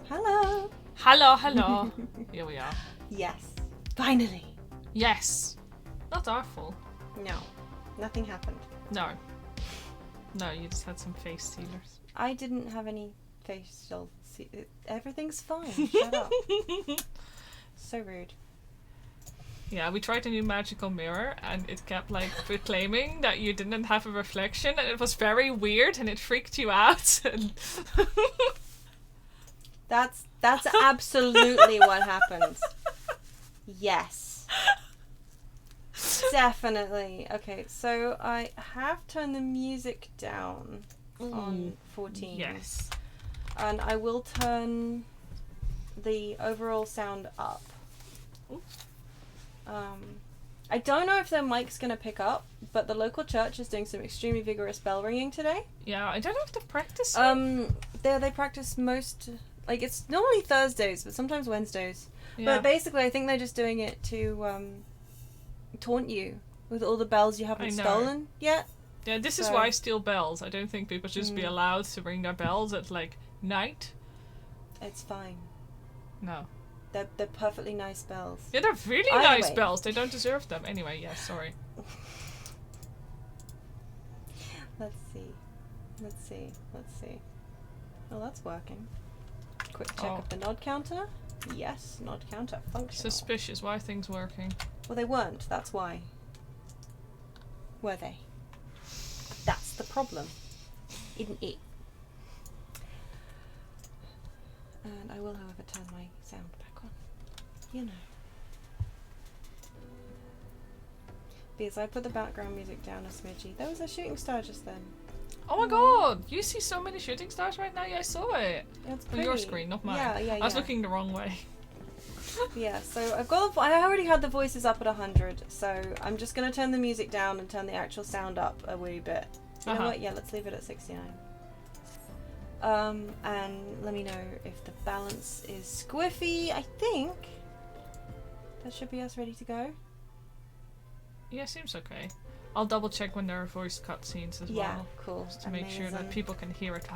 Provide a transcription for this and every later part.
Hello. Hello, hello. Here we are. Yes. Finally. Yes. Not our fault. No. Nothing happened. No. No, you just had some face sealers. I didn't have any facial... Everything's fine. Shut up. So rude. Yeah, we tried a new magical mirror and it kept like proclaiming that you didn't have a reflection and it was very weird and it freaked you out. And That's absolutely what happened. Yes. Definitely. Okay, so I have turned the music down on 14. Yes. And I will turn the overall sound up. Ooh. I don't know if their mic's going to pick up, but the local church is doing some extremely vigorous bell ringing today. Yeah, I don't have to practice. They practice most... Like, it's normally Thursdays, but sometimes Wednesdays. Yeah. But basically, I think they're just doing it to taunt you with all the bells you haven't stolen yet. Yeah, this is why I steal bells. I don't think people should just be allowed to ring their bells at, like, night. It's fine. No. They're perfectly nice bells. Yeah, they're really nice bells. They don't deserve them. Anyway, yeah, sorry. Let's see. Oh, that's working. Quick check of the nod counter. Yes, nod counter functional. Suspicious. Why are things working? Well, they weren't. That's why. Were they? That's the problem. Isn't it? And I will, however, turn my sound back on. You know. Because I put the background music down a smidgy. There was a shooting star just then. Oh my god! You see so many shooting stars right now? Yeah, I saw it. It's On pretty. your screen, not mine. Yeah. I was looking the wrong way. Yeah, so I've got. I already had the voices up at 100, so I'm just gonna turn the music down and turn the actual sound up a wee bit. You know what? Yeah, let's leave it at 69. And let me know if the balance is squiffy. I think that should be us ready to go. Yeah, seems okay. I'll double check when there are voice cutscenes as well. Yeah, cool. Just to make sure that people can hear it.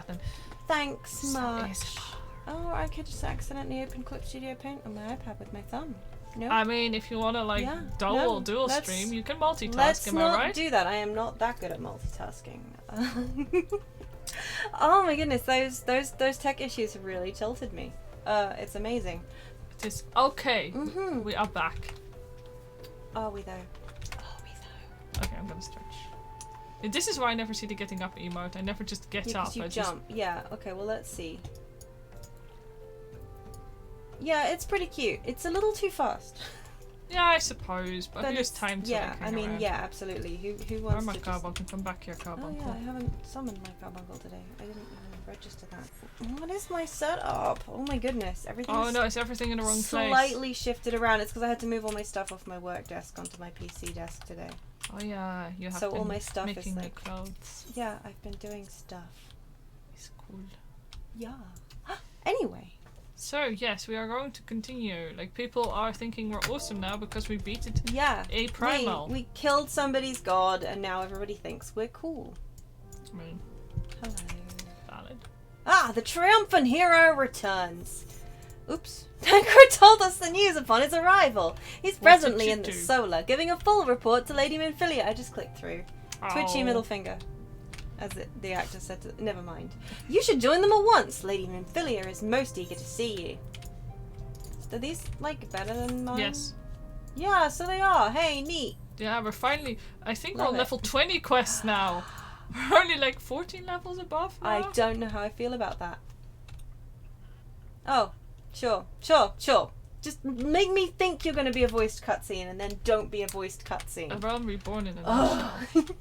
Thanks much. Oh, I could just accidentally open Clip Studio Paint on my iPad with my thumb. No. I mean, if you want to dual stream, you can multitask. Let's am I not right? do that. I am not that good at multitasking. Oh my goodness, those tech issues have really tilted me. It's amazing. It is okay. We are back. Are we though? Okay, I'm gonna stretch. This is why I never see the getting up emote. I never just get up. You jump. Yeah. Okay. Well, let's see. Yeah, it's pretty cute. It's a little too fast. Yeah, I suppose, but who's time to yeah, I mean, around? yeah, absolutely. Who wants Where my to carbuncle? Come back here, carbuncle. Oh yeah, I haven't summoned my carbuncle today. I didn't even register that. What is my setup? Oh my goodness, everything. Oh no, it's everything in the wrong place. Slightly shifted around. It's because I had to move all my stuff off my work desk onto my PC desk today. Oh yeah, you have so been all my stuff making is like clothes. Yeah, I've been doing stuff. It's cool. Yeah. Anyway. So yes, we are going to continue. Like, people are thinking we're awesome now because we beat it. Yeah. A primal. We killed somebody's god, and now everybody thinks we're cool. I mean, hello. Valid. Ah, the triumphant hero returns. Oops. Tancred told us the news upon his arrival. He's presently in the Solar, giving a full report to Lady Minfilia. I just clicked through. Oh. Twitchy middle finger. As the actor said to... Never mind. You should join them at once. Lady Minfilia is most eager to see you. Are these, like, better than mine? Yes. Yeah, so they are. Hey, neat. Yeah, we're finally... I think we're on level 20 quests now. We're only, like, 14 levels above now. I don't know how I feel about that. Oh, sure. Just make me think you're going to be a voiced cutscene and then don't be a voiced cutscene. I've been reborn in it.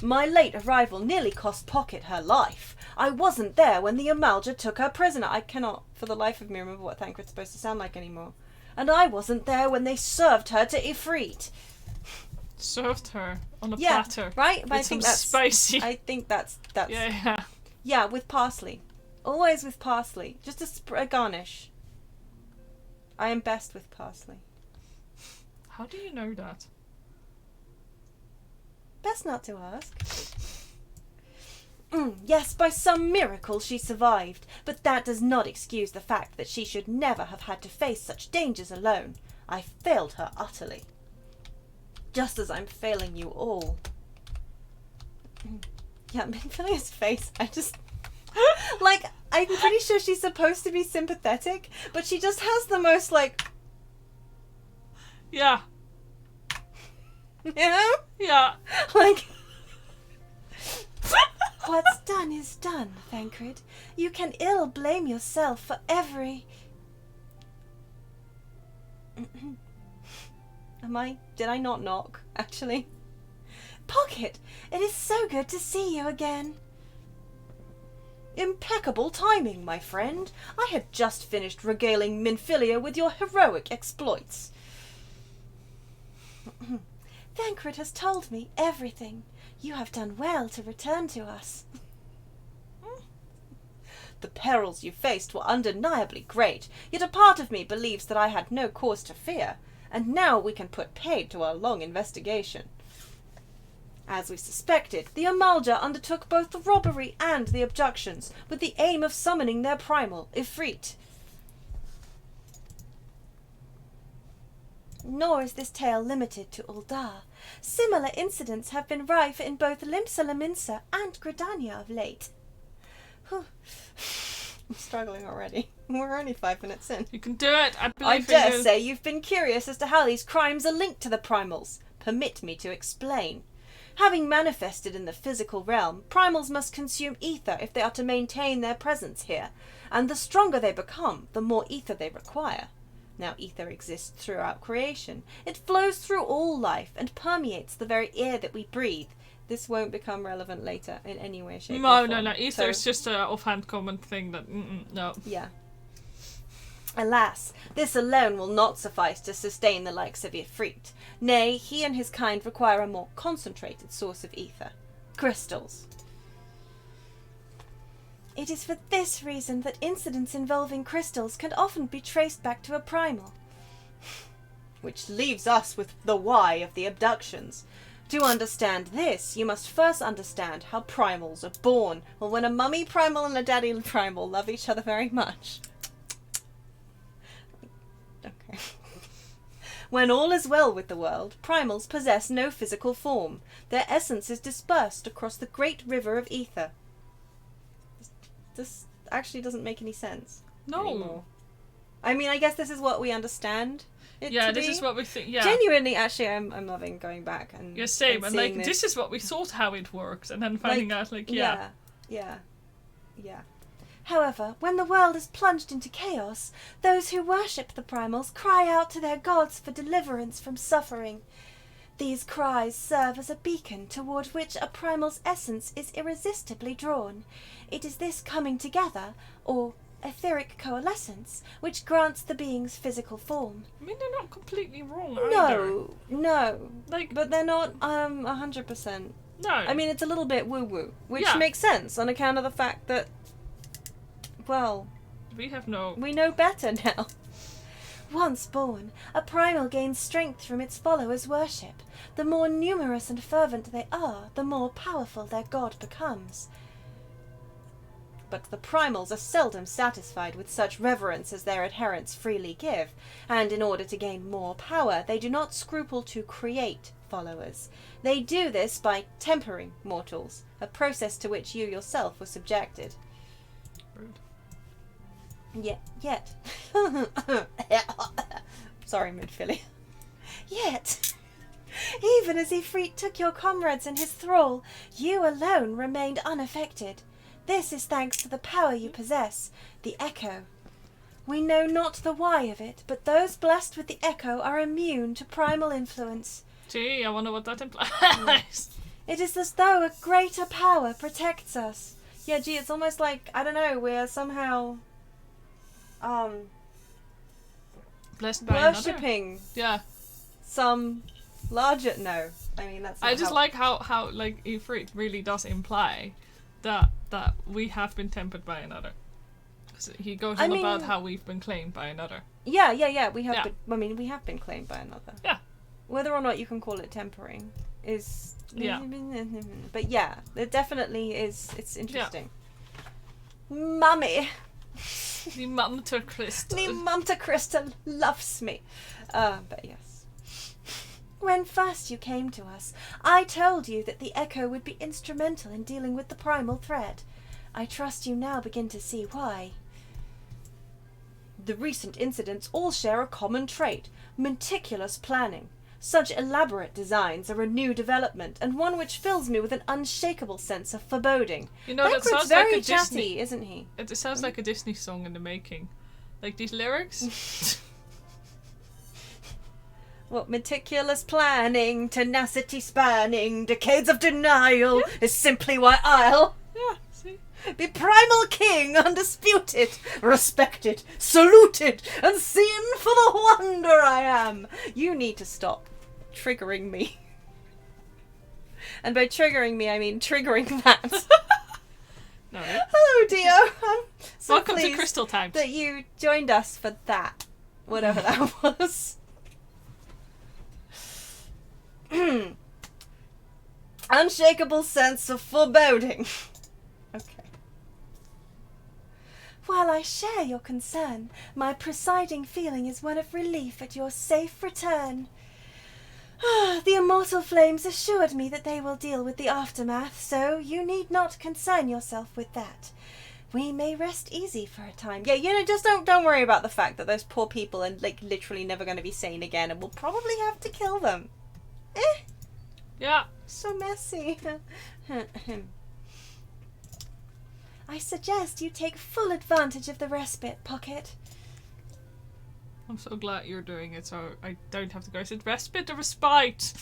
My late arrival nearly cost Pocket her life. I wasn't there when the Amalja took her prisoner. I cannot, for the life of me, remember what Thancred's supposed to sound like anymore. And I wasn't there when they served her to Ifrit. Served her on a platter. Right? But I think that's spicy. I think that's yeah. Yeah, with parsley. Always with parsley. Just a garnish. I am best with parsley. How do you know that? Best not to ask. Yes, by some miracle she survived, but that does not excuse the fact that she should never have had to face such dangers alone. I failed her utterly. Just as I'm failing you all. Yeah, Minfilia's face, I just... like, I'm pretty sure she's supposed to be sympathetic, but she just has the most, like... Yeah. You know? Yeah. Like... What's done is done, Thancred. You can ill blame yourself for every... Did I not knock, actually? Pocket, it is so good to see you again. Impeccable timing, my friend. I had just finished regaling Minfilia with your heroic exploits. Thancred has told me everything. You have done well to return to us. The perils you faced were undeniably great, yet a part of me believes that I had no cause to fear, and now we can put paid to our long investigation. As we suspected, the Amalja undertook both the robbery and the abductions, with the aim of summoning their primal, Ifrit. Nor is this tale limited to Uldar. Similar incidents have been rife in both Limsa and Gridania of late. Whew. I'm struggling already. We're only 5 minutes in. You can do it. I believe I in dare you. say you've been curious as to how these crimes are linked to the primals. Permit me to explain. Having manifested in the physical realm, primals must consume ether if they are to maintain their presence here, and the stronger they become, the more ether they require. Now ether exists throughout creation. It flows through all life and permeates the very air that we breathe. This won't become relevant later in any way, shape, or form. No. Ether is just an offhand comment thing that, no. Yeah. Alas, this alone will not suffice to sustain the likes of Ifrit. Nay, he and his kind require a more concentrated source of ether. Crystals. It is for this reason that incidents involving crystals can often be traced back to a primal. Which leaves us with the why of the abductions. To understand this, you must first understand how primals are born. Well, when a mummy primal and a daddy primal love each other very much. Okay. When all is well with the world, primals possess no physical form. Their essence is dispersed across the great river of ether. This actually doesn't make any sense anymore. I mean, I guess this is what we understand it to this be. is what we think. Yeah, genuinely, actually, I'm loving going back and same. And like, this. This is what we thought how it works, and then finding out, like, yeah. However, when the world is plunged into chaos, those who worship the primals cry out to their gods for deliverance from suffering. These cries serve as a beacon toward which a primal's essence is irresistibly drawn. It is this coming together, or etheric coalescence, which grants the being's physical form. I mean, they're not completely wrong either. No. Like, but they're not 100%. No. I mean, it's a little bit woo-woo, which makes sense on account of the fact that, well, we know better now. Once born, a primal gains strength from its followers' worship. The more numerous and fervent they are, the more powerful their god becomes. But the primals are seldom satisfied with such reverence as their adherents freely give, and in order to gain more power, they do not scruple to create followers. They do this by tempering mortals, a process to which you yourself were subjected. Rude. Yet. Sorry, Midfilly. Yet, even as Ifrit took your comrades in his thrall, you alone remained unaffected. This is thanks to the power you possess, the Echo. We know not the why of it, but those blessed with the Echo are immune to primal influence. Gee, I wonder what that implies. It is as though a greater power protects us. Yeah, gee, it's almost like, I don't know, we're somehow blessed by worshipping some larger... No, I mean, that's not I just like how like Ifrit really does imply that we have been tempered by another. He goes on about how we've been claimed by another. Yeah. We have. We have been claimed by another. Yeah. Whether or not you can call it tempering. is... Yeah. But yeah, it definitely is. It's interesting. Yeah. Mummy. The mum to Crystal. The mum to Crystal loves me. But yes. When first you came to us, I told you that the Echo would be instrumental in dealing with the primal threat. I trust you now begin to see why. The recent incidents all share a common trait: meticulous planning. Such elaborate designs are a new development, and one which fills me with an unshakable sense of foreboding. You know, that sounds very like a chatty, Disney, isn't he? It sounds like a Disney song in the making. Like these lyrics. What meticulous planning, tenacity spanning, decades of denial is simply why I'll be primal king, undisputed, respected, saluted, and seen for the wonder I am. You need to stop triggering me. And by triggering me, I mean triggering that. No. Hello, Dio. I'm so Welcome to pleased Crystal Times. that you joined us for that. Whatever that was. Unshakable sense of foreboding. Okay. While I share your concern, my presiding feeling is one of relief at your safe return. The immortal flames assured me that they will deal with the aftermath, so you need not concern yourself with that. We may rest easy for a time. Yeah, you know, just don't worry about the fact that those poor people are like literally never going to be sane again, and we'll probably have to kill them. Yeah. So messy. I suggest you take full advantage of the respite, Pocket. I'm so glad you're doing it, so I don't have to go. Is it respite or respite?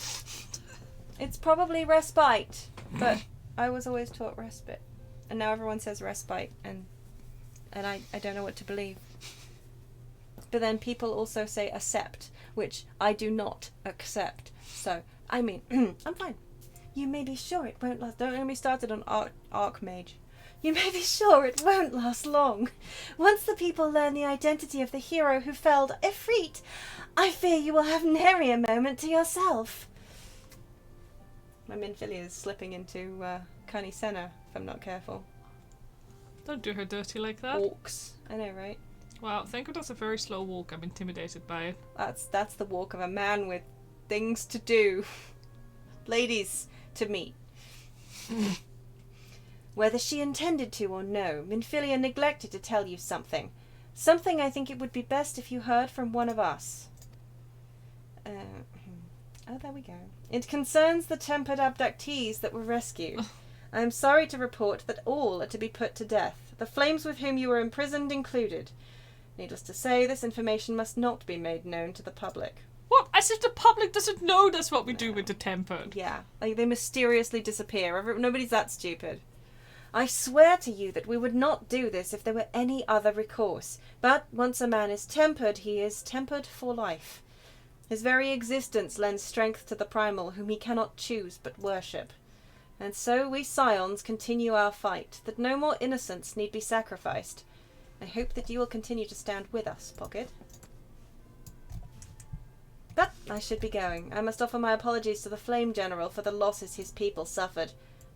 It's probably respite, but I was always taught respite, and now everyone says respite, and I don't know what to believe. But then people also say accept, which I do not accept. So I mean, I'm fine. You may be sure it won't last. Don't get me started on Archmage. You may be sure it won't last long. Once the people learn the identity of the hero who felled Ifrit, I fear you will have nary a moment to yourself. My Minfilia is slipping into Kani Senna if I'm not careful. Don't do her dirty like that. Walks. I know, right? Wow, thank you. That's a very slow walk. I'm intimidated by it. That's the walk of a man with things to do. Ladies to meet. Whether she intended to or no, Minfilia neglected to tell you something. Something I think it would be best if you heard from one of us. Oh, there we go. It concerns the tempered abductees that were rescued. I am sorry to report that all are to be put to death, the flames with whom you were imprisoned included. Needless to say, this information must not be made known to the public. What? As if the public doesn't know that's what we do with the tempered. Yeah, like they mysteriously disappear. Nobody's that stupid. I swear to you that we would not do this if there were any other recourse. But once a man is tempered, he is tempered for life. His very existence lends strength to the primal, whom he cannot choose but worship. And so we scions continue our fight, that no more innocents need be sacrificed. I hope that you will continue to stand with us, Pocket. But I should be going. I must offer my apologies to the Flame General for the losses his people suffered.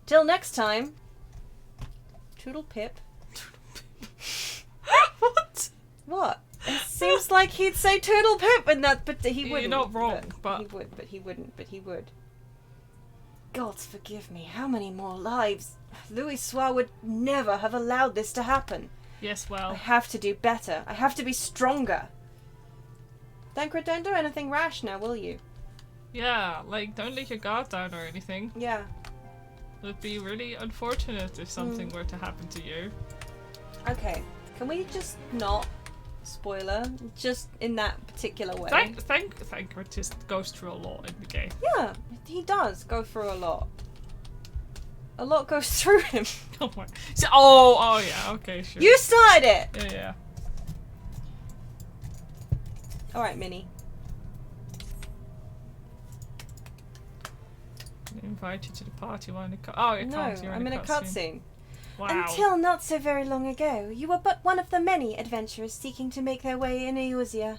Till next time. Toodle pip. What? What? It seems like he'd say toodle pip in that, but he wouldn't. You're not wrong, but... He would, but he wouldn't, but he would. Gods forgive me, how many more lives? Louis Soir would never have allowed this to happen. Yes, well... I have to do better. I have to be stronger. Thancred, don't do anything rash now, will you? Yeah, like, don't let your guard down or anything. Yeah. It would be really unfortunate if something were to happen to you. Okay, can we just not... Spoiler, just in that particular way. Thancred just goes through a lot in the game. Yeah, he does go through a lot. A lot goes through him. Oh my. So, oh yeah, okay, sure. You started it! Yeah. Alright, Minnie. I invite you to the party while in the cut. Oh, you can't. You're I'm in a cutscene. Wow. Until not so very long ago, you were but one of the many adventurers seeking to make their way in Eorzean.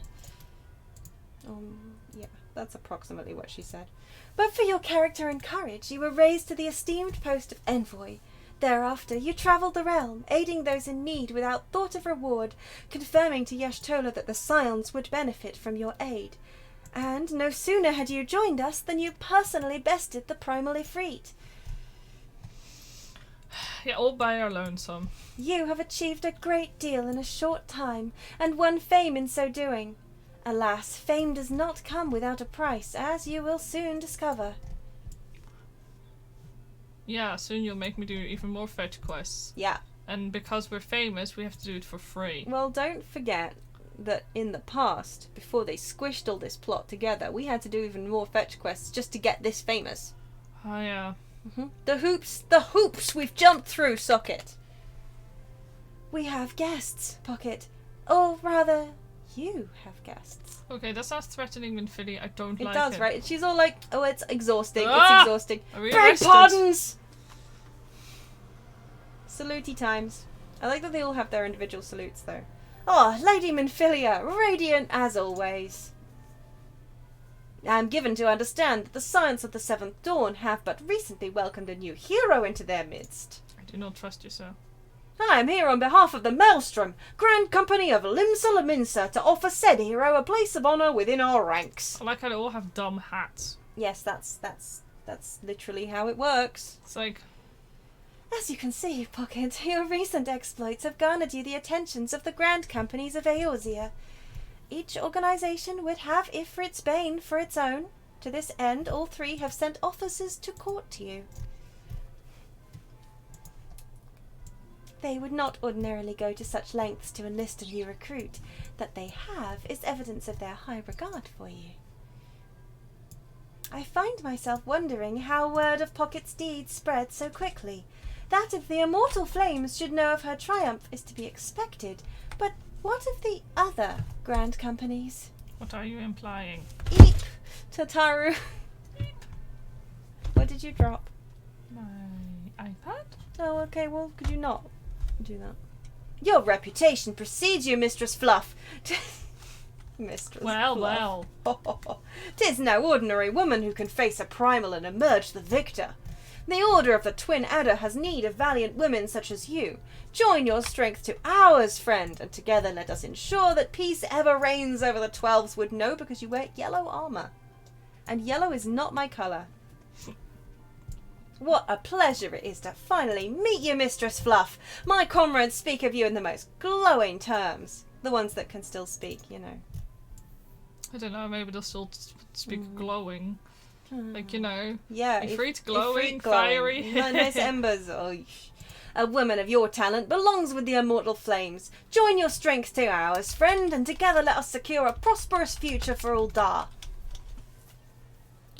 Yeah. That's approximately what she said. But for your character and courage, you were raised to the esteemed post of envoy. Thereafter, you travelled the realm, aiding those in need without thought of reward, confirming to Y'shtola that the Scions would benefit from your aid. And no sooner had you joined us than you personally bested the Primal Ifrit. Yeah, all by our lonesome. You have achieved a great deal in a short time, and won fame in so doing. Alas, fame does not come without a price, as you will soon discover. Yeah, soon you'll make me do even more fetch quests. Yeah. And because we're famous, we have to do it for free. Well, don't forget that in the past, before they squished all this plot together, we had to do even more fetch quests just to get this famous. Oh, yeah. The hoops we've jumped through, Socket. We have guests, Pocket. Or rather, you have guests. Okay, that sounds threatening, Minfili. I don't like it. It does, right? She's all like, oh, it's exhausting. Ah! It's exhausting. Beg pardons! Salutey times. I like that they all have their individual salutes, though. Oh, Lady Minfilia, radiant as always. I am given to understand that the Scions of the Seventh Dawn have but recently welcomed a new hero into their midst. I do not trust you, sir. I am here on behalf of the Maelstrom, Grand Company of Limsa, to offer said hero a place of honour within our ranks. I like how they all have dumb hats. Yes, that's literally how it works. It's like... As you can see, Pocket, your recent exploits have garnered you the attentions of the Grand Companies of Eorzean. Each organisation would have Ifrit's Bane for its own. To this end, all three have sent officers to court to you. They would not ordinarily go to such lengths to enlist a new recruit. That they have is evidence of their high regard for you. I find myself wondering how word of Pocket's deeds spread so quickly. That of the immortal flames should know of her triumph is to be expected, but what of the other Grand Companies? What are you implying? Eep! Tataru. Eep. What did you drop? My iPad? Oh, okay, well, could you not do that? Your reputation precedes you, Mistress Fluff. Mistress Well. 'Tis no ordinary woman who can face a primal and emerge the victor. The Order of the Twin Adder has need of valiant women such as you. Join your strength to ours, friend, and together let us ensure that peace ever reigns over the 12's would know, because you wear yellow armour. And yellow is not my colour. What a pleasure it is to finally meet you, Mistress Fluff. My comrades speak of you in the most glowing terms. The ones that can still speak, you know. I don't know, maybe they'll still speak glowing. Like, you know. Yeah. Ifrit glowing, fiery. Nice embers. Oh, a woman of your talent belongs with the immortal flames. Join your strength to ours, friend, and together let us secure a prosperous future for Uldar.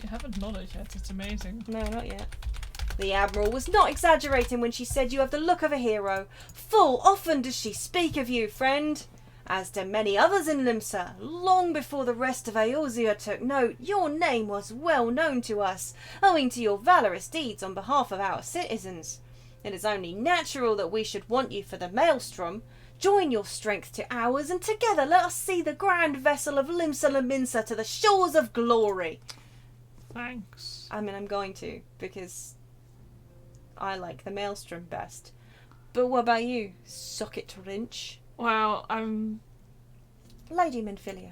You haven't nodded yet, it's amazing. No, not yet. The Admiral was not exaggerating when she said you have the look of a hero. Full often does she speak of you, friend. As do many others in Limsa, long before the rest of Eorzean took note, your name was well known to us, owing to your valorous deeds on behalf of our citizens. It is only natural that we should want you for the Maelstrom. Join your strength to ours, and together let us see the grand vessel of Limsa to the shores of glory. Thanks. I mean, I'm going to, because I like the Maelstrom best. But what about you, Socket Wrench? Well, Lady Minfilia.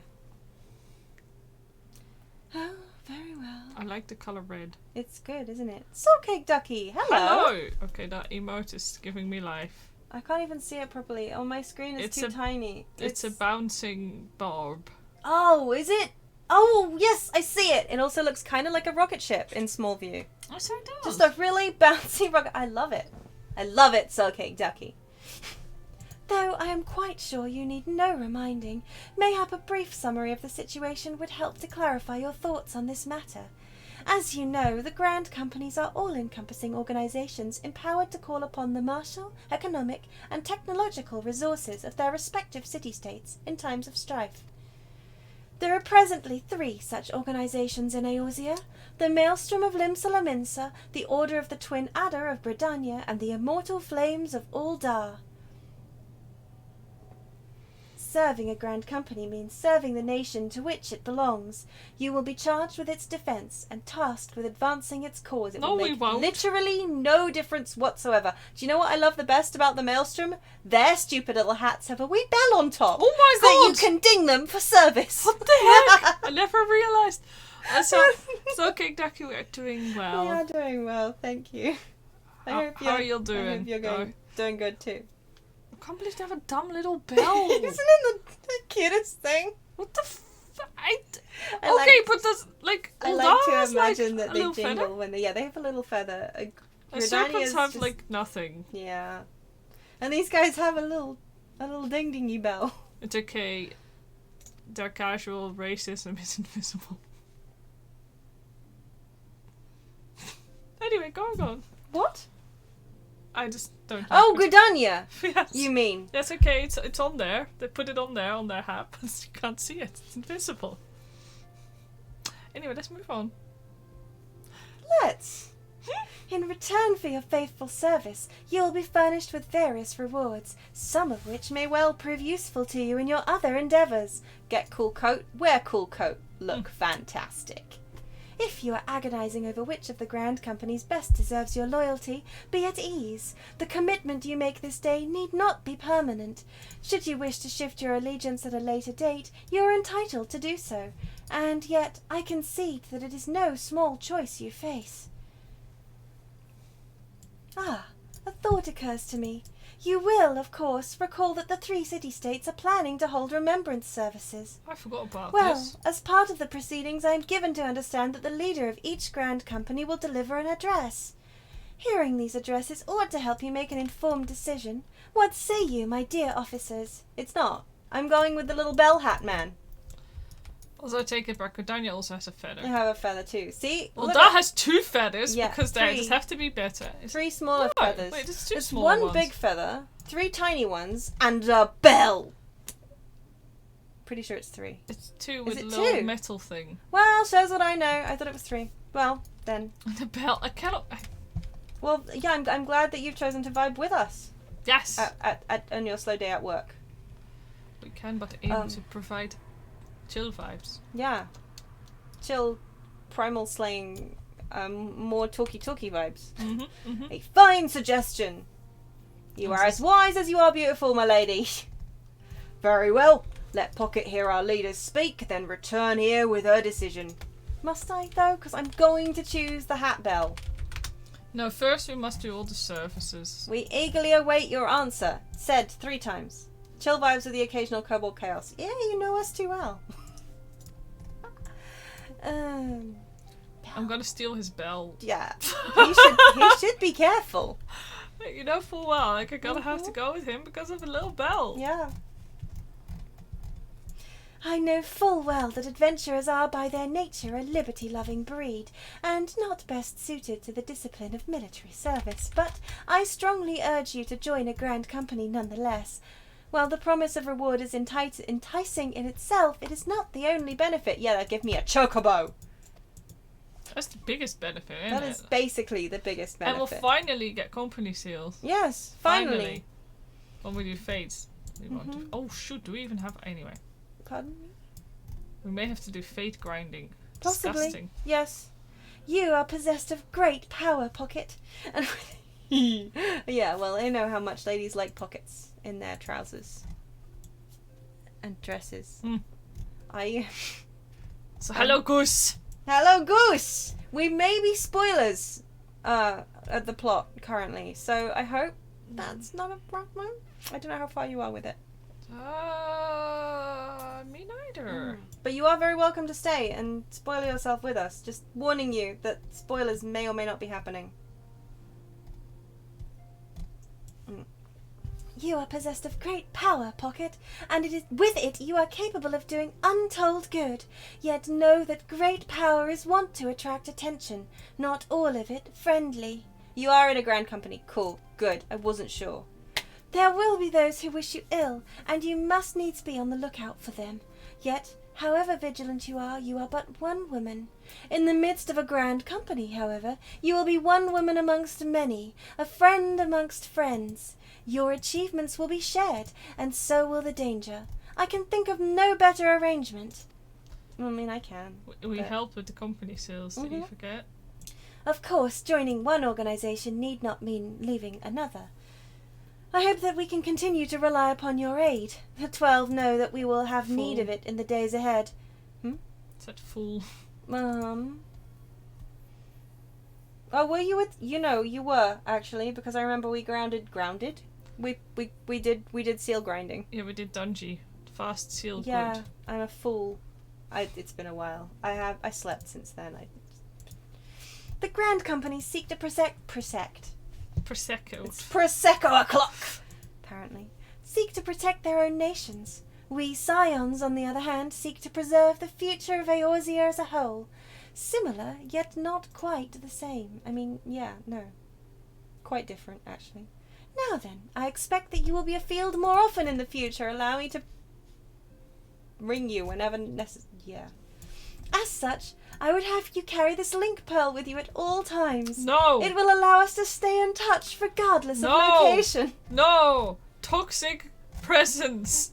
Oh, very well. I like the colour red. It's good, isn't it? Soulcake Ducky, hello! Okay, that emote is giving me life. I can't even see it properly. On my screen it's too tiny. It's a bouncing barb. Oh, is it? Oh, yes, I see it. It also looks kind of like a rocket ship in small view. Oh, so it does. Just a really bouncy rocket. I love it. I love it, Soulcake Ducky. Though I am quite sure you need no reminding, mayhap a brief summary of the situation would help to clarify your thoughts on this matter. As you know, the Grand Companies are all-encompassing organisations empowered to call upon the martial, economic and technological resources of their respective city-states in times of strife. There are presently 3 such organisations in Eorzean: the Maelstrom of Limsa, the Order of the Twin Adder of Britannia, and the Immortal Flames of Uldar. serving a grand company means serving the nation to which it belongs. You will be charged with its defence and tasked with advancing its cause. It will make literally no difference whatsoever. Do you know what I love the best about the Maelstrom? Their stupid little hats have a wee bell on top. Oh my god! So you can ding them for service. What the heck? I never realised. So okay, Ducky, we are doing well. We are doing well, thank you. How are you doing? I hope you're doing good too. I can't believe they have a dumb little bell. Isn't it the cutest thing? But does I like to imagine like that they jingle feather? when they have a little feather. Serpents have like nothing. Yeah, and these guys have a little ding dingy bell. It's okay. Their casual racism is invisible. Anyway, go on. What? I just don't. Oh, Gridania! Yes. You mean? That's okay. It's on there. They put it on there on their hat, but you can't see it. It's invisible. Anyway, let's move on. Let's. In return for your faithful service, you will be furnished with various rewards, some of which may well prove useful to you in your other endeavours. Get cool coat, wear cool coat, look fantastic. If you are agonising over which of the grand companies best deserves your loyalty, be at ease. The commitment you make this day need not be permanent. Should you wish to shift your allegiance at a later date, you are entitled to do so. And yet I concede that it is no small choice you face. Ah, a thought occurs to me. You will, of course, recall that the 3 city-states are planning to hold remembrance services. I forgot about Well, this. as part of the proceedings, I am given to understand that the leader of each grand company will deliver an address. Hearing these addresses ought to help you make an informed decision. What say you, my dear officers? It's not. I'm going with the little bell hat man. Also, I take it back. Daniel also has a feather. I have a feather too. See? Well, Look that at- has 2 feathers Yeah, because they 3. just have to be better. 3 smaller No, feathers. wait, it's 2 There's small 1 ones. big feather, 3 tiny ones, and a bell. Pretty sure it's 3. It's 2 with it a little 2? metal thing. Well, shows what I know. I thought it was 3. Well, then. And the bell. I cannot. Well, yeah, I'm glad that you've chosen to vibe with us Yes. on your slow day at work. We can, but aim to provide chill vibes. Yeah. Chill, primal slaying, more talky vibes. A fine suggestion. You are as wise as you are beautiful, my lady. Very well. Let Pocket hear our leaders speak, then return here with her decision. Must I, though? Because I'm going to choose the hat bell. No, first we must do all the services. We eagerly await your answer. Said 3 times. Chill vibes with the occasional kobold chaos. Yeah, you know us too well. I'm gonna steal his bell. Yeah. He should be careful. You know full well, like I gotta have to go with him because of a little bell. Yeah. I know full well that adventurers are by their nature a liberty-loving breed, and not best suited to the discipline of military service, but I strongly urge you to join a grand company nonetheless. While the promise of reward is enticing in itself, it is not the only benefit. Yeah, give me a chocobo! That's the biggest benefit, isn't That it? is basically the biggest benefit. And we'll finally get company seals. Yes, finally. When we do fates. We want to. Oh shoot, do we even have... Anyway. Pardon me? We may have to do fate grinding. Possibly. Disgusting. Yes. You are possessed of great power, Pocket. And yeah, well, I know how much ladies like pockets in their trousers and dresses. So hello, Goose. Hello, Goose. We may be spoilers at the plot currently, so I hope that's not a problem. I don't know how far you are with it. Me neither. But you are very welcome to stay and spoil yourself with us. Just warning you that spoilers may or may not be happening. You are possessed of great power, Pocket, and with it you are capable of doing untold good. Yet know that great power is wont to attract attention, not all of it friendly. You are in a grand company. Cool. Good. I wasn't sure. There will be those who wish you ill, and you must needs be on the lookout for them. Yet, however vigilant you are but one woman. In the midst of a grand company, however, you will be one woman amongst many, a friend amongst friends. Your achievements will be shared, and so will the danger. I can think of no better arrangement. I mean, I can. We helped with the company sales, did you forget? Of course, joining one organisation need not mean leaving another. I hope that we can continue to rely upon your aid. The 12 know that we will have need of it in the days ahead. Said fool. Oh, were you with? You were actually, because I remember we grounded. We did seal grinding. Yeah, we did Dungy. Fast seal. Yeah, good. I'm a fool. It's been a while. I slept since then. The Grand Company seek to Prosecco. It's Prosecco o'clock, apparently. Seek to protect their own nations. We Scions, on the other hand, seek to preserve the future of Eorzea as a whole. Similar, yet not quite the same. I mean, yeah, no. Quite different, actually. Now then, I expect that you will be afield more often in the future. Allow me to ring you whenever necessary. Yeah. As such, I would have you carry this link pearl with you at all times. No! It will allow us to stay in touch regardless of location. No! Toxic presence!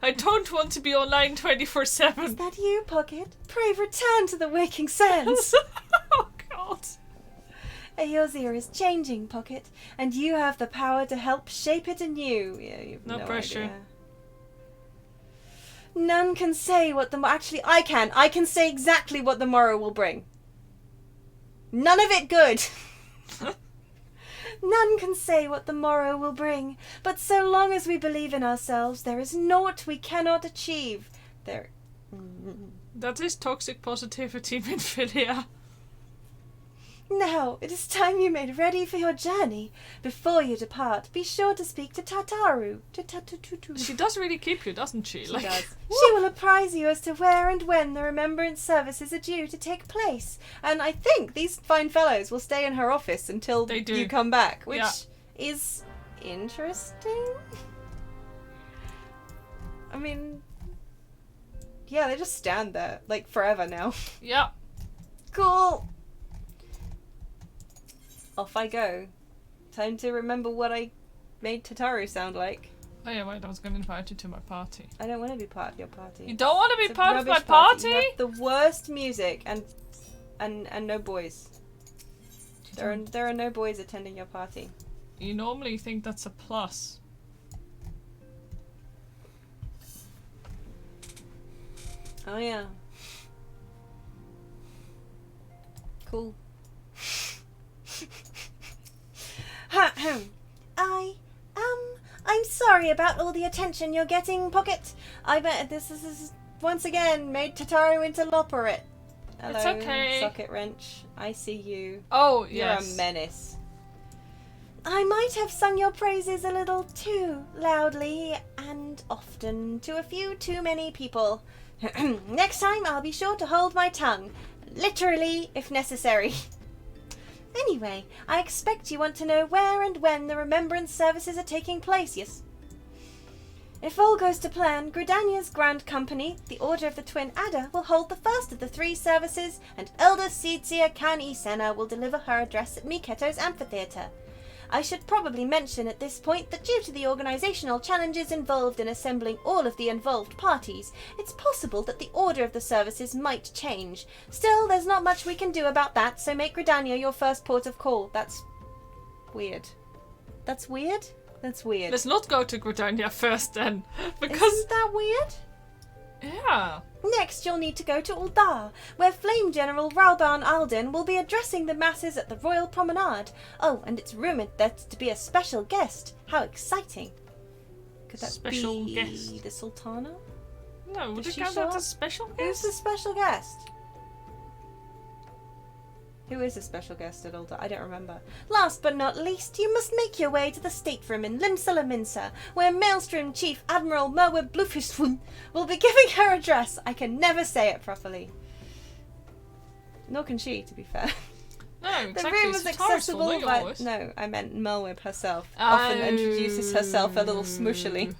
I don't want to be online 24/7. Is that you, Pocket? Pray return to the waking sands. Oh, God. Eorzea is changing, Pocket, and you have the power to help shape it anew. Yeah, you've no pressure. Idea. None can say what the... Actually, I can. I can say exactly what the morrow will bring. None of it good. None can say what the morrow will bring, but so long as we believe in ourselves, there is naught we cannot achieve. That is toxic positivity, Minfilia. Now, it is time you made ready for your journey. Before you depart, be sure to speak to Tataru. She does really keep you, doesn't she? She does. She will apprise you as to where and when the remembrance services are due to take place. And I think these fine fellows will stay in her office until you come back, which is interesting. I mean, yeah, they just stand there, like, forever now. Yeah. Cool. Off I go. Time to remember what I made Tataru sound like. Oh yeah, wait, I was going to invite you to my party. I don't want to be part of your party. You don't want to be It's part of my rubbish party? You have the worst music and no boys. There are no boys attending your party. You normally think that's a plus. Oh yeah. Cool. I'm sorry about all the attention you're getting, Pocket. I bet this is once again made Tataru into Loperet. Hello, It's okay. Socket Wrench. I see you. Oh, You're yes. a menace. I might have sung your praises a little too loudly and often to a few too many people. Next time I'll be sure to hold my tongue. Literally, if necessary. Anyway, I expect you want to know where and when the remembrance services are taking place, yes? If all goes to plan, Gridania's Grand Company, the Order of the Twin Adder, will hold the first of the 3 services, and Elder Seedseer Kani Senna will deliver her address at Miketo's amphitheatre. I should probably mention at this point that due to the organisational challenges involved in assembling all of the involved parties, it's possible that the order of the services might change. Still, there's not much we can do about that, so make Gridania your first port of call. That's weird. That's weird? That's weird. Let's not go to Gridania first then. Because... Isn't that weird? Yeah. Next, you'll need to go to Uldar, where Flame General Rauban Alden will be addressing the masses at the Royal Promenade. Oh, and it's rumoured there's to be a special guest. How exciting. Could that Special be guest. the Sultana? No, would Does you she count show that up? as special Who's guest? the special guest? Who is the special guest at Uldar? I don't remember. Last but not least, you must make your way to the stateroom in Limsalaminsa, where Maelstrom Chief Admiral Merwin Bluefishwin will be giving her address. I can never say it properly. Nor can she, to be fair. No, exactly. The room is it's Taurus fault, accessible not by... yours. No, I meant Melwib herself. Often introduces herself a little smooshily.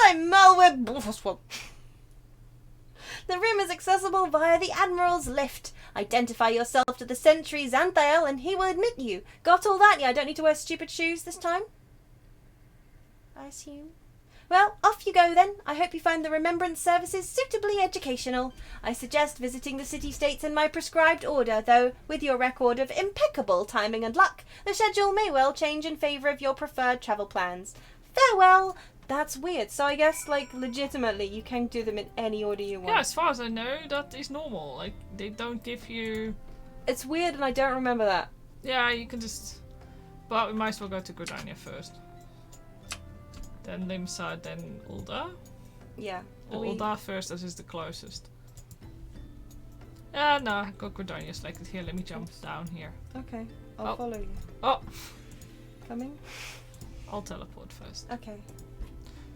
I'm Melwib Bluefishwin. The room is accessible via the Admiral's lift. Identify yourself to the sentry Xanthael and he will admit you. Got all that? Yeah, I don't need to wear stupid shoes this time? I assume. Well, off you go then. I hope you find the remembrance services suitably educational. I suggest visiting the city-states in my prescribed order, though, with your record of impeccable timing and luck, the schedule may well change in favour of your preferred travel plans. Farewell! That's weird. So I guess, like, legitimately, you can do them in any order you want. Yeah, as far as I know, that is normal. Like, they don't give you... It's weird and I don't remember that. Yeah, you can just... But we might as well go to Gridania first. Then Limsa, then Ulda. Yeah. Ulda first, as is the closest. Yeah, no, go Gridania selected here. Let me jump down here. Okay, I'll follow you. Oh! Coming? I'll teleport first. Okay.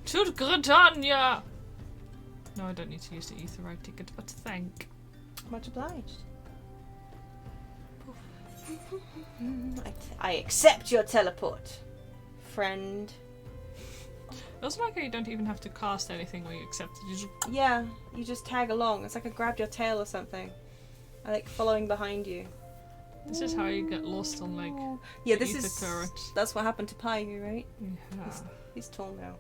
To Gridania! No, I don't need to use the Aetheryte ticket, but thank. Much obliged. I accept your teleport, friend. I also like how you don't even have to cast anything when you accept it. You just... Yeah, you just tag along. It's like I grabbed your tail or something. I like following behind you. This is how you get lost on like this is current. That's what happened to Pygu, right? Yeah. He's tall now.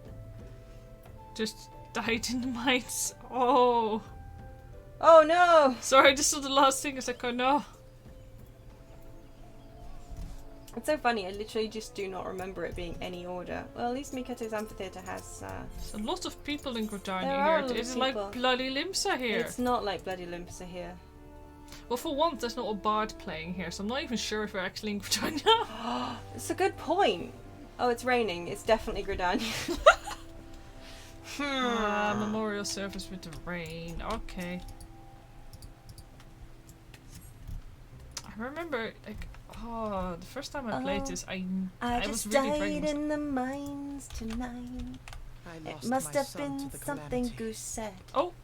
Just died in the mines. Oh. Oh no! Sorry, this was the last thing. It's like, oh no. It's so funny, I literally just do not remember it being any order. Well, at least Mikato's Amphitheatre has... There's a lot of people in There Gridania are a here. lot It's of like people. bloody Limsa here. It's not like bloody Limsa here. Well, for once, there's not a bard playing here, so I'm not even sure if we're actually in Gridania. It's a good point. Oh, it's raining. It's definitely Gridania. Memorial service with the rain. Okay. I remember, like... Oh, the first time I played this, I just was really died drained. in the mines tonight. It must have been something Goose said. Oh!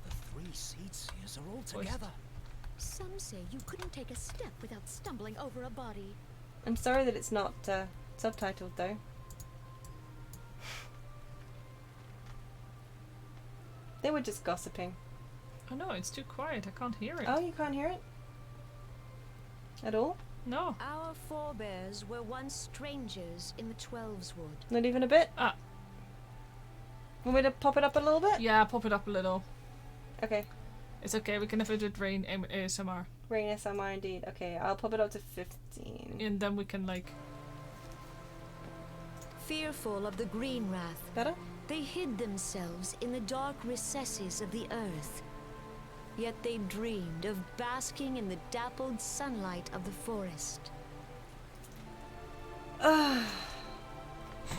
The 3 seed seers are all together. Some say you couldn't take a step without stumbling over a body. I'm sorry that it's not subtitled though. They were just gossiping. Oh no, it's too quiet. I can't hear it. Oh, you can't hear it? At all? No. Our forebears were once strangers in the Twelves Wood. Not even a bit? Ah. Want me to pop it up a little bit? Yeah, pop it up a little. Okay. It's okay, we can have it with rain ASMR. Rain SMR indeed. Okay, I'll pop it up to 15. And then we can like... Fearful of the Green Wrath, Better? they hid themselves in the dark recesses of the earth. Yet they dreamed of basking in the dappled sunlight of the forest.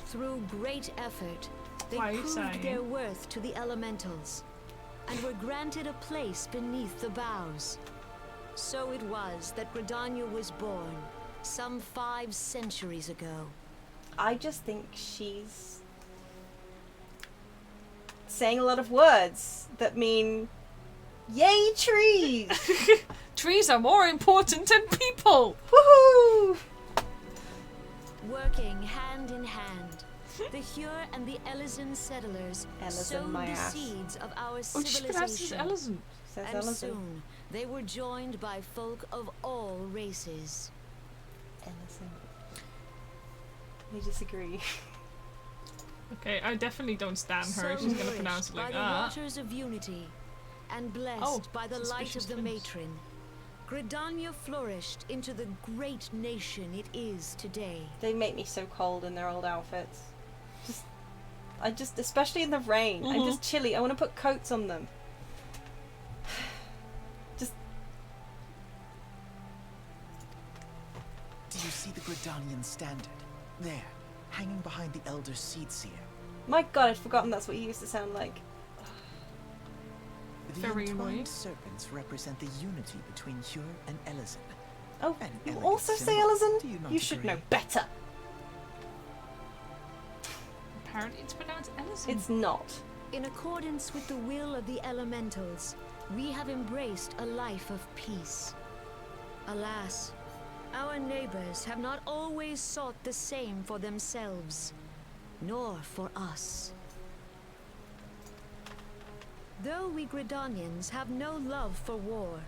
Through great effort, they Why are you proved sighing? their worth to the elementals, and were granted a place beneath the boughs. So it was that Gridania was born, some 5 centuries ago. I just think she's saying a lot of words that mean, yay trees! Trees are more important than people! Woohoo! Working hand in hand, the Hure and the Eorzean settlers Eorzean, sowed my the ass. seeds of our Oh, she pronounces civilization. Ellison. Says And Ellison. soon, they were joined by folk of all races. Ellison. We disagree. Okay, I definitely don't stand her. So She's gonna nourished pronounce it like by the ah. waters of unity, and blessed Oh, by the light suspicious of the things. matron, Gridania flourished into the great nation it is today. They make me so cold in their old outfits. Especially in the rain. I'm just chilly. I want to put coats on them. Do you see the Gridanian standard? There, hanging behind the Elder Seed Seer. My god, I'd forgotten that's what you used to sound like. The Very entwined annoying. serpents represent the unity between Hure and Eorzean. Oh, An you elegant also say symbol. Do Ellison? you not You should agree? know better. Apparently it's pronounced Ellison. It's not. In accordance with the will of the elementals, we have embraced a life of peace. Alas, our neighbors have not always sought the same for themselves, nor for us. Though we Gridanians have no love for war,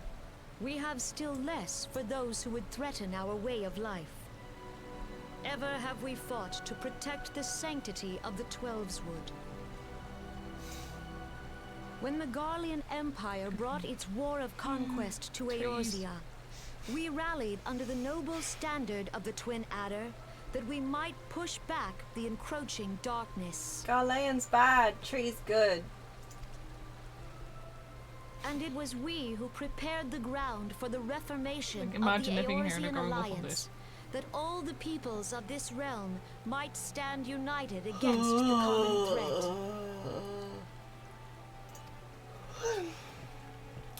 we have still less for those who would threaten our way of life. ever have we fought to protect the sanctity of the Twelveswood. When the Garlean Empire brought its war of conquest to Eorzea, we rallied under the noble standard of the Twin Adder that we might push back the encroaching darkness. Garlean's bad, tree's good. And it was we who prepared the ground for the reformation Like, imagine of the living here in a Eorzean grove with all alliance, this. that all the peoples of this realm might stand united against the common threat.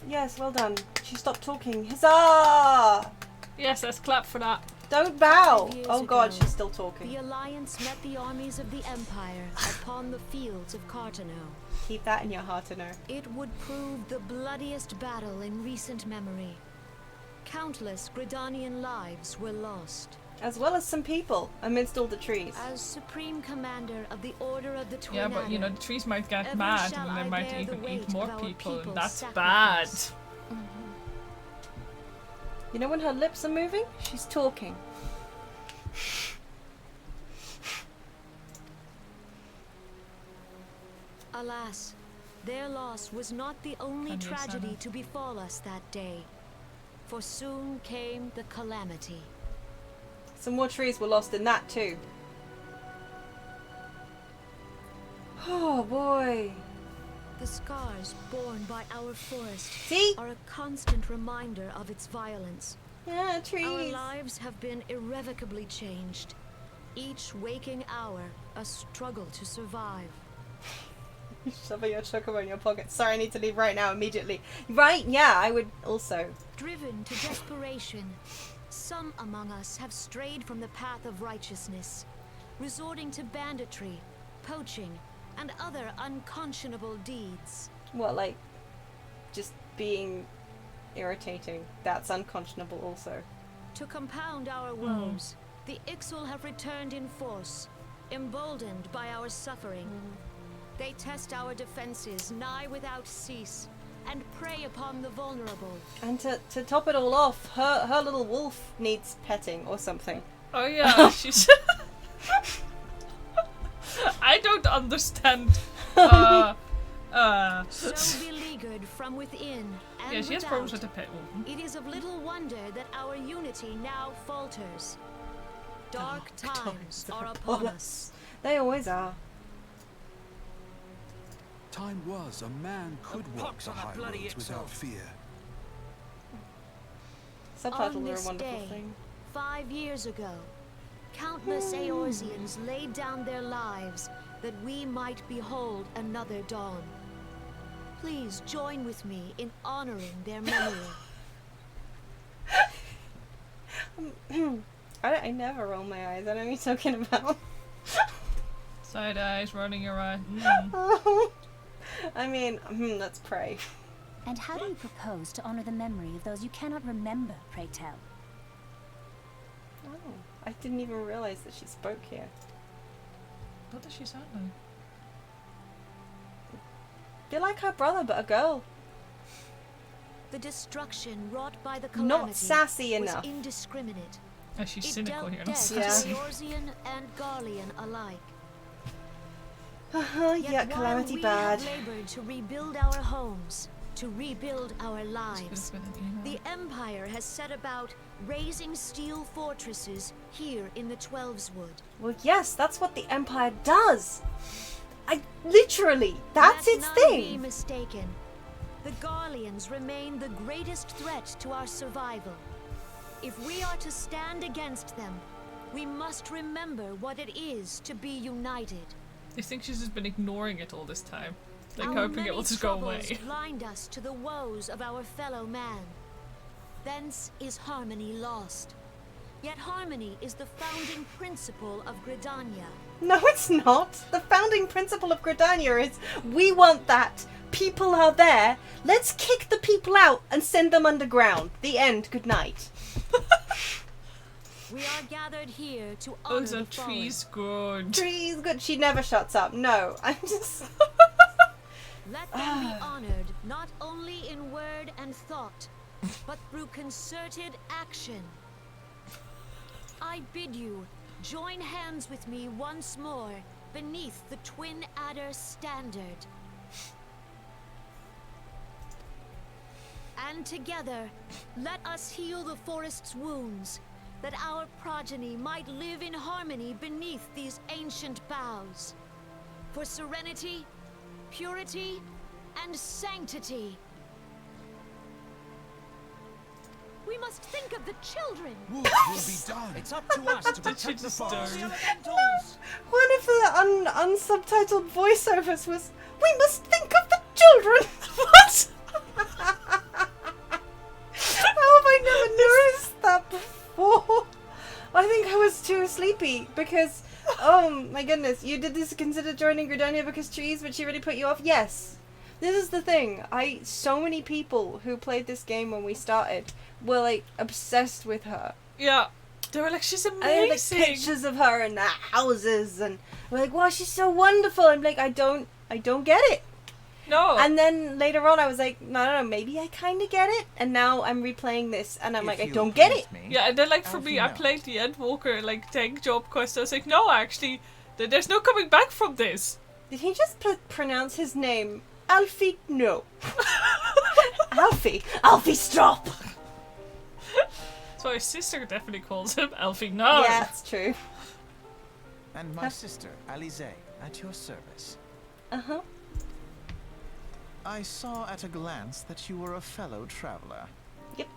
Yes, well done. She stopped talking. Huzzah! Yes, let's clap for that. Don't bow! 5 years Oh god, ago, she's still talking. The Alliance met the armies of the Empire upon the fields of Cartano. Keep that in your heart, to know. It would prove the bloodiest battle in recent memory. Countless Gridanian lives were lost. As well as some people amidst all the trees. As Supreme Commander of the Order of the Twin Yeah, but you know, Adder, the trees might get ever mad shall and they I might bear the even weight eat more of our people, and people's that's sacrifice. bad. You know when her lips are moving? She's talking. Alas, their loss was not the only Funny tragedy Sana. to befall us that day. For soon came the calamity. Some more trees were lost in that too. Oh boy. The scars borne by our forest See? are a constant reminder of its violence. Yeah, Our trees. lives have been irrevocably changed. Each waking hour, a struggle to survive. Shoving your chocobo in your pocket. Sorry, I need to leave right now, immediately. Right? Yeah, I would also. Driven to desperation, some among us have strayed from the path of righteousness, resorting to banditry, poaching, and other unconscionable deeds. What, like, just being irritating? That's unconscionable also. To compound our woes, the Ixal have returned in force, emboldened by our suffering. They test our defenses nigh without cease, and prey upon the vulnerable. And to top it all off, her little wolf needs petting or something. Oh yeah, she's... I don't understand. So beleaguered from within and Yeah, she has without, problems with the pet wolf. it is of little wonder that our unity now falters. Dark times are upon us. They always are. Time was a man could walk the high roads without fear. Subtitles On are a this wonderful day, thing. 5 years ago, countless Eorzeans laid down their lives that we might behold another dawn. Please join with me in honoring their memory. I never roll my eyes. I don't know what you're talking about. Side eyes, rolling your eye. I mean, let's pray. And how do you propose to honor the memory of those you cannot remember, pray tell? Oh, I didn't even realize that she spoke here. What does she sound like? You're like her brother, but a girl. The destruction wrought by the calamity Not sassy was enough. indiscriminate. Oh, she's It cynical dealt here, not death Yeah. to sassy. Eorzean and Garlean alike. Yet Yeah, while calamity we bad. have labored to rebuild our homes, to rebuild our This lives, could've been an email. the Empire has set about raising steel fortresses here in the Twelveswood. Well, yes, that's what the Empire does. That's Let its none thing. be mistaken. The Garleans remain the greatest threat to our survival. If we are to stand against them, we must remember what it is to be united. I think she's just been ignoring it all this time. Like Our hoping many it will just go troubles away. blind us to the woes of our fellow man. Thence is harmony lost. Yet harmony is the founding principle of Gridania. No, it's not. The founding principle of Gridania is we want that. People are there. Let's kick the people out and send them underground. The end. Good night. We are gathered here to honor Those are the fallen. trees good. Trees good. She never shuts up. No, I'm just. Let them be honored not only in word and thought, but through concerted action. I bid you, Join hands with me once more beneath the Twin Adder standard. And together, let us heal the forest's wounds, that our progeny might live in harmony beneath these ancient boughs. For serenity, purity, and sanctity. We must think of the children. Wood will be done. It's up to us to protect the forest. One of the unsubtitled voiceovers was, "We must think of the children." What? How have I never noticed that before? I think I was too sleepy because, oh my goodness, you did this consider joining Gridania because trees, but she really put you off? Yes. This is the thing. So many people who played this game when we started were like obsessed with her. Yeah. They were like, she's I had like amazing. pictures of her in their houses and we're like, wow, she's so wonderful. I'm like, I don't get it. No. And then later on I was like, no, maybe I kind of get it. And now I'm replaying this and I'm like, I don't get it. Yeah, and then like for me, I played the Endwalker like tank job quest. I was like, no, actually, there's no coming back from this. Did he just pronounce his name? Alfie? No. Alfie, stop. So his sister definitely calls him Alfie. No. Yeah, that's true. And my sister, Alize, at your service. Uh-huh. I saw at a glance that you were a fellow traveler. Yep.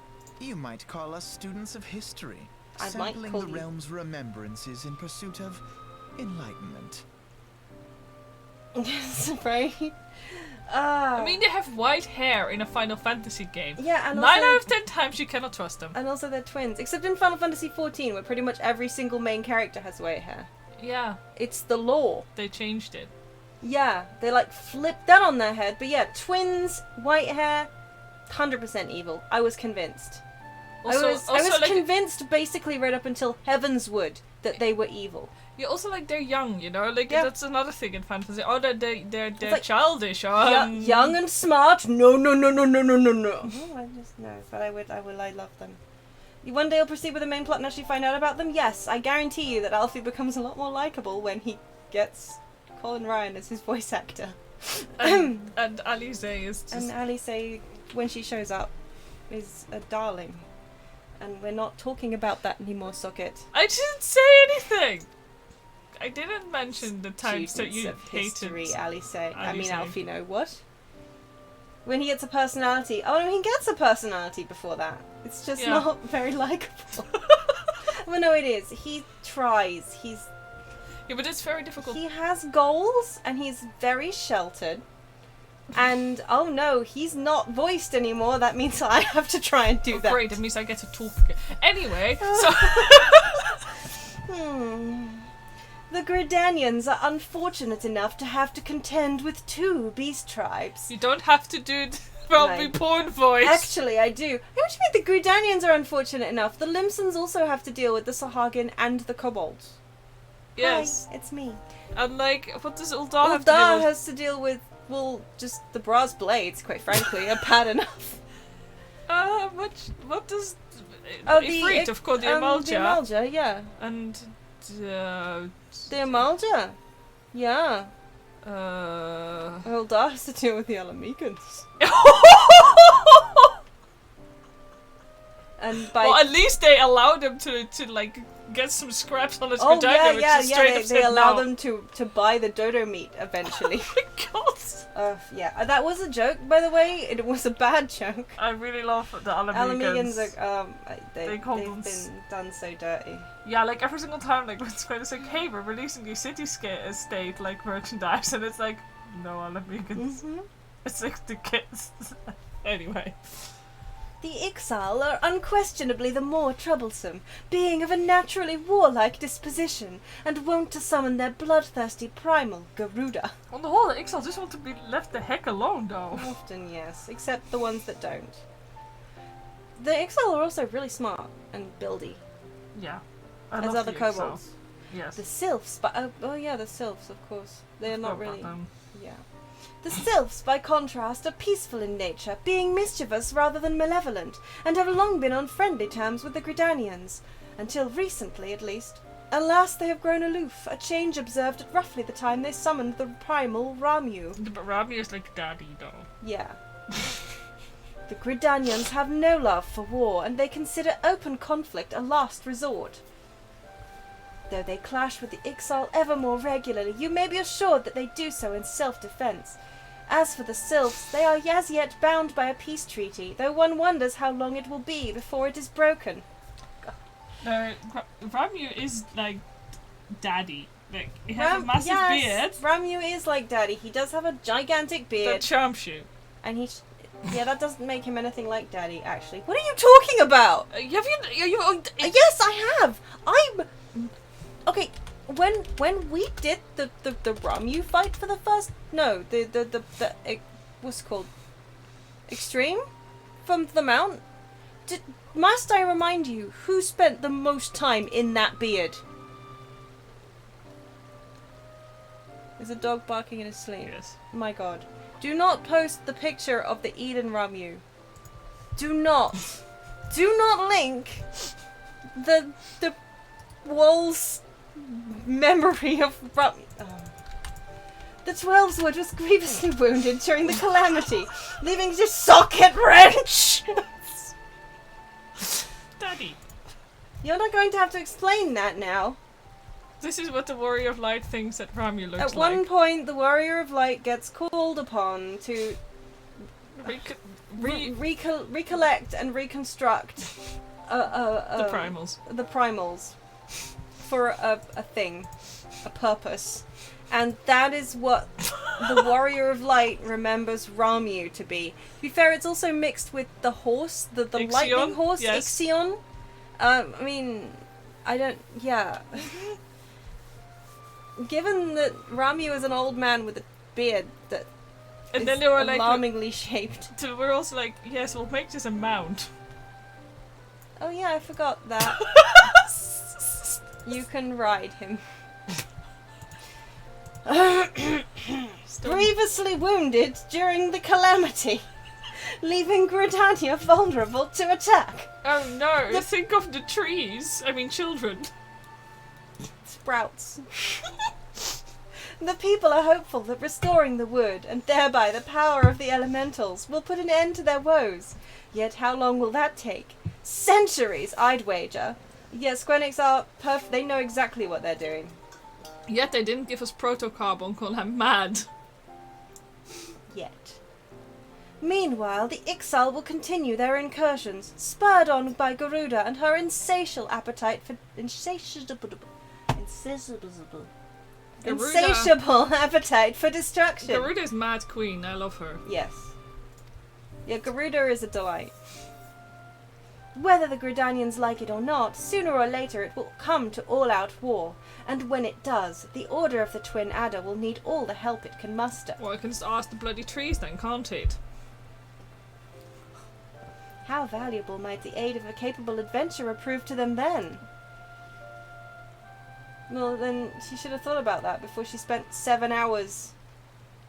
You might call us students of history, I might sampling call the you- realm's remembrances in pursuit of enlightenment. Yes, right. I mean, they have white hair in a Final Fantasy game. Yeah, and 9 also, out of 10 times you cannot trust them. and also they're twins. Except in Final Fantasy XIV, where pretty much every single main character has white hair. Yeah, It's the law. they changed it. Yeah, they like flipped that on their head. But yeah, twins, white hair, 100% evil. I was convinced. I was like, convinced basically right up until Heavenswood that they were evil. yeah, also like they're young, you know, like Yeah. that's another thing in fantasy. Oh, they're like- childish. Young and smart. No. I just no, but I love them. One day I'll proceed with the main plot and actually find out about them. Yes, I guarantee you that Alfie becomes a lot more likable when he gets Colin Ryan as his voice actor. and Alize is just And Alice, when she shows up, is a darling. And we're not talking about that anymore, Socket. I didn't say anything. I didn't mention the times that you Students of hated. history, Alice. I mean, Alice. Alfie, no, what? When he gets a personality. Oh, no, he gets a personality before that. It's just Yeah. not very likable. Well, no, it is. He tries. Yeah, but it's very difficult. He has goals, and he's very sheltered. And, oh no, he's not voiced anymore. That means I have to try and do Oh, that. great, that means I get to talk again. Anyway, so The Gridanians are unfortunate enough to have to contend with 2 beast tribes. you don't have to do the Probably Right. porn voice. Actually, I do. What do you mean the Gridanians are unfortunate enough? The Limsons also have to deal with the Sahagin and the Kobolds. Yes. Hi, it's me. And like, what does Uldar have to Uldar do with? has to deal with, well, just the brass blades, quite frankly, are bad enough. What does the of course, the The Amalja. Amalja, yeah. And The Amalja. Yeah. Uldar has to deal with the Alamegans. And by well, at least they allow them to like get some scraps on his Gridania, which is straight up they allow no. them to buy the dodo meat eventually. Oh my god! Yeah, that was a joke, by the way. It was a bad joke. I really love the Alamegans Alamegans. are, They they've call been them done so dirty. Yeah, like every single time, like when Square is like, "Hey, we're releasing the cityscape estate like merchandise," and it's like, "No Alamegans." Mm-hmm. It's like the kids. Anyway. The Ixal are unquestionably the more troublesome, being of a naturally warlike disposition, and wont to summon their bloodthirsty primal Garuda. On the whole, the Ixal just want to be left the heck alone, though. Often, yes, except the ones that don't. The Ixal are also really smart and buildy, Yeah. I as love other the Ixal. kobolds. Yes. The Sylphs, but oh yeah, the Sylphs, of course. They're not Forgot about really. them. Yeah. The Sylphs, by contrast, are peaceful in nature, being mischievous rather than malevolent, and have long been on friendly terms with the Gridanians, until recently at least. Alas, they have grown aloof, a change observed at roughly the time they summoned the primal Ramu. But Ramu is like daddy, though. Yeah. The Gridanians have no love for war, and they consider open conflict a last resort. Though they clash with the Ixal ever more regularly, you may be assured that they do so in self-defense. As for the Sylphs, they are as yet bound by a peace treaty, though one wonders how long it will be before it is broken. No, Ramu is like daddy. Like, he has a massive beard. Ramu is like daddy. He does have a gigantic beard. That charms you. And he... yeah, that doesn't make him anything like daddy, actually. What are you talking about? Yes, I have! Okay, when we did the Ramu fight for the first... no, what's it called? Extreme? From the Mount? Must I remind you who spent the most time in that beard? Is a dog barking in his sleep? Yes. My god. Do not post the picture of the Eden Ramu. Do not link the Wall's memory of Ramu. The 12's was grievously wounded during the calamity, leaving just Socket Wrench! Daddy. You're not going to have to explain that now. This is what the Warrior of Light thinks that Ramu looks like. At one point, the Warrior of Light gets called upon to recollect and reconstruct the primals. The primals for a thing, a purpose. And that is what the Warrior of Light remembers Ramu to be. To be fair, it's also mixed with the horse, the lightning horse, yes. Ixion. I mean, I don't... yeah. Given that Ramu is an old man with a beard that and is then they were alarmingly shaped. So we're also like, yes, we'll make this a mount. Oh yeah, I forgot that. You can ride him. Grievously wounded during the calamity, leaving Gridania vulnerable to attack. Oh no, think of the trees. I mean children. Sprouts. The people are hopeful that restoring the wood, and thereby the power of the elementals, will put an end to their woes. Yet how long will that take? Centuries, I'd wager. Yet Squenix are they know exactly what they're doing. Yet they didn't give us protocarbon, call him mad. Yet. Meanwhile, the Ixal will continue their incursions, spurred on by Garuda and her insatiable appetite for insatiable appetite for destruction. Garuda is mad queen. I love her. Yes. Yeah, Garuda is a delight. Whether the Gridanians like it or not, sooner or later it will come to all-out war. And when it does, the Order of the Twin Adder will need all the help it can muster. Well, I can just ask the bloody trees then, can't it? How valuable might the aid of a capable adventurer prove to them then? Well, then she should have thought about that before she spent 7 hours.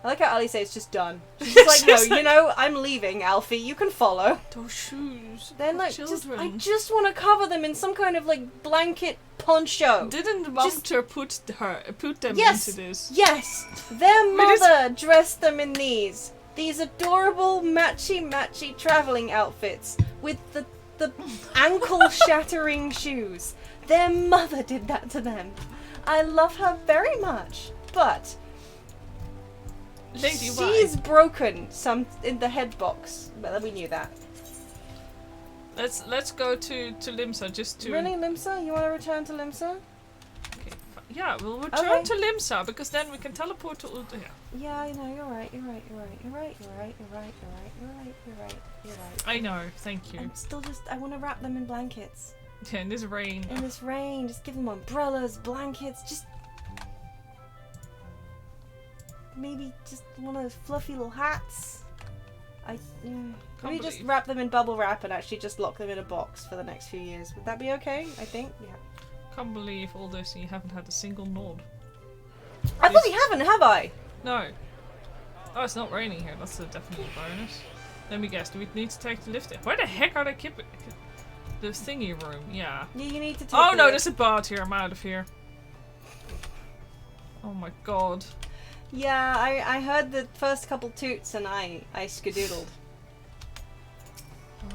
I like how Ali says it's just done. She's just like, no, you know, I'm leaving, Alfie. You can follow. Those shoes. Then, like, children. I just want to cover them in some kind of, like, blanket poncho. Didn't Walter put them yes, into this? Yes! Their mother dressed them in these adorable matchy travelling outfits with the ankle-shattering shoes. Their mother did that to them. I love her very much, but Lady she's broken some in the head box. Well, we knew that. Let's go to Limsa just to... Really, Limsa? You want to return to Limsa? Okay, yeah, we'll return to Limsa because then we can teleport to Ulta. Yeah, I know, you're right. I know, thank you. I'm still I want to wrap them in blankets. Yeah, in this rain. Just give them umbrellas, blankets, just... maybe just one of those fluffy little hats. Maybe just wrap them in bubble wrap and actually just lock them in a box for the next few years. Would that be okay? I think, yeah. Can't believe all this and you haven't had a single nod. I thought you haven't, have I? No. Oh, it's not raining here. That's definitely a bonus. Let me guess. Do we need to take the lift? Where the heck are they keeping? The thingy room, yeah. Yeah, you need to take Oh a no, look. there's a bot here. I'm out of here. Oh my god. Yeah, I heard the first couple toots and I skedoodled.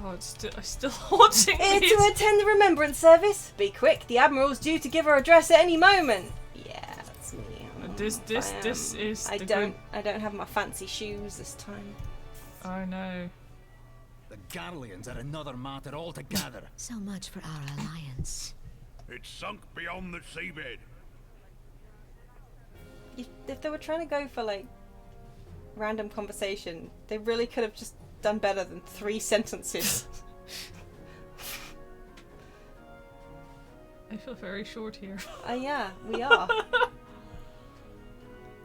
Oh, it's still haunting me. It's to attend the remembrance service. Be quick, the Admiral's due to give her address at any moment. Yeah, that's me. This is I the don't have my fancy shoes this time. good... I know. The Garleans are another matter altogether. So much for our alliance. It's sunk beyond the seabed. If they were trying to go for like random conversation, they really could have just done better than 3 sentences. I feel very short here. Yeah, we are.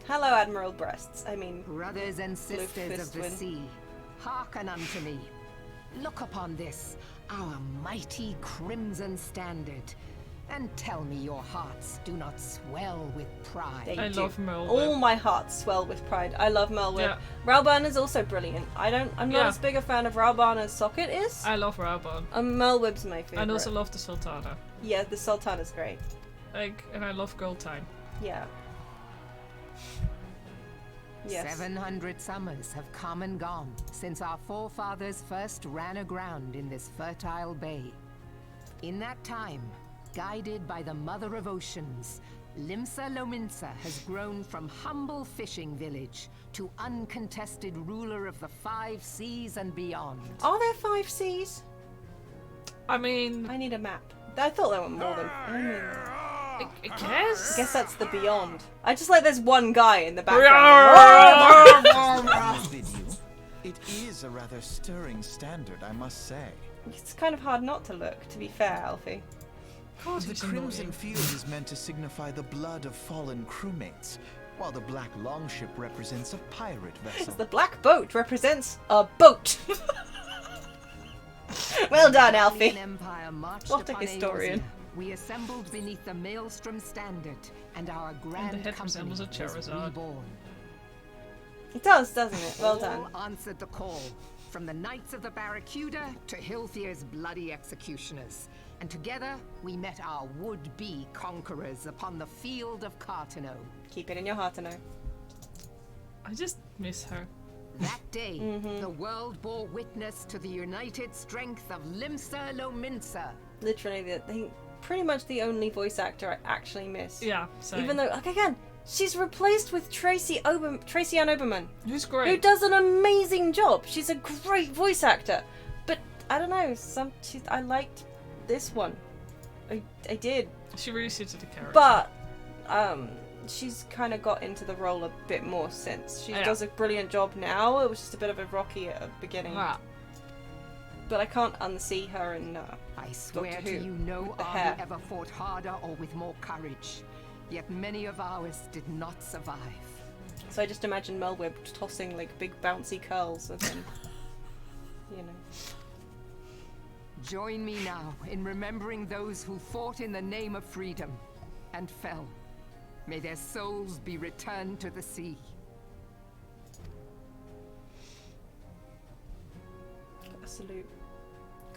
Hello, Admiral Breasts. I mean, Brothers and sisters of the Fistwin. sea, hearken unto me. Look upon this, our mighty crimson standard, and tell me your hearts do not swell with pride. They I do. love Merle. All my hearts swell with pride. I love Melweb. Yeah. Ralban is also brilliant. I'm not Yeah. as big a fan of Ralban as Socket is. I love Raubon. Melweb's my favorite. And also love the Sultana. Yeah, the Sultan is great. And I love Girl Time. Yeah. Yes. 700 summers have come and gone since our forefathers first ran aground in this fertile bay. In that time, guided by the Mother of Oceans, Limsa Lominsa has grown from humble fishing village to uncontested ruler of the 5 seas and beyond. Are there 5 seas? I mean, I need a map. I thought there were more than. I guess. I guess that's the beyond. I just like there's one guy in the background. Did you? It is a rather stirring standard, I must say. It's kind of hard not to look, to be fair, Alfie. God, The he's crimson annoying. field is meant to signify the blood of fallen crewmates, while the black longship represents a pirate vessel. The black boat represents a boat. Well done, The Alfie. Gallian Empire marched What a upon historian. Eorzean. We assembled beneath the Maelstrom standard, and our grand head company resembles a was Charizard. reborn. It does, doesn't it? Well done. All answered the call, from the Knights of the Barracuda to Hilfier's bloody executioners. And together, we met our would-be conquerors upon the field of Cartano. Keep it in your heart to know. I just miss her. That day, the world bore witness to the united strength of Limsa Lominsa. Literally, pretty much the only voice actor I actually miss. Yeah, same. Even though, like, again, she's replaced with Tracy Ann Oberman, Who's who great. does an amazing job. She's a great voice actor. But I don't know, I liked this one. I did. She really suited the character. But she's kind of got into the role a bit more since. She Yeah. does a brilliant job now. It was just a bit of a rocky at the beginning. Ah, But I can't unsee her in I swear Doctor to Who, you, no with the army hair. ever fought harder or with more courage. Yet many of ours did not survive. So I just imagine Melweb tossing like big bouncy curls and then, you know. Join me now in remembering those who fought in the name of freedom and fell. May their souls be returned to the sea. Gotta salute.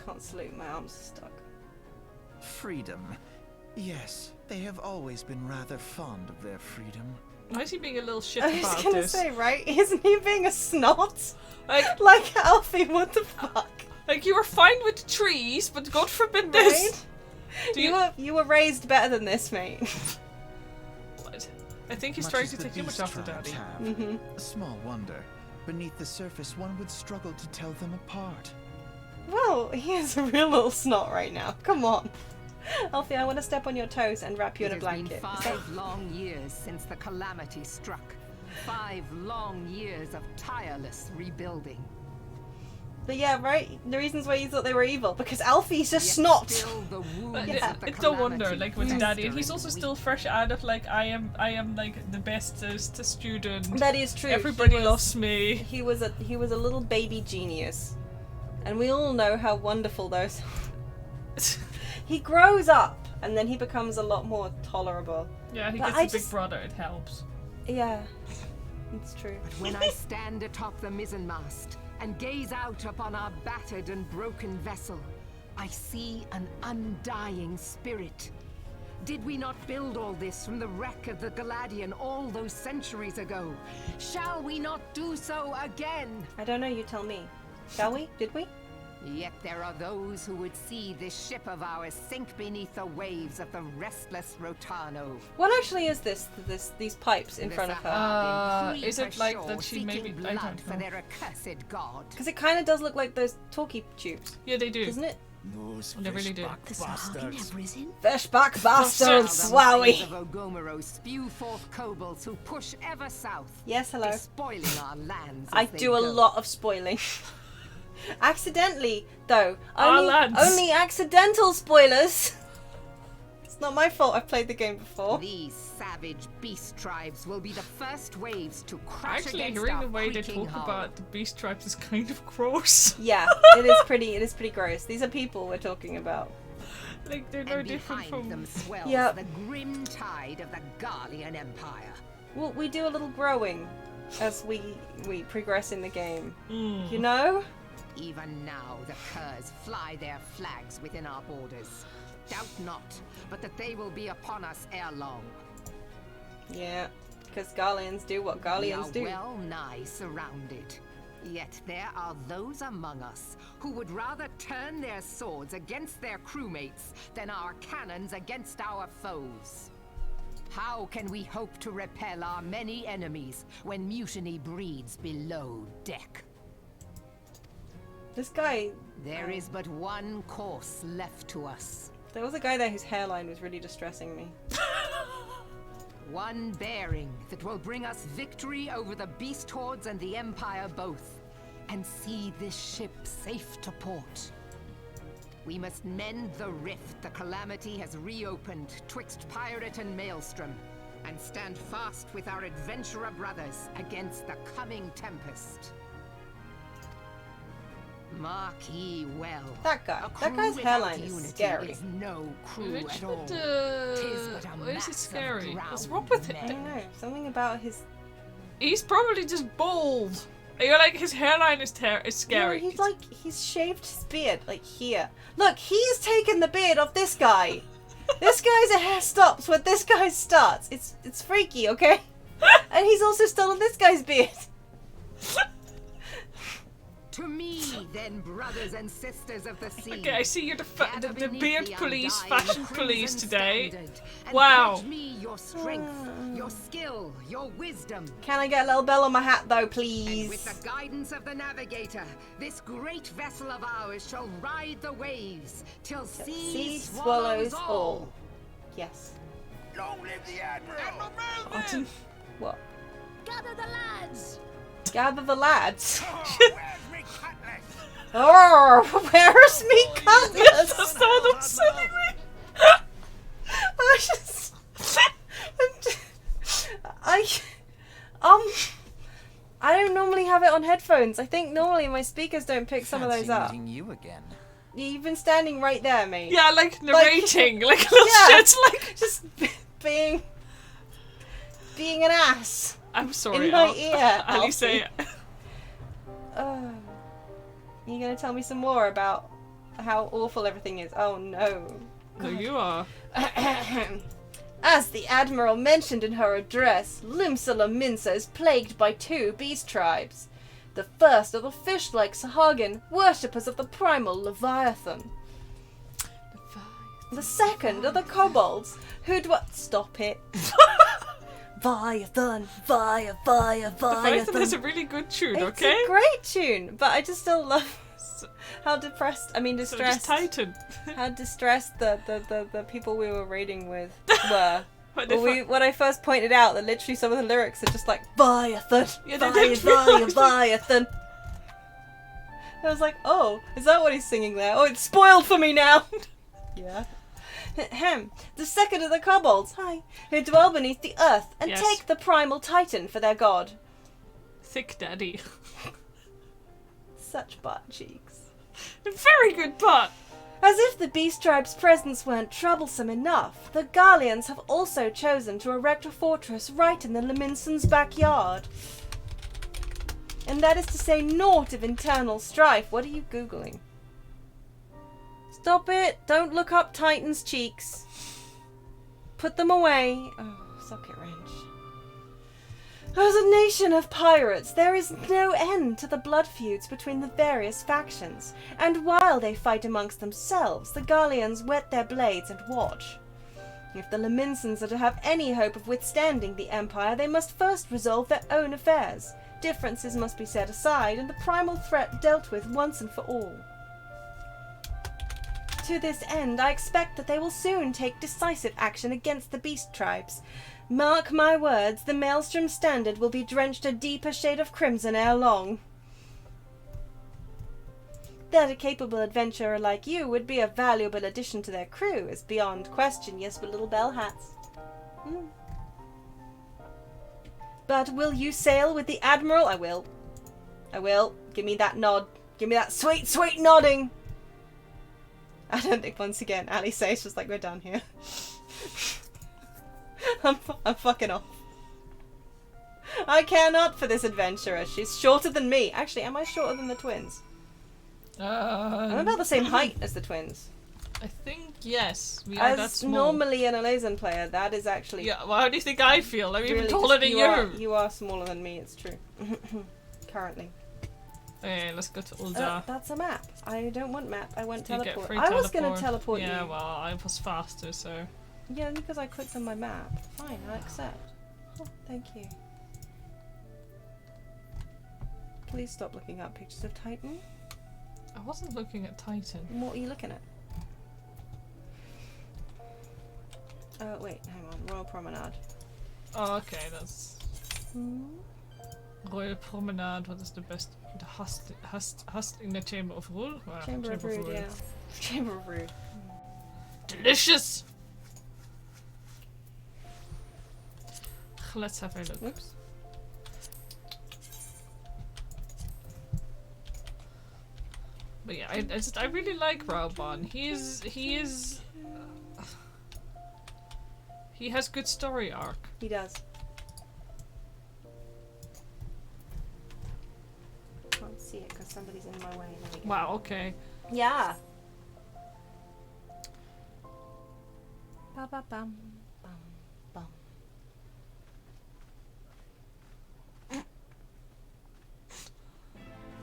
Can't salute, my arms are stuck. Freedom. Yes, they have always been rather fond of their freedom. why is he being a little shit I was about gonna this? say, right? Isn't he being a snot? Like, Like Alfie, what the fuck? like you were fine with the trees, but God forbid this. Right? Do You were raised better than this, mate. What? I think he's Much trying as to the take too much beast after tribes Daddy. have. Small wonder. Beneath the surface, one would struggle to tell them apart. Well, he is a real little snot right now. Come on. Alfie, I want to step on your toes and wrap you in a It has been blanket. 5 long years since the calamity struck. 5 long years of tireless rebuilding. But yeah, right? The reasons why you thought they were evil. Because Alfie's a Yet snot! still the wounds Yeah. of the It's no wonder, calamity like with fester Daddy, and he's and also weep. still fresh out of like I am like the bestest student. That is true. Everybody He was- loves me. He was a little baby genius. And we all know how wonderful those He grows up and then he becomes a lot more tolerable. Yeah, he But gets I a big just- brother. It helps. Yeah. It's true. When I stand atop the mizzenmast and gaze out upon our battered and broken vessel, I see an undying spirit. Did we not build all this from the wreck of the Galadian all those centuries ago? Shall we not do so again? I don't know, you tell me. Shall we? Did we? Yet there are those who would see this ship of ours sink beneath the waves of the restless Rotano. What actually is these pipes in front of her? Is it like that she maybe... I don't for know. their accursed god? Because it kind of does look like those talkie tubes, Yeah, they do. doesn't it? Those They really do. fishback The Sahagin bastards. have risen? Fishback While bastards! the minds Wowie! of Ogomero spew forth kobolds who push ever south, Yes, hello. despoiling our lands. I as they do a go. lot of spoiling. Accidentally, though. Our lads. Only accidental spoilers. It's not my fault I've played the game before. These savage beast tribes will be the first waves to crash Actually, against hearing our the way they creaking talk hull. about the beast tribes is kind of gross. Yeah, it is pretty gross. These are people we're talking about. Like, they're no And different behind from... them swells Yep. the grim tide of the Garlean Empire. Well, we do a little growing as we progress in the game. Mm. You know? Even now, the curs fly their flags within our borders. Doubt not, but that they will be upon us ere long. Yeah, because Garleans do what We Garleans are do. well nigh surrounded. Yet there are those among us who would rather turn their swords against their crewmates than our cannons against our foes. How can we hope to repel our many enemies when mutiny breeds below deck? This guy, There is but one course left to us. there was a guy there whose hairline was really distressing me. One bearing that will bring us victory over the beast hordes and the Empire both, and see this ship safe to port. We must mend the rift the Calamity has reopened twixt Pirate and Maelstrom, and stand fast with our adventurer brothers against the coming tempest. Mark ye well. That guy. A That crew guy's without hairline is unity scary. is no crew Which at all. would, Tis but a why is mass it of scary? What's drowned wrong with I him? don't know. Something about his. He's probably just bald. You're like, his hairline is scary. No, he's shaved his beard like here. Look, he's taken the beard off this guy. This guy's hair stops where this guy's starts. It's freaky, okay? And he's also stolen this guy's beard. To me, then, brothers and sisters of the sea. Okay, I see you're the gather beneath beard the police, undying fashion crimson police today. standard, and Wow. pledge me your strength, your skill, your wisdom. Can I get a little bell on my hat though, And with please? the guidance of the navigator, this great vessel of ours shall ride the waves till sea swallows all. Yes. Long live the Admiral! Martin. What? Gather the lads! Gather the lads. Oh, where's me cutlass? Oh, where's me cutlass? That's not what I'm saying. I just, I don't normally have it on headphones. I think normally my speakers don't pick some of those Fancy up. meeting you again. You've been standing right there, mate. Yeah, like narrating, like little Yeah. shit, like... Just being an ass. I'm sorry, In my ear, Ali say Alfie. You gonna tell me some more about how awful everything is? Oh no. No, you are. As the Admiral mentioned in her address, Limsala Minsa is plagued by two beast tribes. The first are the fish-like Sahagin, worshippers of the primal Leviathan. The second are the kobolds, who Stop it. Viathan, Python has a really good tune, It's okay? a great tune, but I just still love how distressed, So just distressed, Titan. how distressed the people we were raiding with were. But they When I first pointed out that literally some of the lyrics are just like Viathan, Yeah, they didn't realise Viathan. I was like, oh, is that what he's singing there? Oh, it's spoiled for me now. Yeah. The second of the kobolds, who dwell beneath the earth and Yes. take the primal titan for their god. Thick daddy. Such butt cheeks. Very good butt. As if the beast tribe's presence weren't troublesome enough, the Garleans have also chosen to erect a fortress right in the Leminson's backyard. And that is to say naught of internal strife. What are you Googling? Stop it! Don't look up Titan's cheeks. Put them away. Oh, socket wrench. As a nation of pirates, there is no end to the blood feuds between the various factions, and while they fight amongst themselves, the Garleans whet their blades and watch. If the Laminsons are to have any hope of withstanding the Empire, they must first resolve their own affairs. Differences must be set aside, and the primal threat dealt with once and for all. To this end, I expect that they will soon take decisive action against the beast tribes. Mark my words, the Maelstrom standard will be drenched a deeper shade of crimson ere long. That a capable adventurer like you would be a valuable addition to their crew is beyond question, yes, but little bell hats. But will you sail with the Admiral? I will. I will. Give me that nod. Give me that sweet, sweet nodding. I don't think, once again, Ali says just like, we're done here. I'm fucking off. I care not for this adventurer. She's shorter than me. Actually, am I shorter than the twins? I'm about the same height as the twins. I think yes. We are that As small. normally an Eorzean player, that is actually... Yeah, well, how do you think I feel? I'm even really taller than you. You are smaller than me, it's true. Currently. Okay, let's go to Ul'dah. That's a map. I don't want map. I want You get teleport. free I was going to teleport you. Yeah, well, I was faster, so... Yeah, because I clicked on my map. Fine, I accept. Oh, thank you. Please stop looking up pictures of Titan. I wasn't looking at Titan. What are you looking at? Wait, hang on. Royal Promenade. Oh, okay, that's... Royal Promenade, what is the best? The Hust in the Chamber of Rule? Wow, Chamber of Rude, yeah. Chamber of Rude. Delicious! Let's have a look. Whoops. But yeah, I really like Raoban. He has good story arc. He does. Can't see it because somebody's in my way. There we go. Wow, okay. Yeah. Ba ba bum bum bum.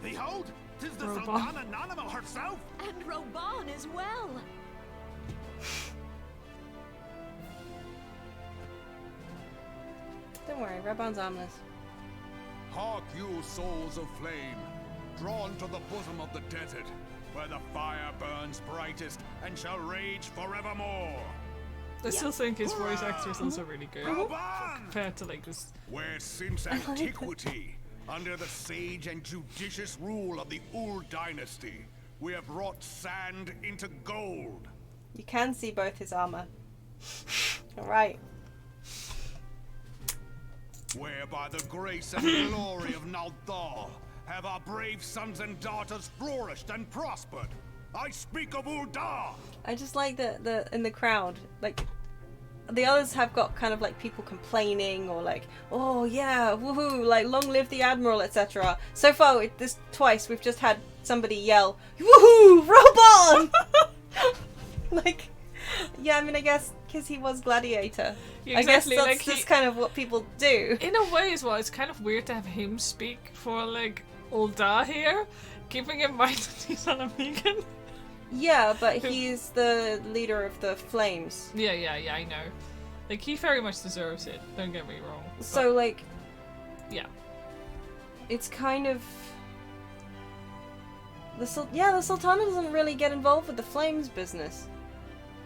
Behold, 'tis the Roban. Sultana Nanima herself. And Roban as well. Don't worry, Raban's armless. Hark you, souls of flame, drawn to the bosom of the desert, where the fire burns brightest and shall rage forevermore. I still think his voice actor is also really good Roban! compared to like this. Where since antiquity, under the sage and judicious rule of the Ul dynasty, we have wrought sand into gold. You can see both his armor. Alright. Where by the grace and glory of Naldar have our brave sons and daughters flourished and prospered. I speak of Ul'dah! I just like the in the crowd, like the others have got kind of like people complaining or like, oh yeah, woohoo, like long live the Admiral, etc. So far, twice we've just had somebody yell, woohoo, Roban! Like, yeah, I mean, I guess because he was Gladiator. Yeah, I guess exactly, that's like just kind of what people do. In a way as well, it's kind of weird to have him speak for like Ul'dah here, keeping in mind that he's on a vegan. Yeah, but he's the leader of the Flames. Yeah, I know. Like, he very much deserves it, don't get me wrong. So, like... Yeah. It's kind of... The Sultana doesn't really get involved with the Flames business.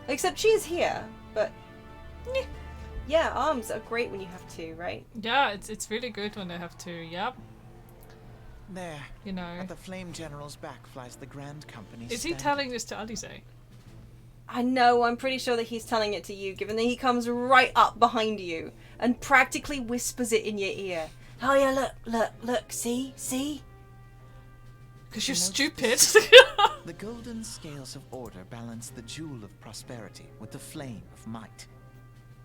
Except she's here, but... Yeah, arms are great when you have to, right? Yeah, it's really good when they have to, yep. There, You know. at the Flame General's back flies the Grand Company. Is he standard. telling this to Alize? I know, I'm pretty sure that he's telling it to you, given that he comes right up behind you and practically whispers it in your ear. Oh yeah, look, see? Because you're Note stupid. The golden scales of order balance the jewel of prosperity with the flame of might.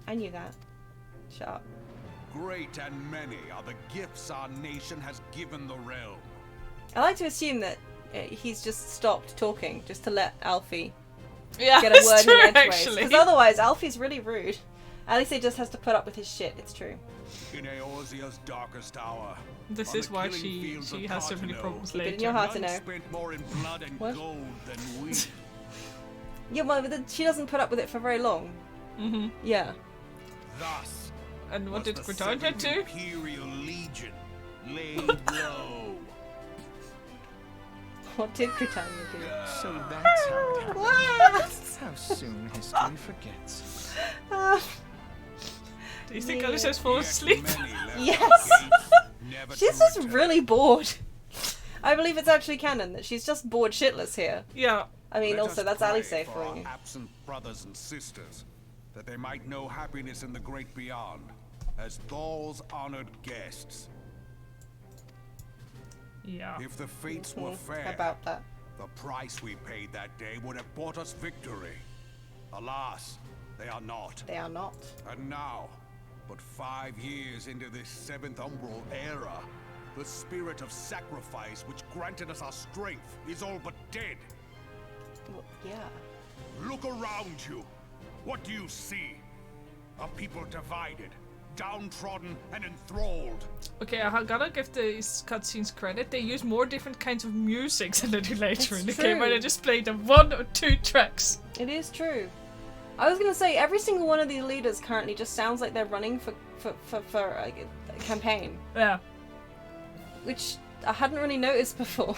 I knew that. Shut up. Great and many are the gifts our nation has given the realm. I like to assume that he's just stopped talking, just to let Alfie Yeah, get a it's word true, in edgeways. actually. Because otherwise, Alfie's really rude. At least he just has to put up with his shit. It's true. In Eorzea's darkest hour. This on is the why killing she fields of has so many Cartano, problems Keep it in your later. heart to none know. spent more in blood and What? gold than we. Yeah, well, but she doesn't put up with it for very long. Mm-hmm. Yeah. Thus, And what was did the Britannia Seventh do? Imperial Legion laid low. What did Britannia do? So that's how it happened. What? How soon history forgets. Do you think Yeah. Alice's fallen Yet asleep? many left Yes. the gates, never She's to just return. really bored. I believe it's actually canon that she's just bored shitless here. Yeah. I mean, Let also, us that's pray Alice for for our you. absent brothers and sisters, that they might know happiness in the great beyond, as Thal's honored guests. Yeah. If the fates were How fair, about that? the price we paid that day would have bought us victory. Alas, they are not. They are not. And now, but 5 years into this 7th Umbral era, the spirit of sacrifice which granted us our strength is all but dead. Well, yeah. Look around you. What do you see? A people divided, downtrodden, and enthralled. Okay, I gotta give these cutscenes credit. They use more different kinds of music than they do later It's in the game, where true. they just play the 1 or 2 tracks. It is true. I was gonna say, every single one of these leaders currently just sounds like they're running for like, a campaign. Yeah. Which I hadn't really noticed before.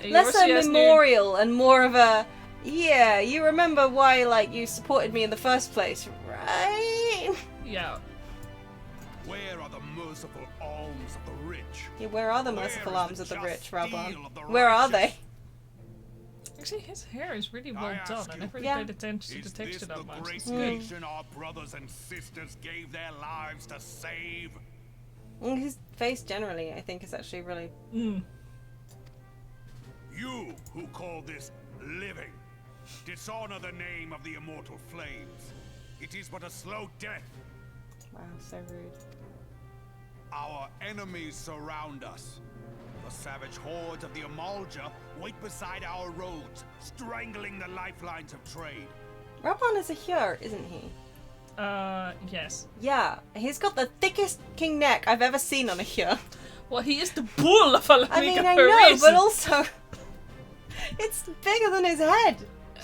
And Less a Eorzean's memorial and more of a, yeah, you remember why, like, you supported me in the first place, right? Yeah. Where are the merciful alms of the rich? Yeah, where are the Where merciful is arms the of the just rich, Rabon? steel of the Where are they? righteous? Actually, his hair is really well I ask done. I you, never really Yeah. paid attention to Is the texture this that the much. great It's good. nation our brothers and sisters gave their lives to save? His face generally, I think, is actually really... Mm. You who call this living, dishonor the name of the immortal flames. It is but a slow death. Wow, so rude. Our enemies surround us. The savage hordes of the Amalja wait beside our roads, strangling the lifelines of trade. Rabon is a Hyur, isn't he? Yes. Yeah, he's got the thickest king neck I've ever seen on a Hyur. Well, he is the bull of Alamiga I mean, I for a know, reason. but also... it's bigger than his head.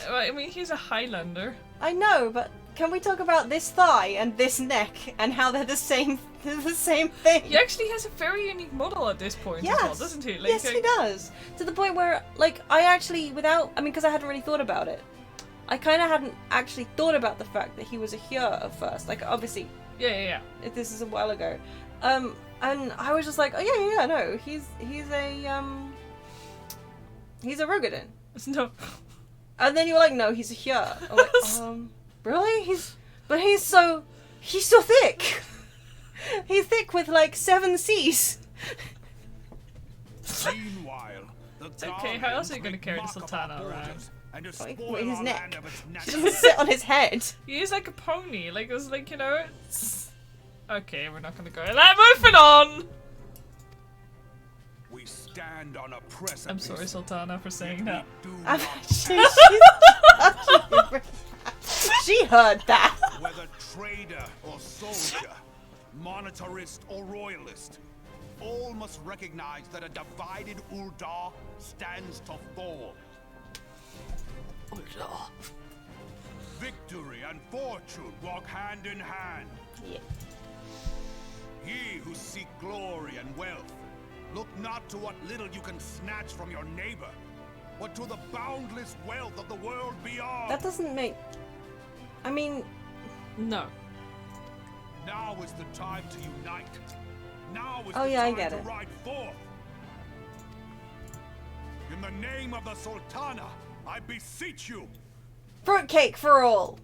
I mean, he's a Highlander. I know, but can we talk about this thigh and this neck and how they're the same thing? He actually has a very unique model at this point as well, doesn't he? Like, Yes, he does. To the point where, like, I actually, because I hadn't really thought about it. I kind of hadn't actually thought about the fact that he was a Hyur at first. Like, obviously, Yeah. this is a while ago. And I was just like, oh yeah, no, he's a Rogadin. No. And then you were like, no, he's a Hyur. I'm like, really? He's so thick. He's thick with like 7 C's. Meanwhile, the Okay, how else are you gonna carry the Sultana around? And to Wait, spoil his our neck. land of its She natural doesn't sit on his head. He is like a pony. Like, it's like, you know, it's... Okay, we're not gonna go. Moving on! We stand on a precipice. I'm sorry, Sultana, for saying We that. do I'm not she heard that. whether trader or soldier, monetarist or royalist, all must recognize that a divided Uldar stands to fall. Victory and fortune walk hand in hand. Yeah. Ye who seek glory and wealth, look not to what little you can snatch from your neighbor, but to the boundless wealth of the world beyond. That doesn't make... I mean... No. Now is the time to unite. Now is Oh, the yeah, I time get to it. ride forth. In the name of the Sultana, I beseech you, Fruitcake for all.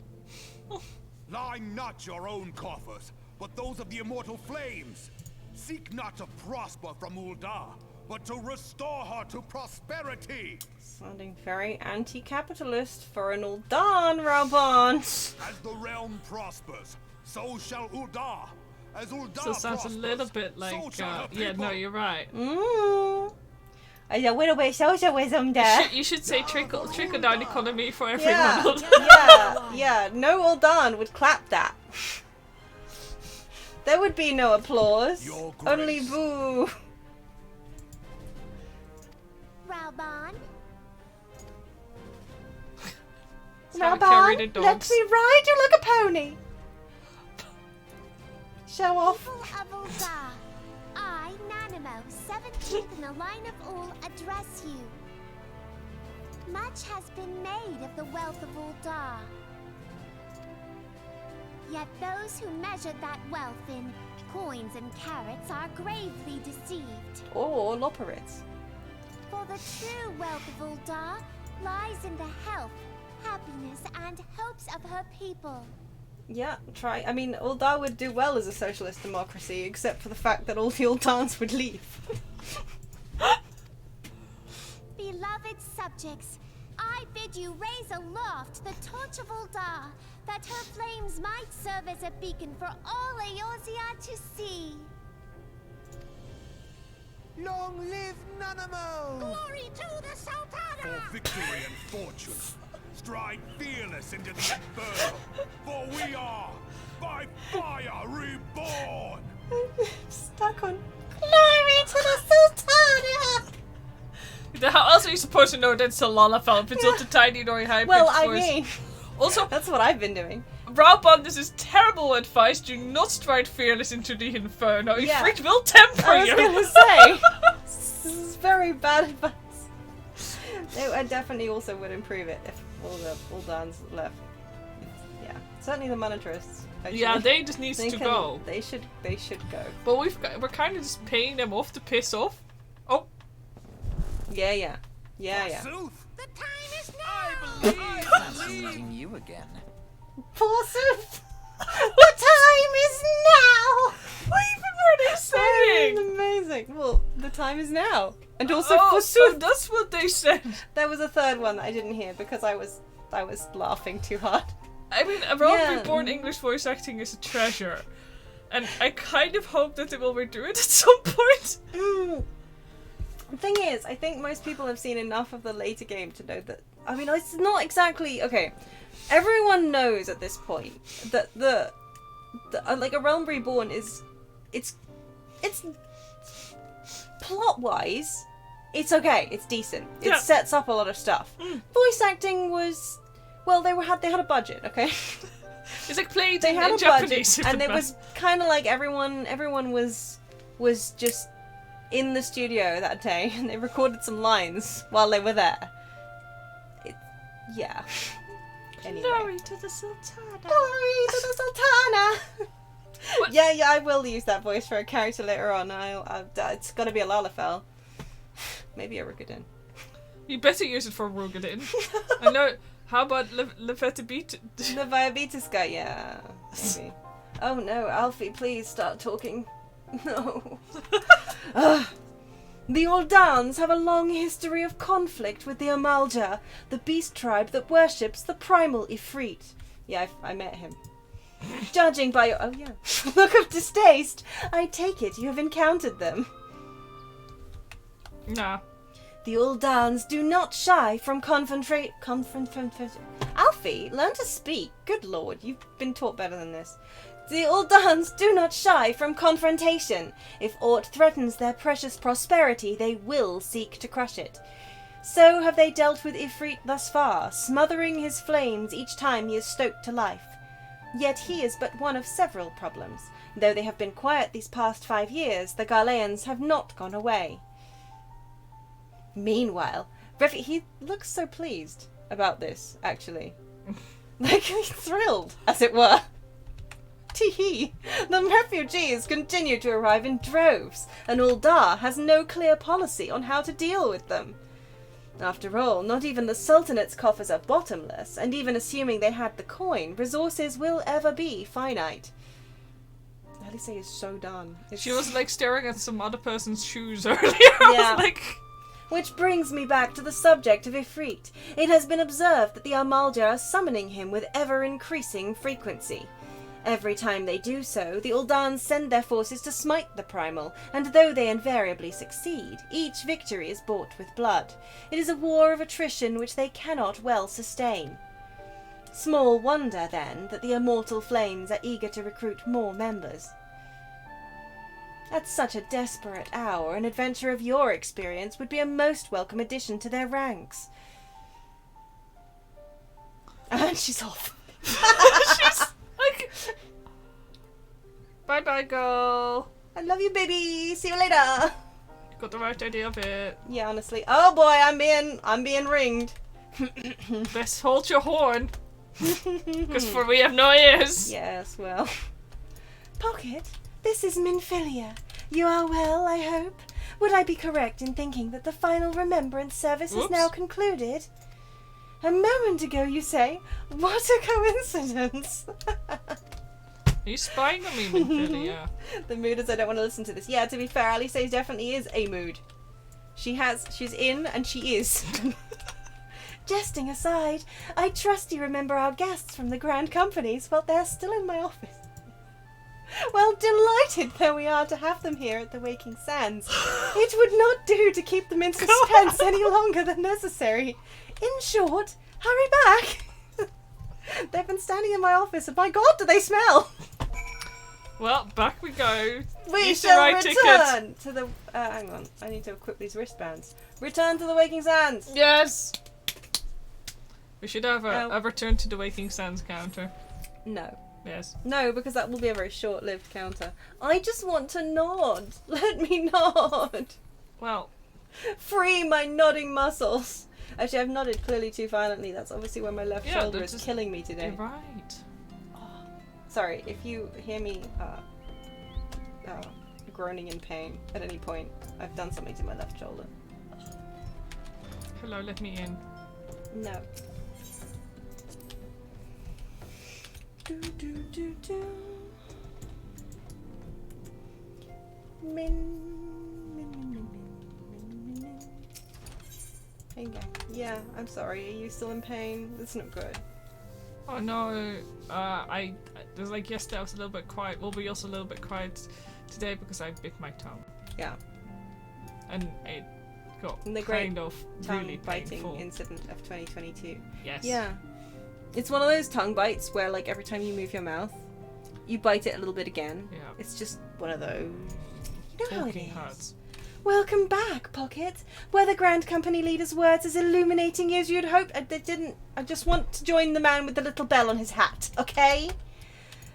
line not your own coffers, but those of the immortal flames. Seek not to prosper from Uldar, but to restore her to prosperity. Sounding very anti-capitalist for an Uldan, Rabon. As the realm prospers, so shall Uldar. As Uldar So it sounds a prospers, little bit like, so shall her yeah, no, people. you're right. a little bit socialism there. You should say trickle down economy for everyone. Yeah. No Uldan would clap that. There would be no applause. Only boo. Rauban? Rauban, let me ride you like a pony. Show off. People of Ul'dah, I, Nanimo, 17th in the line of Ul, address you. Much has been made of the wealth of Ul'dah. Yet those who measure that wealth in coins and carats are gravely deceived. Or lopperits. For the true wealth of Ul'dah lies in the health, happiness, and hopes of her people. Yeah, try. I mean, Ul'dah would do well as a socialist democracy, except for the fact that all the Uldans would leave. Beloved subjects, I bid you raise aloft the torch of Ul'dah, that her flames might serve as a beacon for all Eorzean to see. Long live Nanamo! Glory to the Sultana! For victory and fortune, stride fearless into the inferno, for we are, by fire, reborn! Stuck on glory to the Sultana! How else are you supposed to know that Lalafell if it's not a tiny nor high pitched Well, I voice? mean, Also, that's what I've been doing. Rauban, this is terrible advice. Do not stride fearless into the inferno. Yeah. Ifrit will temper I was you. gonna say, this is very bad advice. No, I definitely also would improve it if all the Uldans left. Yeah, certainly the monetarists. Actually. Yeah, they just need to can- go. They should go. But we're kind of just paying them off to piss off. Oh, Yeah. Sooth, The time is now! Meeting you again. Forsooth, the time is now. what even were they saying? Amazing. Well, the time is now, and also Oh, forsooth. that's what they said. There was a third one that I didn't hear because I was laughing too hard. I mean, a Realm Yeah. Reborn English voice acting is a treasure. And I kind of hope that they will redo it at some point. The thing is, I think most people have seen enough of the later game to know that. I mean, it's not exactly okay. Everyone knows at this point that the like a Realm Reborn is, it's plot wise, it's okay. It's decent. It Yeah. sets up a lot of stuff. Voice acting was, well, they had a budget. Okay. It's like played They had in a Japanese. budget, and it was kind of like everyone was just in the studio that day, and they recorded some lines while they were there. Yeah. Anyway. Glory to the Sultana. Glory to the Sultana. What? Yeah, I will use that voice for a character later on. It's got to be a Lalafell. Maybe a Rugadin. You better use it for Rugadin. I know. How about Levitabit? The Viabetus guy, yeah. Maybe. Oh no, Alfie, please start talking. No. Ugh. The Uldans have a long history of conflict with the Amalja, the beast tribe that worships the primal Ifrit. Yeah, I met him. Judging by your look of distaste, I take it you have encountered them. Nah. The Uldans do not shy from Alfie, learn to speak. Good lord, you've been taught better than this. The Uldans do not shy from confrontation. If aught threatens their precious prosperity, they will seek to crush it. So have they dealt with Ifrit thus far, smothering his flames each time he is stoked to life. Yet he is but one of several problems. Though they have been quiet these past 5 years, the Garleans have not gone away. Meanwhile, he looks so pleased about this, actually. Like, he's thrilled, as it were. Tee-hee! The refugees continue to arrive in droves, and Ul'dah has no clear policy on how to deal with them. After all, not even the Sultanate's coffers are bottomless, and even assuming they had the coin, resources will ever be finite. Alice is so done. She was like staring at some other person's shoes earlier. Yeah. I was like... Which brings me back to the subject of Ifrit. It has been observed that the Amalja are summoning him with ever-increasing frequency. Every time they do so, the Uldans send their forces to smite the Primal, and though they invariably succeed, each victory is bought with blood. It is a war of attrition which they cannot well sustain. Small wonder, then, that the immortal flames are eager to recruit more members. At such a desperate hour, an adventure of your experience would be a most welcome addition to their ranks. And she's off. She's like, bye bye, girl. I love you, baby. See you later. You got the right idea of it. Yeah, honestly. Oh boy, I'm being ringed. Best hold your horn. Because for we have no ears. Yes, well. Pocket, this is Minfilia. You are well, I hope. Would I be correct in thinking that the final remembrance service is now concluded? A moment ago, you say? What a coincidence! Are you spying on me, Minfilia? The mood is I don't want to listen to this. Yeah, to be fair, Alice definitely is a mood. She's in and she is. Jesting aside, I trust you remember our guests from the Grand Companies. Well, they're still in my office. Well, delighted though we are to have them here at the Waking Sands. It would not do to keep them in suspense any longer than necessary. In short, hurry back. They've been standing in my office and my god, do they smell? Well, back we go. We shall return to the... hang on, I need to equip these wristbands. Return to the Waking Sands. Yes! We should have a return to the Waking Sands counter. No. Yes. No, because that will be a very short-lived counter. I just want to nod. Let me nod. Well. Free my nodding muscles. Actually, I've nodded clearly too violently. That's obviously where my left shoulder is killing me today. You're right. Oh, sorry, if you hear me groaning in pain at any point, I've done something to my left shoulder. Hello, let me in. No. Do, do, do, do. Yeah, I'm sorry. Are you still in pain? That's not good. Oh no. There's like yesterday I was a little bit quiet. We'll be also a little bit quiet today because I bit my tongue. Yeah. And it got the kind of tongue really biting painful. incident of 2022. Yes. Yeah. It's one of those tongue bites where, like, every time you move your mouth, you bite it a little bit again. Yeah. It's just one of those. You know how it is. Hurts. Welcome back, Pocket. Were the Grand Company leader's words as illuminating as you'd hoped? I just want to join the man with the little bell on his hat, okay?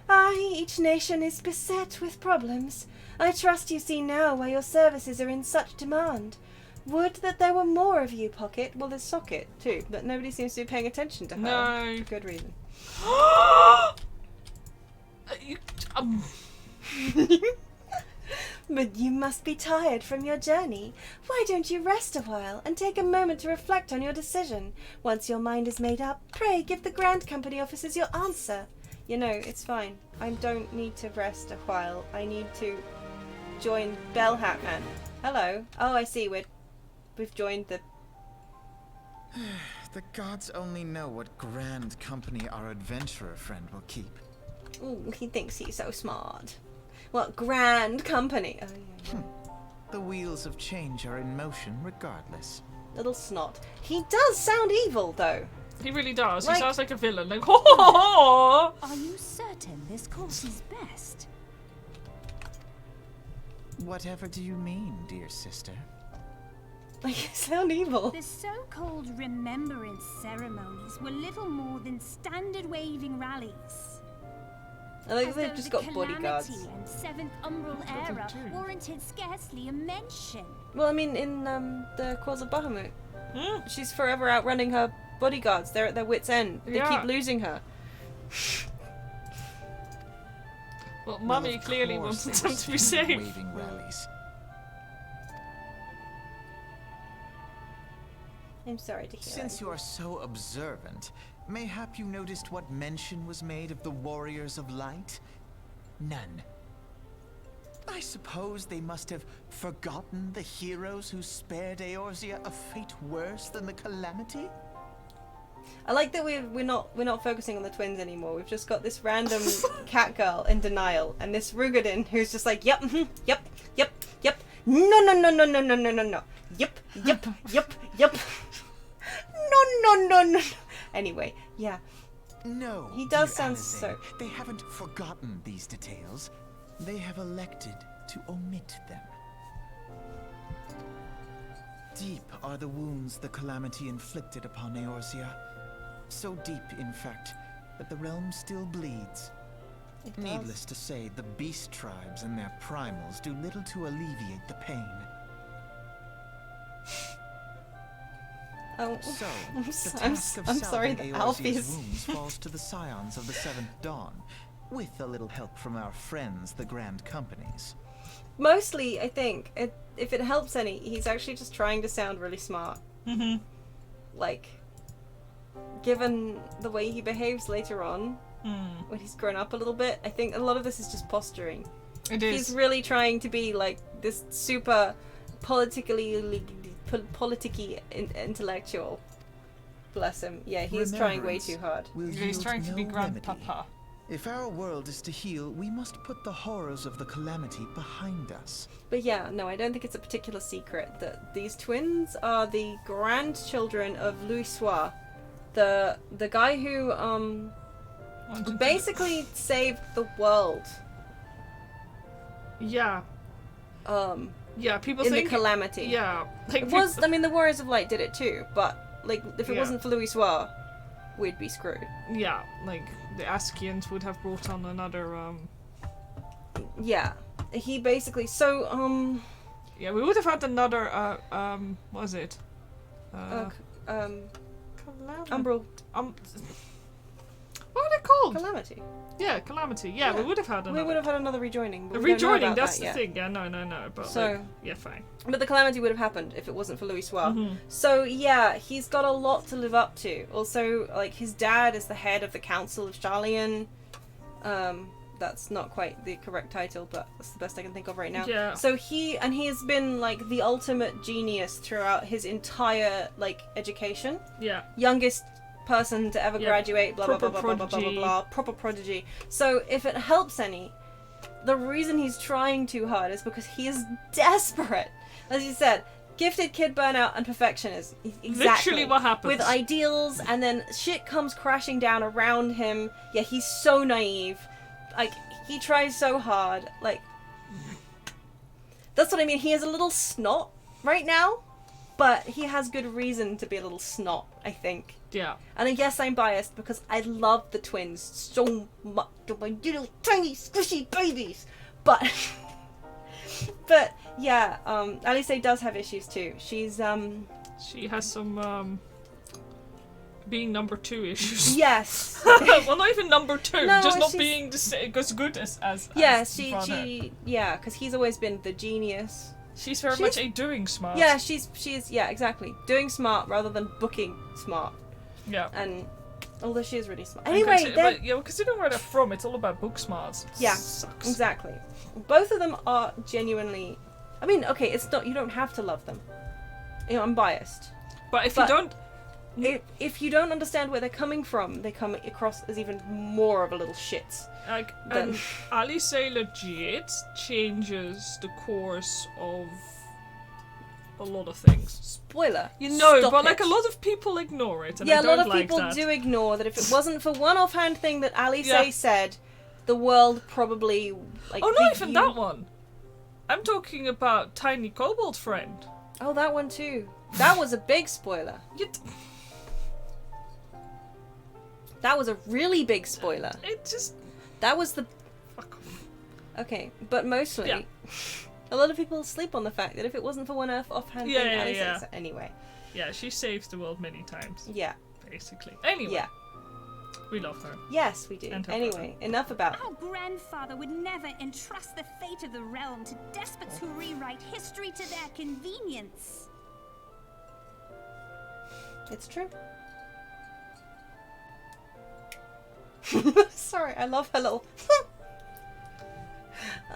Aye, each nation is beset with problems. I trust you see now why your services are in such demand. Would that there were more of you, Pocket. Well, there's Socket, too, but nobody seems to be paying attention to her. No. For good reason. But you must be tired from your journey. Why don't you rest a while and take a moment to reflect on your decision? Once your mind is made up, pray give the Grand Company officers your answer. You know, it's fine. I don't need to rest a while. I need to join Bellhatman. Hello. Oh, I see. We've joined the... The gods only know what Grand Company our adventurer friend will keep. Ooh, he thinks he's so smart. What Grand Company? Oh, yeah. The wheels of change are in motion regardless. Little snot. He does sound evil, though. He really does. Like, he sounds like a villain. Like, ho ho ho! Are you certain this course is best? Whatever do you mean, dear sister? Like, you sound evil. The so-called remembrance ceremonies were little more than standard waving rallies. I think they've just got bodyguards. The Calamity and Seventh Umbral Era warranted scarcely a mention. Well, I mean, in the Cause of Bahamut, she's forever outrunning her bodyguards. They're at their wits' end. They keep losing her. Well, Mummy clearly wanted them to be safe. Waving rallies. I'm sorry to hear Since that. you are so observant, mayhap you noticed what mention was made of the Warriors of Light? None. I suppose they must have forgotten the heroes who spared Eorzea a fate worse than the Calamity? I like that we're not focusing on the twins anymore. We've just got this random cat girl in denial, and this Rugadin who's just like, yep, yep, yep, yep. No, no, no, no, no, no, no, no, no. Yep, yep, yep, yep. No, no, no, no. Anyway, yeah. No, he does dear sound Eorzean, so. They haven't forgotten these details. They have elected to omit them. Deep are the wounds the calamity inflicted upon Eorzea. So deep, in fact, that the realm still bleeds. Needless to say, the beast tribes and their primals do little to alleviate the pain. Oh, So, the I'm task of sorry, salving the Eorzea's Alfies. wounds falls to the scions of the Seventh Dawn, with a little help from our friends, the Grand Companies. Mostly, I think, if it helps any, he's actually just trying to sound really smart. Mm-hmm. Like, given the way he behaves later on, when he's grown up a little bit, I think a lot of this is just posturing. It is. He's really trying to be like this super politicky intellectual. Bless him. Yeah, he's trying way too hard. He's trying to be grandpapa. If our world is to heal, we must put the horrors of the calamity behind us. But yeah, no, I don't think it's a particular secret that these twins are the grandchildren of Louis Soir, the guy who basically saved the world. Yeah. Yeah, people in think the calamity. Yeah. Like It was. I mean, the Warriors of Light did it too, but like, if it Yeah. wasn't for Louis Soir, we'd be screwed. Yeah, like the Askians would have brought on another. Yeah, he basically. So Yeah, we would have had another. What was it? Umbral. What are they called? Calamity. Yeah, Calamity. Yeah, we would have had another. We would have had another rejoining. But A we don't know rejoining, about that's that the yet. thing. Yeah, no. But So- like, yeah, fine. But the calamity would have happened if it wasn't for Louis Soir. Mhm. So yeah, he's got a lot to live up to. Also, like, his dad is the head of the Council of Sharlayan. That's not quite the correct title, but that's the best I can think of right now. Yeah. So he has been like the ultimate genius throughout his entire like education. Yeah. Youngest person to ever Yeah, graduate, blah blah blah proper blah blah blah blah prodigy. blah, proper prodigy. So if it helps any, the reason he's trying too hard is because he is desperate. As you said, gifted kid burnout and perfectionism. Exactly. Literally what happens. With ideals, and then shit comes crashing down around him. Yeah, he's so naive. Like, he tries so hard. Like, that's what I mean. He is a little snot right now, but he has good reason to be a little snot, I think. Yeah. And I guess I'm biased because I love the twins so much. They're my little tiny squishy babies. But but yeah, Alice does have issues too. She's She has some being number 2 issues. yes. Well, not even number 2, No, just not she's- being as good as Yeah, as brother. she yeah, because he's always been the genius. She's very much a doing smart. Yeah, she's yeah, exactly. Doing smart rather than booking smart. Yeah. And although she is really smart. And Anyway, but, yeah, well, considering where they're from, it's all about book smarts. yeah, Sucks. exactly. Both of them are genuinely. I mean, okay, it's not. You don't have to love them. You know, I'm biased. But if you don't, if you don't understand where they're coming from, they come across as even more of a little shit. like, Then- Alice legit changes the course of a lot of things. Spoiler. You know, Stop but like it. a lot of people ignore it, and Yeah, I a don't lot of like people that. do ignore that. If it wasn't for one offhand thing that Alice Yeah. said, the world probably like. Oh, the not even you- that one. I'm talking about Tiny Kobold Friend. Oh, that one too. That was a big spoiler. That was a really big spoiler. It just. That was the. Fuck off. Okay, but mostly, Yeah. a lot of people sleep on the fact that if it wasn't for one offhand Yeah, thing, yeah, Alice yeah. said so. Anyway, Yeah, she saves the world many times. yeah, Basically. Anyway. yeah, We love her. yes, we do. And her Anyway, enough about. Our grandfather would never entrust the fate of the realm to despots who rewrite history to their convenience. It's true. Sorry, I love her little.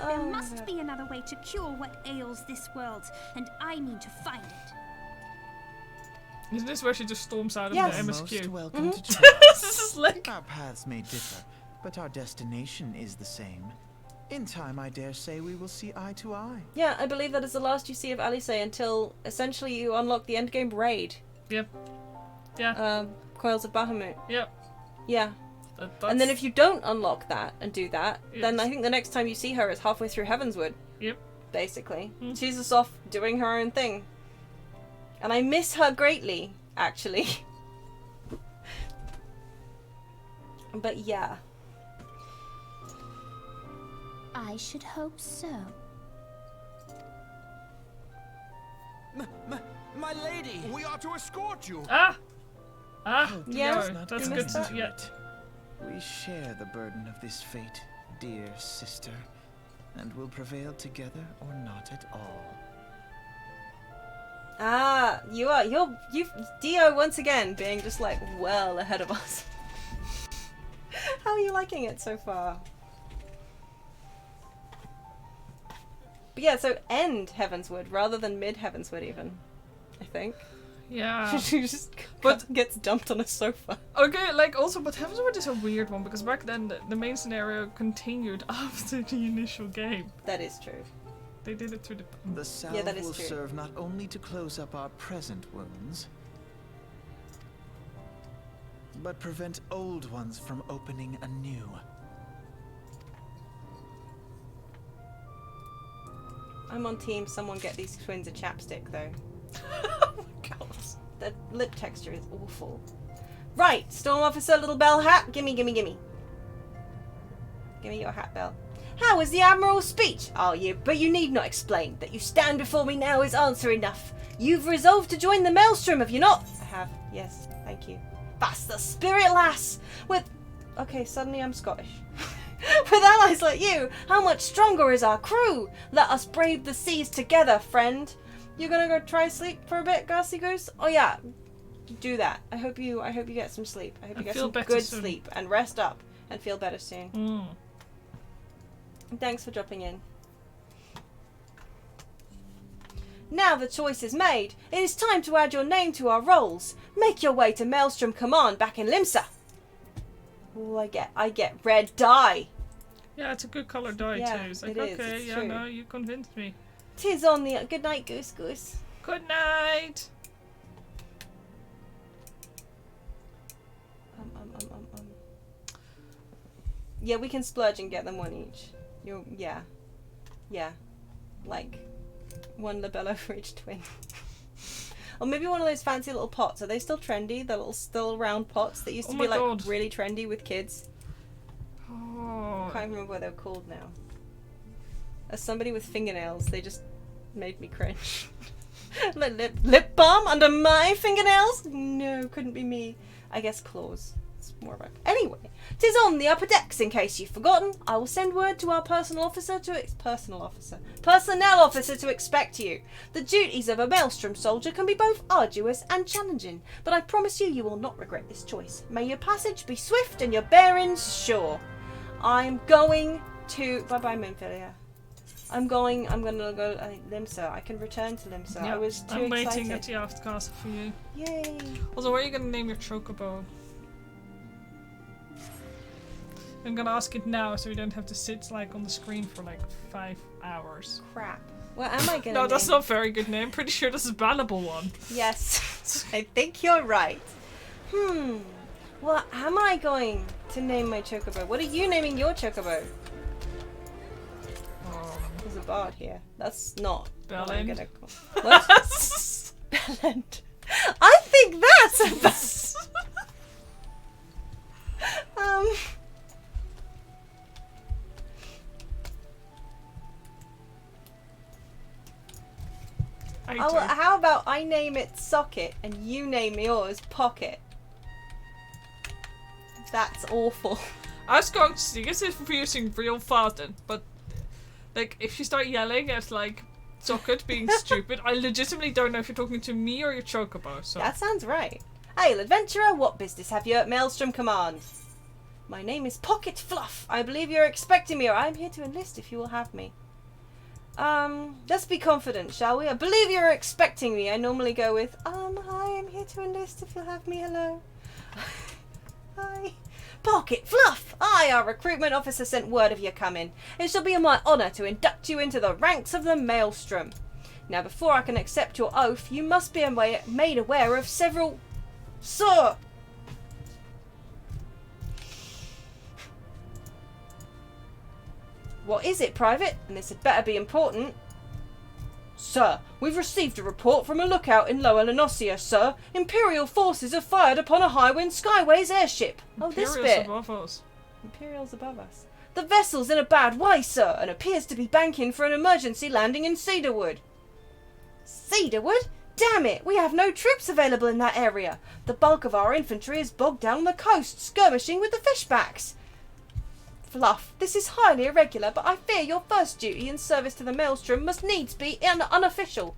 There must be another way to cure what ails this world, and I mean to find it. Isn't this where she just storms out of Yes. the Most MSQ? welcome to try. This is like... Our paths may differ, but our destination is the same. In time, I dare say we will see eye to eye. Yeah, I believe that is the last you see of Alice until essentially you unlock the endgame raid. Yep. Yeah. Coils of Bahamut. Yep. Yeah. And then if you don't unlock that and do that, then I think the next time you see her is halfway through Heavenswood. Yep. Basically. She's just off doing her own thing. And I miss her greatly, actually. But yeah. I should hope so. My lady! We are to escort you. Ah! Yeah, no, that's good. Yeah. We share the burden of this fate, dear sister, and will prevail together or not at all. Ah, you've Dio once again being just like well ahead of us. How are you liking it so far? But yeah, so end Heavenswood rather than mid Heavenswood even, I think. Yeah. She just But- gets dumped on a sofa. Okay, like also, but Heavenswood is a weird one because back then the main scenario continued after the initial game. That is true. They did it through the... The salve that is will true. serve not only to close up our present wounds, but prevent old ones from opening anew. I'm on team someone get these twins a chapstick though. Oh my god. The lip texture is awful. Right, Storm Officer, little bell hat. Gimme, gimme, gimme. Gimme your hat, Bell. How was the Admiral's speech? But you need not explain. That you stand before me now is answer enough. You've resolved to join the Maelstrom, have you not? I have, yes, thank you. That's the spirit, lass! Okay, suddenly I'm Scottish. With allies like you, how much stronger is our crew? Let us brave the seas together, friend. You gonna go try sleep for a bit, Gassy Goose? Oh yeah, do that. I hope you get some sleep. I hope you get some good sleep and rest up and feel better soon. Thanks for dropping in. Now the choice is made. It is time to add your name to our rolls. Make your way to Maelstrom Command back in Limsa. Oh, I get red dye. Yeah, it's a good color dye Yeah, too. It's like, it is, okay, it's yeah, true. no, you convinced me. 'Tis on the good night, Goose Goose. Good night. Yeah, we can splurge and get them one each. Yeah. Like one labello for each twin. Or maybe one of those fancy little pots. Are they still trendy? The little still round pots that used to be like really trendy with kids. Oh. I can't remember what they're called now. As somebody with fingernails, they just made me cringe. lip balm under my fingernails? No, couldn't be me. I guess claws. It's more about. Anyway, 'tis on the upper decks. In case you've forgotten, I will send word to our personnel officer to expect you. The duties of a Maelstrom soldier can be both arduous and challenging, but I promise you will not regret this choice. May your passage be swift and your bearings sure. I'm going to bye Minfilia. I'm gonna go Limsa. I can return to Limsa. Yeah, I was too I'm excited. waiting at the Aftercastle for you. Yay! Also, where are you gonna name your chocobo? I'm gonna ask it now so we don't have to sit like on the screen for like 5 hours. Crap. What am I gonna No, that's name? not a very good name. Pretty sure this is a bannable one. Yes. I think you're right. What am I going to name my chocobo? What are you naming your chocobo? There's a bard here. That's not what I'm gonna call. What? Bellend. I think that's a how about I name it Socket and you name yours Pocket? That's awful. I was going to see this is confusing real fast, but like if you start yelling at like Socket being stupid, I legitimately don't know if you're talking to me or your chocobo. So that sounds right. Hail, adventurer, what business have you at Maelstrom Command? My name is Pocket Fluff. I believe you're expecting me, or I'm here to enlist if you will have me. Let's be confident, shall we? I believe you're expecting me. I normally go with, hi, I'm here here to enlist if you'll have me. Hello. Hi. Pocket Fluff! I, our recruitment officer, sent word of your coming. It shall be my honour to induct you into the ranks of the Maelstrom. Now, before I can accept your oath, you must be made aware of several... Sir! What is it, Private? And this had better be important. Sir, we've received a report from a lookout in Lower Lenosia, sir. Imperial forces have fired upon a Highwind Skyways airship. Oh, this bit. Above us. Imperials above us. The vessel's in a bad way, sir, and appears to be banking for an emergency landing in Cedarwood. Cedarwood? Damn it, we have no troops available in that area. The bulk of our infantry is bogged down the coast, skirmishing with the fishbacks. Fluff, this is highly irregular, but I fear your first duty in service to the Maelstrom must needs be unofficial.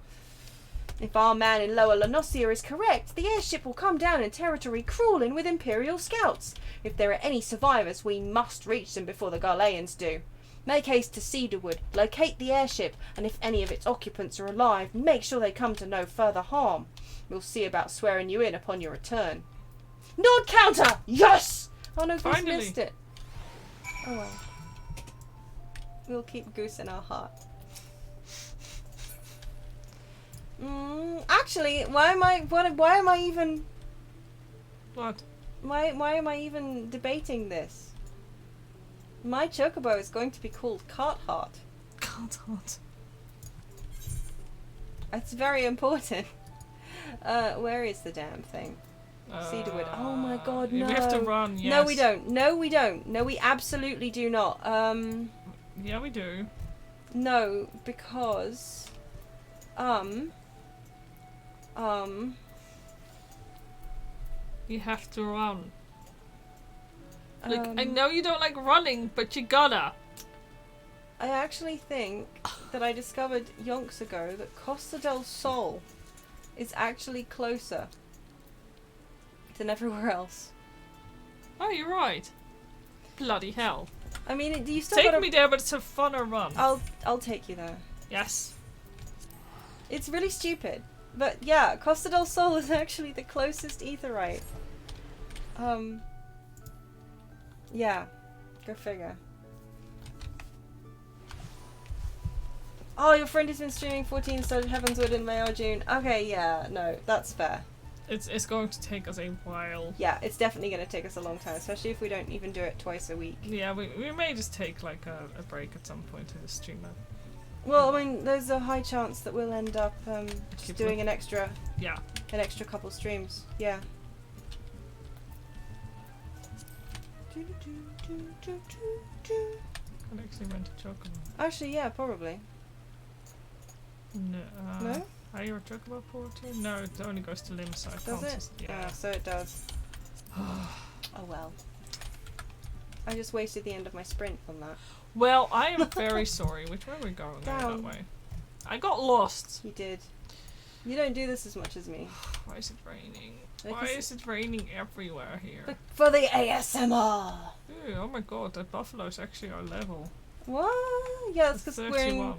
If our man in Lower Lenosia is correct, the airship will come down in territory crawling with Imperial scouts. If there are any survivors, we must reach them before the Garleans do. Make haste to Cedarwood, locate the airship, and if any of its occupants are alive, make sure they come to no further harm. We'll see about swearing you in upon your return. Nod Counter! Yes! Oh no, Goose missed it. Oh well. We'll keep Goose in our heart. Actually, why am I even... What? Why am I even debating this? My chocobo is going to be called Cartheart. Cartheart. It's very important. Where is the damn thing? Cedarwood. Oh my god, no. We have to run, yes. No, we don't. No, we don't. No, we absolutely do not. Yeah, we do. No, because... You have to run. Like, I know you don't like running, but you gotta. I actually think that I discovered yonks ago that Costa del Sol is actually closer than everywhere else. Oh, you're right. Bloody hell. I mean, you still Take me there, but it's a funner run. I'll take you there. Yes. It's really stupid. But yeah, Costa del Sol is actually the closest aetherite. Yeah. Go figure. Oh, your friend has been streaming 14 Started Heavenswood in May or June. Okay, yeah, no, that's fair. It's going to take us a while. Yeah, it's definitely going to take us a long time, especially if we don't even do it twice a week. Yeah, we may just take like a break at some point in the stream. Well, I mean, there's a high chance that we'll end up just doing an extra couple streams. Yeah. I'd actually rent a chocobo. Actually, yeah, probably. No. No? Are you a chocobo porter? No, it only goes to Lim, so I does can't. It? Yeah, so it does. Oh well. I just wasted the end of my sprint on that. Well, I am very sorry. Which way are we going? That way. I got lost. You did. You don't do this as much as me. Why is it raining? Why is it raining everywhere here? But for the ASMR! Ew, oh my god, that buffalo is actually our level. What? Yeah, that's because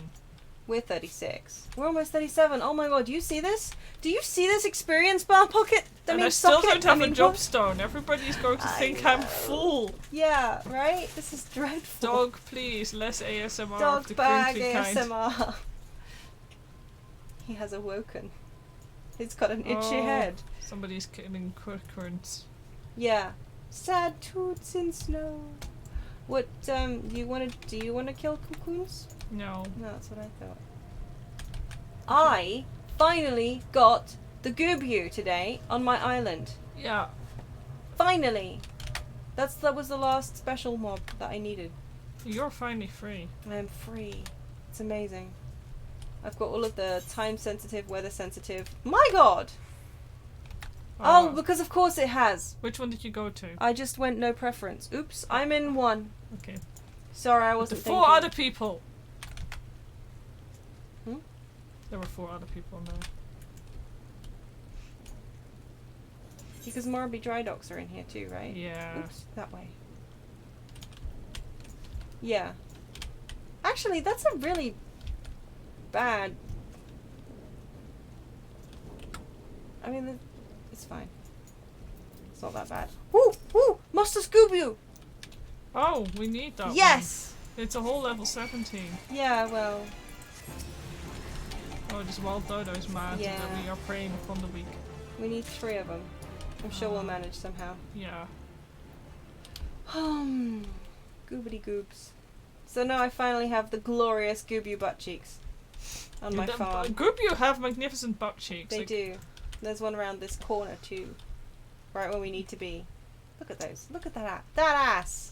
we're 36. We're almost 37. Oh my god, do you see this? Do you see this experience bar pocket? I still don't have a job stone. Everybody's going to think I'm full. Yeah, right? This is dreadful. Dog, please, less ASMR Dog of the bag crinkly ASMR. kind. He has awoken. He's got an itchy head. Somebody's killing currents. Yeah. Sad toots in snow. What, do you want to kill cocoons? No. No, that's what I thought. I finally got the Goobu today on my island. Yeah. Finally! That was the last special mob that I needed. You're finally free. I am free. It's amazing. I've got all of the time sensitive, weather sensitive. My god! Oh, because of course it has. Which one did you go to? I just went no preference. Oops, I'm in one. Okay. Sorry, I wasn't thinking. 4 other people. Hmm? There were 4 other people now. Because Marby Dry Docks are in here too, right? Yeah. Oops, that way. Yeah. Actually, that's a really bad... I mean, It's fine. It's not that bad. Woo! Woo! Master Scooby! Oh, we need that Yes! one. It's a whole level 17. Yeah, well... Oh, just wild dodo's mad Yeah. that we are preying upon the weak. We need 3 of them. I'm sure we'll manage somehow. Yeah. Goobity goobs. So now I finally have the glorious Goobu butt cheeks on my farm. Goobu have magnificent butt cheeks. They like, do. There's one around this corner too. Right where we need to be. Look at those. Look at that. That ass.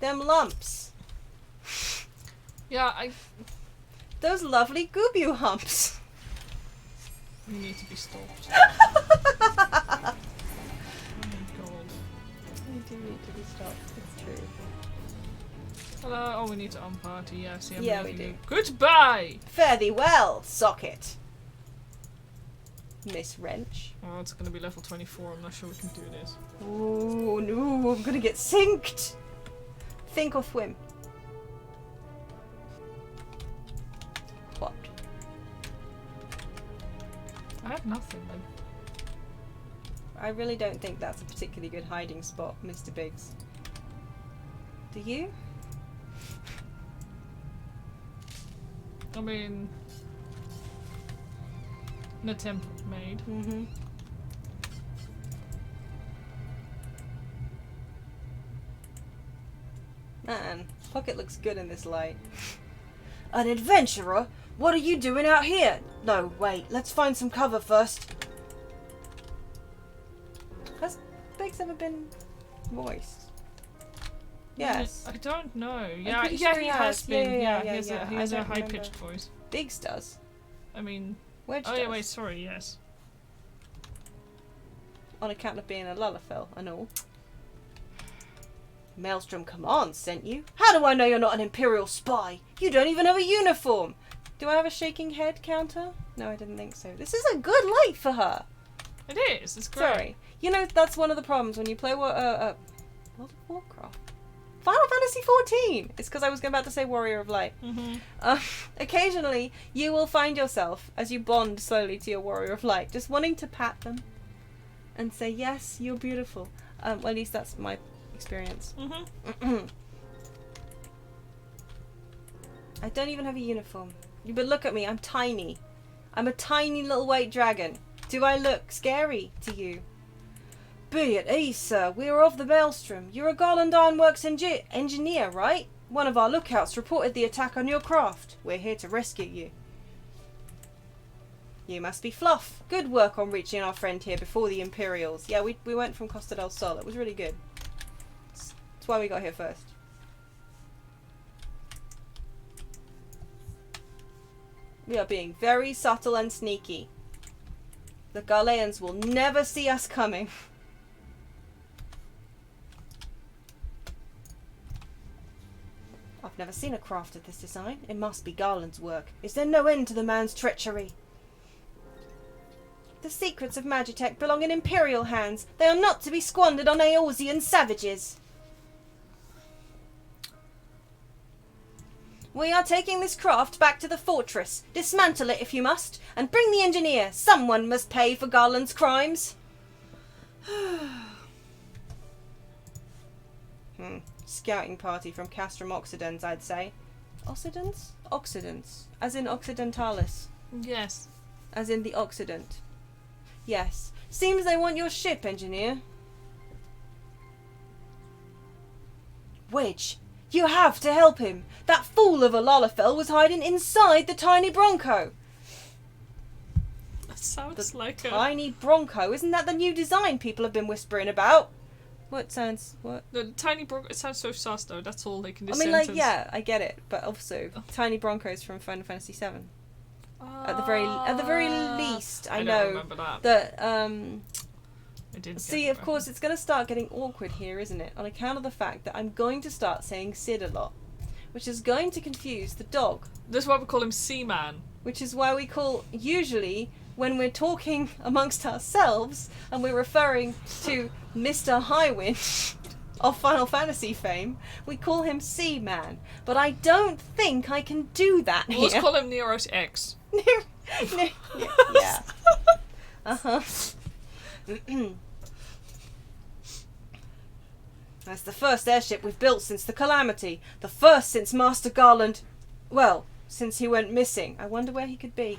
Them lumps. Yeah, Those lovely Goobu humps. we need to be stopped. Oh my god. We do need to be stopped. It's true. Hello. Oh, we need to unparty. Yes, Yeah, we do. Goodbye. Fare thee well, Socket. Miss Wrench. Oh, it's gonna be level 24. I'm not sure we can do this. Ooh, no, I'm gonna get sinked. Think or swim. What? I have nothing. Like, I really don't think that's a particularly good hiding spot, Mr. Biggs. Do you? I mean, an attempt was made. Mm-hmm. Man, Pocket looks good in this light. An adventurer? What are you doing out here? No, wait, let's find some cover first. Has Biggs ever been voiced? Yes. I don't know. Yeah, pretty yeah, sure he he has has. been. Yeah, He has yeah. he I has a don't high-pitched voice. Biggs does. I mean, Wedge oh does. yeah, wait, sorry, yes. On account of being a Lullafell and all. Maelstrom Command sent you? How do I know you're not an Imperial spy? You don't even have a uniform! Do I have a shaking head counter? No, I didn't think so. This is a good light for her! It is, it's great. Sorry. You know, that's one of the problems when you play World of Warcraft. Final Fantasy XIV! It's because I was about to say Warrior of Light. Mm-hmm. Occasionally, you will find yourself, as you bond slowly to your Warrior of Light, just wanting to pat them and say, yes, you're beautiful. Well, at least that's my experience. Mm-hmm. I don't even have a uniform. But look at me, I'm tiny. I'm a tiny little white dragon. Do I look scary to you? Be at ease, sir. We are of the Maelstrom. You're a Garland Ironworks engineer, right? One of our lookouts reported the attack on your craft. We're here to rescue you. You must be Fluff. Good work on reaching our friend here before the Imperials. Yeah, we went from Costa del Sol. It was really good. That's why we got here first. We are being very subtle and sneaky. The Garleans will never see us coming. I've never seen a craft of this design. It must be Garland's work. Is there no end to the man's treachery? The secrets of Magitech belong in Imperial hands. They are not to be squandered on Eorzean savages. We are taking this craft back to the fortress. Dismantle it if you must, and bring the engineer. Someone must pay for Garland's crimes. Scouting party from Castrum Occidens, I'd say. Occidents? Occidents. As in Occidentalis. Yes. As in the Occident. Yes. Seems they want your ship, engineer. Wedge, you have to help him. That fool of a Lullafell was hiding inside the tiny Bronco. That sounds The like a... tiny Bronco. Isn't that the new design people have been whispering about? What sounds... What? The tiny Bronco, it sounds so sus though, that's all they can do. I mean, like, yeah, I get it. But also, tiny Broncos from Final Fantasy VII. At the very least, I don't know remember that. That, I didn't see, of course, it's going to start getting awkward here, isn't it? On account of the fact that I'm going to start saying Sid a lot. Which is going to confuse the dog. This is why we call him Seaman. Which is why we call, usually, when we're talking amongst ourselves, and we're referring to Mr. Highwind of Final Fantasy fame, we call him Seaman. But I don't think I can do that here. Let's call him Nero's X. Yeah. Uh-huh. That's the first airship we've built since the Calamity. The first since Master Garland... Well, since he went missing. I wonder where he could be.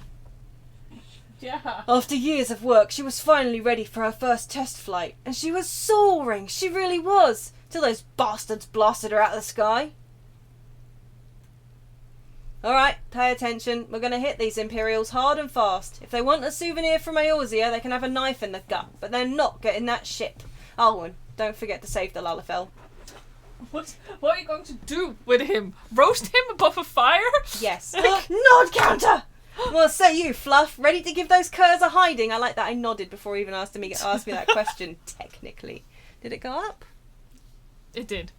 Yeah. After years of work, she was finally ready for her first test flight. And she was soaring. She really was. Till those bastards blasted her out of the sky. Alright, pay attention. We're going to hit these Imperials hard and fast. If they want a souvenir from Eorzea, they can have a knife in the gut. But they're not getting that ship. Oh, and don't forget to save the Lalafell. What are you going to do with him? Roast him above a fire? Yes. Nod counter! Well, say you, Fluff. Ready to give those curs a hiding? I like that I nodded before he even asked me that question, technically. Did it go up? It did.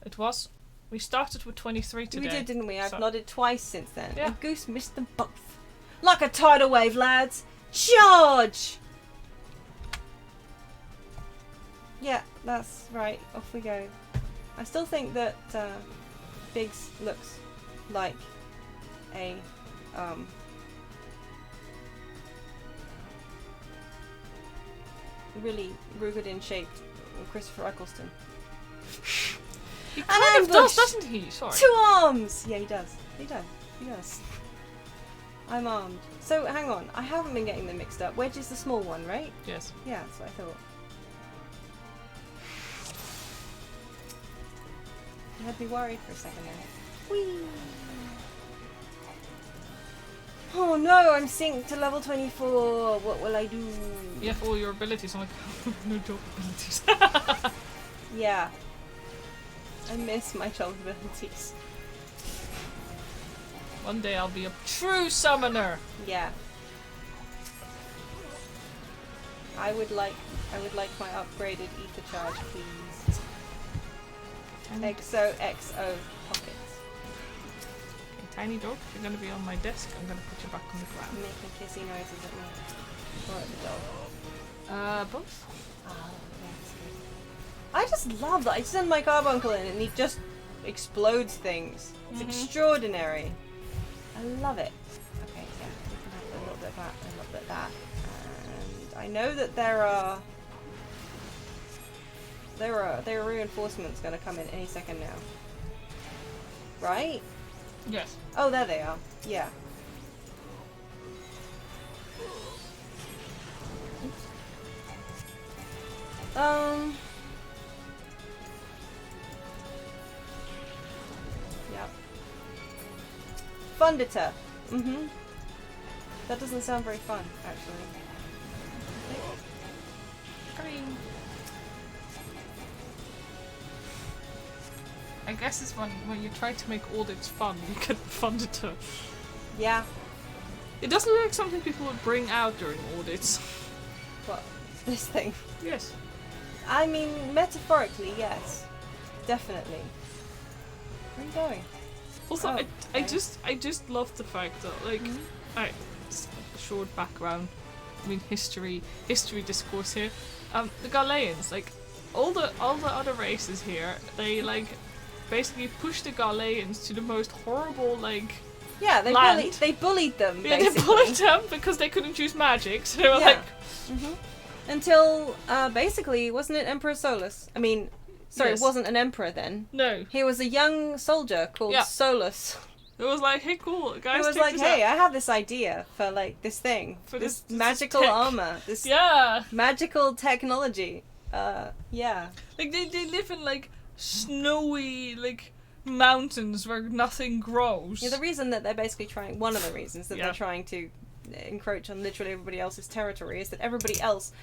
It was. We started with 23 today. We did, didn't we? I've nodded twice since then. Yeah. And Goose missed them both. Like a tidal wave, lads. Charge! Yeah, that's right. Off we go. I still think that Biggs looks like a really rugged shaped Christopher Eccleston. He kind of does, doesn't he? Sorry. 2 arms! Yeah, he does. He does. I'm armed. So, hang on. I haven't been getting them mixed up. Wedge is the small one, right? Yes. Yeah, that's what I thought. You had me worried for a second there. Whee! Oh no, I'm synced to level 24. What will I do? You have all your abilities. I'm like, no job abilities. Yeah. I miss my child abilities. One day I'll be a true summoner. Yeah. I would like my upgraded ether charge, please. XO pockets. Okay, tiny dog, if you're gonna be on my desk, I'm gonna put you back on the ground. Making kissy noises at me. Or at the dog. Both. Oh, that's good. I just love that. I send my carbuncle in and he just explodes things. It's extraordinary. I love it. Okay, yeah, we can have a little bit of that and a little bit of that. And I know that there are reinforcements going to come in any second now. Right? Yes. Oh, there they are. Yeah. Yep. Fundita. That doesn't sound very fun, actually. I guess it's when you try to make audits fun, you get funded to. Yeah. It doesn't look like something people would bring out during audits. What? This thing? Yes. I mean, metaphorically, yes. Definitely. Where are you going? Also, Oh, I just love the fact that, like, alright, just a short background. I mean, history discourse here. The Galileans, like, all the other races here, they like basically pushed the Galileans to the most horrible, like, yeah, they bullied them. Yeah, basically. they bullied them because they couldn't use magic. So they were like, until basically, wasn't it Emperor Solus? I mean, sorry, Yes. it wasn't an emperor then. no. He was a young soldier called Yeah. Solus. It was like, hey, cool, guys. He was check like, this hey, out. I have this idea for like this thing, For this this magical tech. armor, this Yeah. magical technology. Yeah. Like they live in like snowy like mountains where nothing grows. Yeah, the reason that they're basically trying, one of the reasons that Yeah. they're trying to encroach on literally everybody else's territory is that everybody else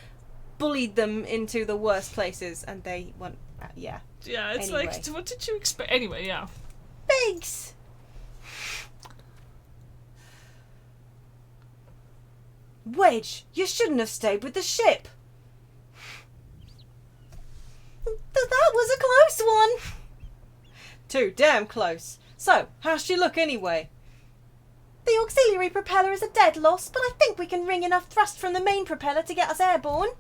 bullied them into the worst places and they want, yeah. Yeah, it's Anyway. like, what did you expect? Anyway, yeah. Thanks! Wedge, you shouldn't have stayed with the ship. That was a close one. Too damn close. So, how's she look anyway? The auxiliary propeller is a dead loss, but I think we can wring enough thrust from the main propeller to get us airborne.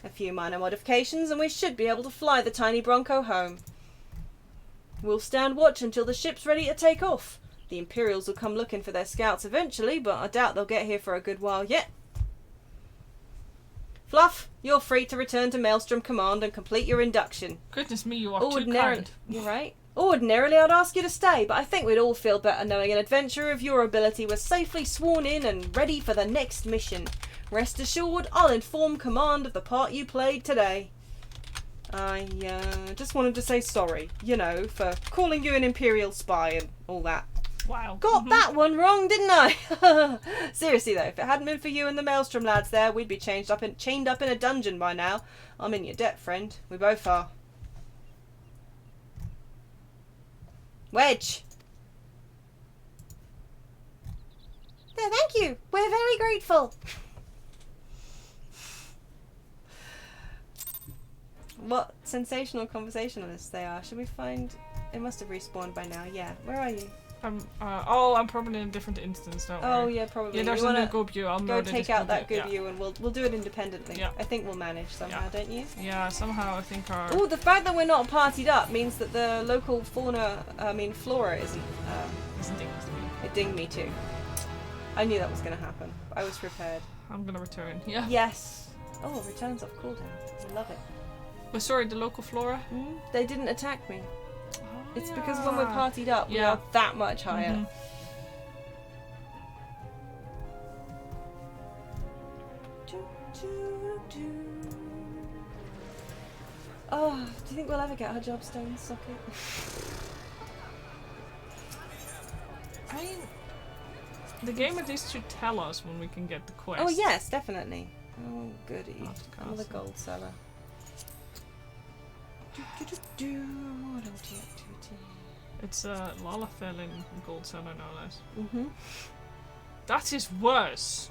A few minor modifications and we should be able to fly the tiny Bronco home. We'll stand watch until the ship's ready to take off. The Imperials will come looking for their scouts eventually, but I doubt they'll get here for a good while yet. Fluff, you're free to return to Maelstrom Command and complete your induction. Goodness me, you are too kind. You're right. Ordinarily, I'd ask you to stay, but I think we'd all feel better knowing an adventurer of your ability was safely sworn in and ready for the next mission. Rest assured, I'll inform Command of the part you played today. I just wanted to say sorry, you know, for calling you an Imperial spy and all that. Wow. Got that one wrong, didn't I? Seriously though, if it hadn't been for you and the Maelstrom lads there, we'd be chained up in a dungeon by now. I'm in your debt, friend. We both are. Wedge. No, thank you. We're very grateful. What sensational conversationalists they are. Should we find... It must have respawned by now. Yeah. Where are you? I'm probably in a different instance, don't Oh, worry. yeah, probably. Yeah, there's a new Gobu. I'll go take out that Gobu, yeah. and we'll do it independently. Yeah. I think we'll manage somehow, don't you? Yeah, somehow I think our... Oh, the fact that we're not partied up means that the local flora isn't... Isn't dinged me. It dinged me too. I knew that was going to happen. I was prepared. I'm gonna return, yeah. Yes. Oh, returns off cooldown. I love it. But sorry, the local flora? They didn't attack me. Oh, It's because when we're partied up, we are that much higher. Oh, do you think we'll ever get our jobstone socket? I mean, the game at least should tell us when we can get the quest. Oh yes, definitely. Oh goody. Another Another gold seller. What activity? It's Lalafell in Gold Seller, no less. Mm-hmm. That is worse.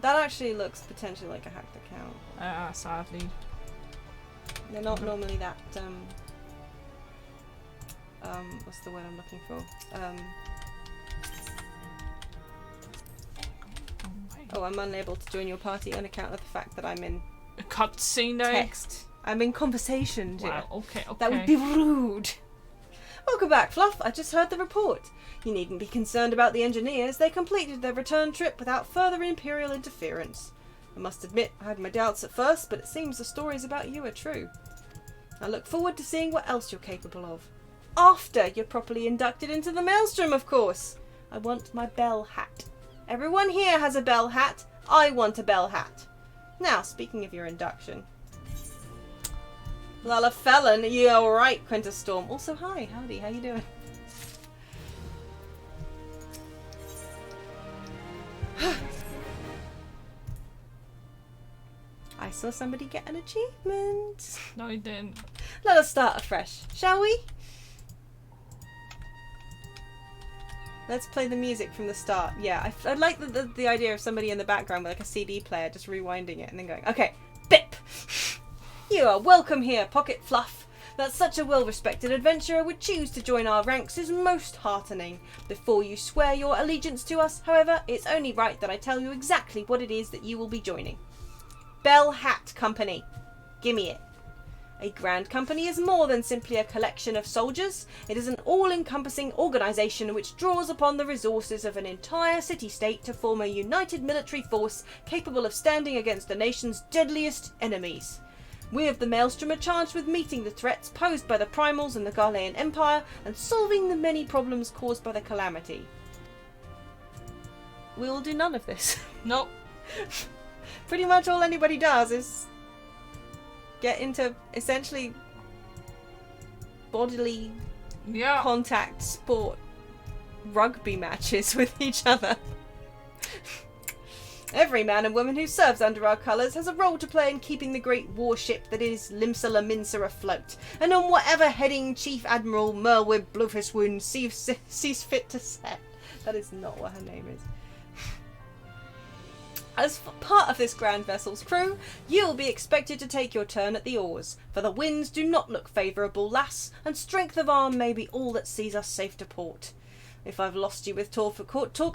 That actually looks potentially like a hacked account. Sadly. They're not normally that, what's the word I'm looking for? Oh, I'm unable to join your party on account of the fact that I'm in a cutscene now? Text. I'm in conversation, dear. Wow, okay. That would be rude. Welcome back, Fluff. I just heard the report. You needn't be concerned about the engineers. They completed their return trip without further Imperial interference. I must admit, I had my doubts at first, but it seems the stories about you are true. I look forward to seeing what else you're capable of. After you're properly inducted into the Maelstrom, of course. I want my bell hat. Everyone here has a bell hat. I want a bell hat. Now, speaking of your induction. Lala Felon, you alright, Quintus Storm? Also, hi, howdy, how you doing? I saw somebody get an achievement. No, he didn't. Let us start afresh, shall we? Let's play the music from the start. Yeah, I like the idea of somebody in the background with like a CD player just rewinding it and then going, okay, bip! You are welcome here, Pocket Fluff. That such a well-respected adventurer would choose to join our ranks is most heartening. Before you swear your allegiance to us, however, it's only right that I tell you exactly what it is that you will be joining. Bell Hat Company. Gimme it. A grand company is more than simply a collection of soldiers. It is an all-encompassing organisation which draws upon the resources of an entire city-state to form a united military force capable of standing against the nation's deadliest enemies. We of the Maelstrom are charged with meeting the threats posed by the Primals and the Garlean Empire and solving the many problems caused by the calamity. We will do none of this. Nope. Pretty much all anybody does is get into essentially bodily contact sport rugby matches with each other. Every man and woman who serves under our colours has a role to play in keeping the great warship that is Limsa Minsa afloat, and on whatever heading Chief Admiral Merwib Blufuswoon sees fit to set. That is not what her name is. As part of this grand vessel's crew, you will be expected to take your turn at the oars, for the winds do not look favourable, lass, and strength of arm may be all that sees us safe to port. If I've lost you with talk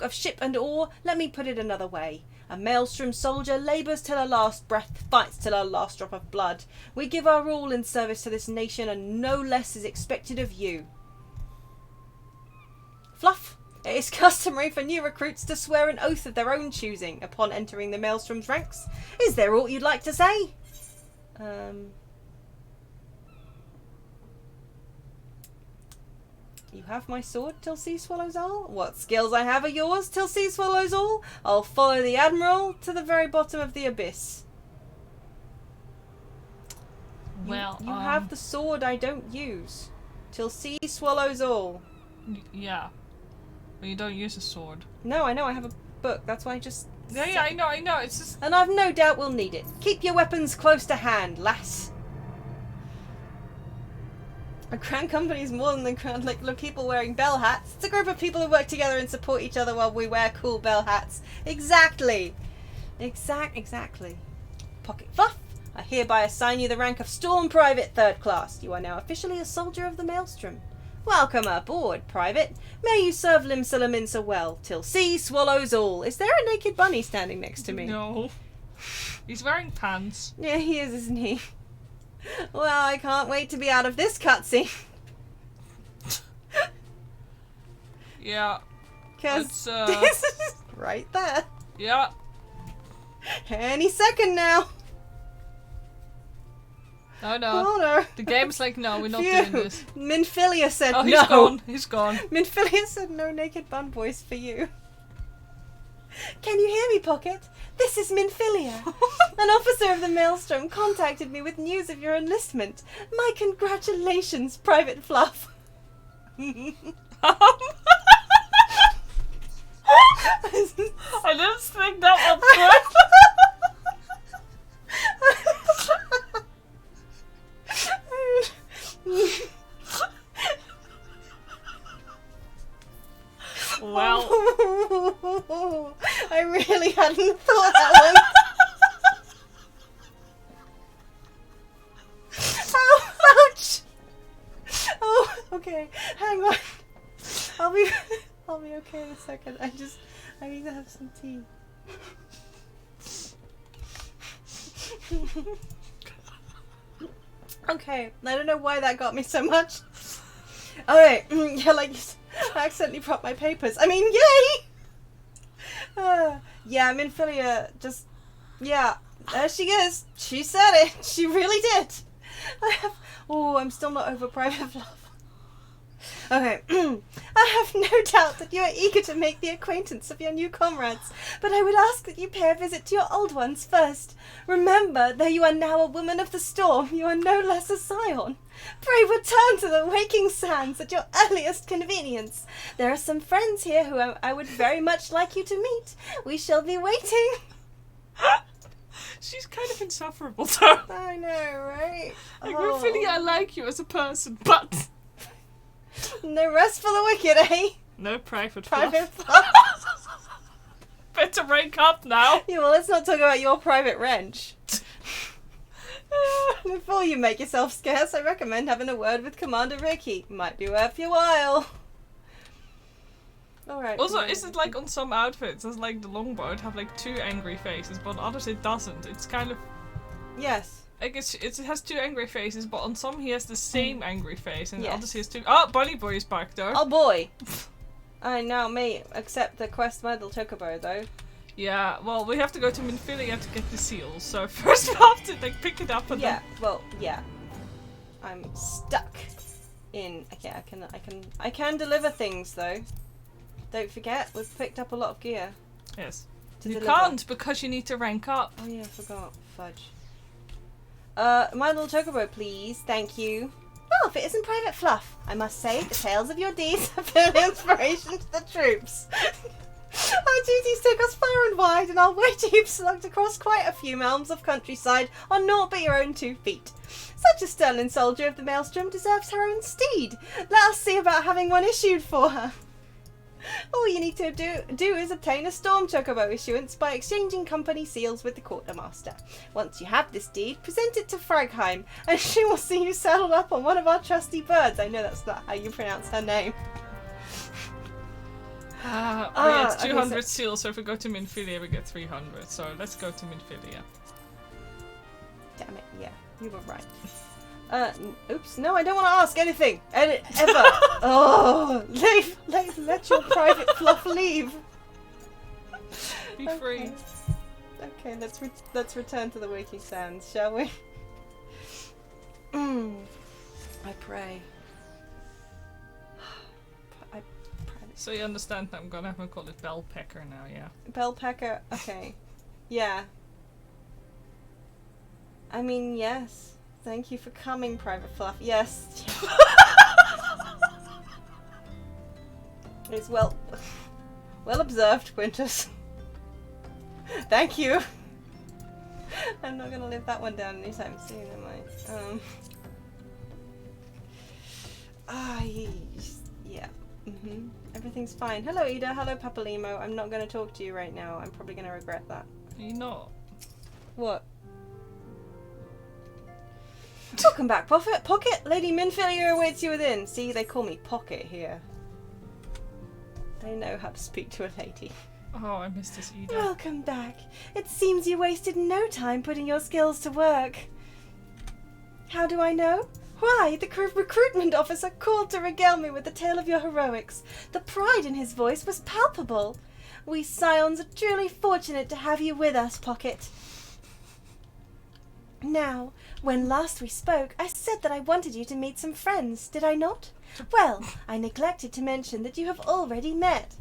of ship and oar, let me put it another way. A Maelstrom soldier labours till her last breath, fights till her last drop of blood. We give our all in service to this nation, and no less is expected of you. Fluff, It is customary for new recruits to swear an oath of their own choosing upon entering the Maelstrom's ranks. Is there aught you'd like to say? You have my sword till sea swallows all? What skills I have are yours till sea swallows all? I'll follow the Admiral to the very bottom of the abyss. Well, you have the sword I don't use. Till sea swallows all. Yeah. But you don't use a sword. No, I know, I have a book. That's why I just... Yeah, I know. It's just... And I've no doubt we'll need it. Keep your weapons close to hand, lass. A crown company is more than the crown, like people wearing bell hats. It's a group of people who work together and support each other while we wear cool bell hats. Exactly. Exactly. Pocket Fluff, I hereby assign you the rank of Storm Private 3rd Class. You are now officially a soldier of the Maelstrom. Welcome aboard, Private. May you serve Limsalaminsa well, till sea swallows all. Is there a naked bunny standing next to me? No. He's wearing pants. Yeah, he is, isn't he? Well, I can't wait to be out of this cutscene. Yeah. Because this is right there. Yeah. Any second now. Oh no. Oh no. The game's like, no, we're not doing this. Minfilia said no. He's gone. He's gone. Minfilia said no naked bun boys for you. Can you hear me, Pocket? This is Minfilia. An officer of the Maelstrom contacted me with news of your enlistment. My congratulations, Private Fluff. I didn't think that one Well, I really hadn't thought that one. Oh, ouch! Oh, okay. Hang on. I'll be okay in a second. I need to have some tea. Okay, I don't know why that got me so much. Alright, yeah, like, I accidentally propped my papers. I mean, yay! Yeah, Minfilia just, yeah, there she is. She said it. She really did. I'm still not over Private Fluff. Okay, I have no doubt that you are eager to make the acquaintance of your new comrades, but I would ask that you pay a visit to your old ones first. Remember, though you are now a woman of the storm, you are no less a scion. Pray return to the waking sands at your earliest convenience. There are some friends here who I would very much like you to meet. We shall be waiting. She's kind of insufferable, though. I know, right? Like, Minfilia, I like you as a person, but... No rest for the wicked, eh? No Private Fluff. Better rank up now. Yeah, well, let's not talk about your private wrench. Before you make yourself scarce, I recommend having a word with Commander Ricky. Might be worth your while. Alright. Also, is it like on some outfits, does like the longbow have like 2 angry faces, but on others it doesn't? It's kind of... Yes. I guess it has 2 angry faces, but on some he has the same angry face, and Yes. others he has 2. Oh, Bunny Boy is back though. Oh boy. I now may accept the quest My Little Chocobo though. Yeah, well, we have to go to Minfilia to get the seals, so first we have to like pick it up and Yeah, well, yeah. I'm stuck in... Okay, I can deliver things though. Don't forget, we've picked up a lot of gear. Yes. To You deliver. can't because you need to rank up. Oh yeah, I forgot. Fudge. My Little Chocobo, please. Thank you. Well, if it isn't Private Fluff, I must say the tales of your deeds have been an inspiration to the troops. Our duties take us far and wide, and our weighty you've slugged across quite a few realms of countryside on naught but your own 2 feet. Such a sterling soldier of the Maelstrom deserves her own steed. Let us see about having one issued for her. All you need to do is obtain a Storm Chocobo issuance by exchanging company seals with the quartermaster. Once you have this deed, present it to Fragheim, and she will see you saddled up on one of our trusty birds. I know that's not how you pronounce her name. It's 200 okay, seals, so if we go to Minfilia we get 300, so let's go to Minfilia. Damn it, yeah, you were right. Oops. No, I don't want to ask anything. Ever. Oh, let your Private Fluff leave. Be free. Okay, let's return to the Waking Sands, shall we? I pray. So you understand that I'm gonna have to call it Bell Pecker now, yeah? Bell Pecker, okay. Yeah. I mean, yes. Thank you for coming, Private Fluff. Yes. It's well observed, Quintus. Thank you. I'm not gonna live that one down anytime soon, am I? Yeah. Everything's fine. Hello, Ida. Hello, Papalimo. I'm not gonna talk to you right now. I'm probably gonna regret that. Are you not? What? Welcome back, Pocket. Lady Minfilia awaits you within. See, they call me Pocket here. They know how to speak to a lady. Oh, I missed this, Ida. Welcome back. It seems you wasted no time putting your skills to work. How do I know? Why, the recruitment officer called to regale me with the tale of your heroics. The pride in his voice was palpable. We Scions are truly fortunate to have you with us, Pocket. Now, when last we spoke, I said that I wanted you to meet some friends, did I not? Well, I neglected to mention that you have already met.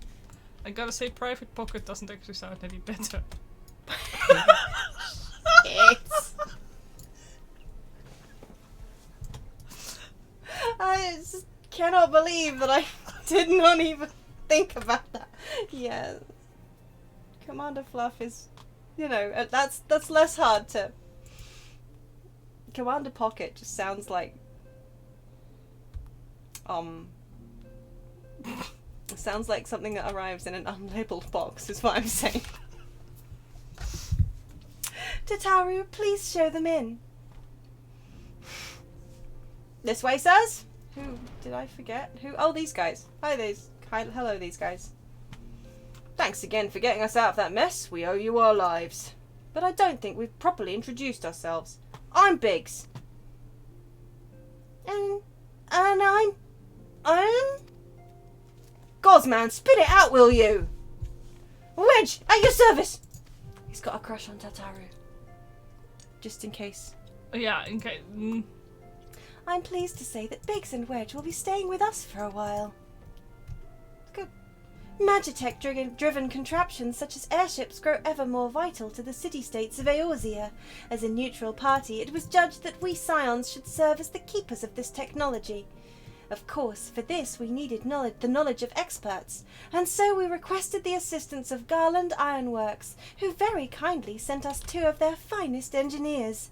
I gotta say, Private Pocke doesn't actually sound any better. I just cannot believe that I did not even think about that. Yeah. Commander Fluff is, you know, that's less hard to... Commander Pocket just sounds like... It sounds like something that arrives in an unlabeled box, is what I'm saying. Tataru, please show them in. This way, sirs? Who did I forget? Who? Oh, these guys. Hello, these guys. Thanks again for getting us out of that mess. We owe you our lives. But I don't think we've properly introduced ourselves. I'm Biggs. And I'm... Gozman, spit it out, will you? Wedge, at your service! He's got a crush on Tataru. Just in case. Yeah, in case... I'm pleased to say that Biggs and Wedge will be staying with us for a while. Good. Magitech-driven contraptions such as airships grow ever more vital to the city-states of Eorzea. As a neutral party, it was judged that we Scions should serve as the keepers of this technology. Of course, for this we needed the knowledge of experts, and so we requested the assistance of Garland Ironworks, who very kindly sent us 2 of their finest engineers.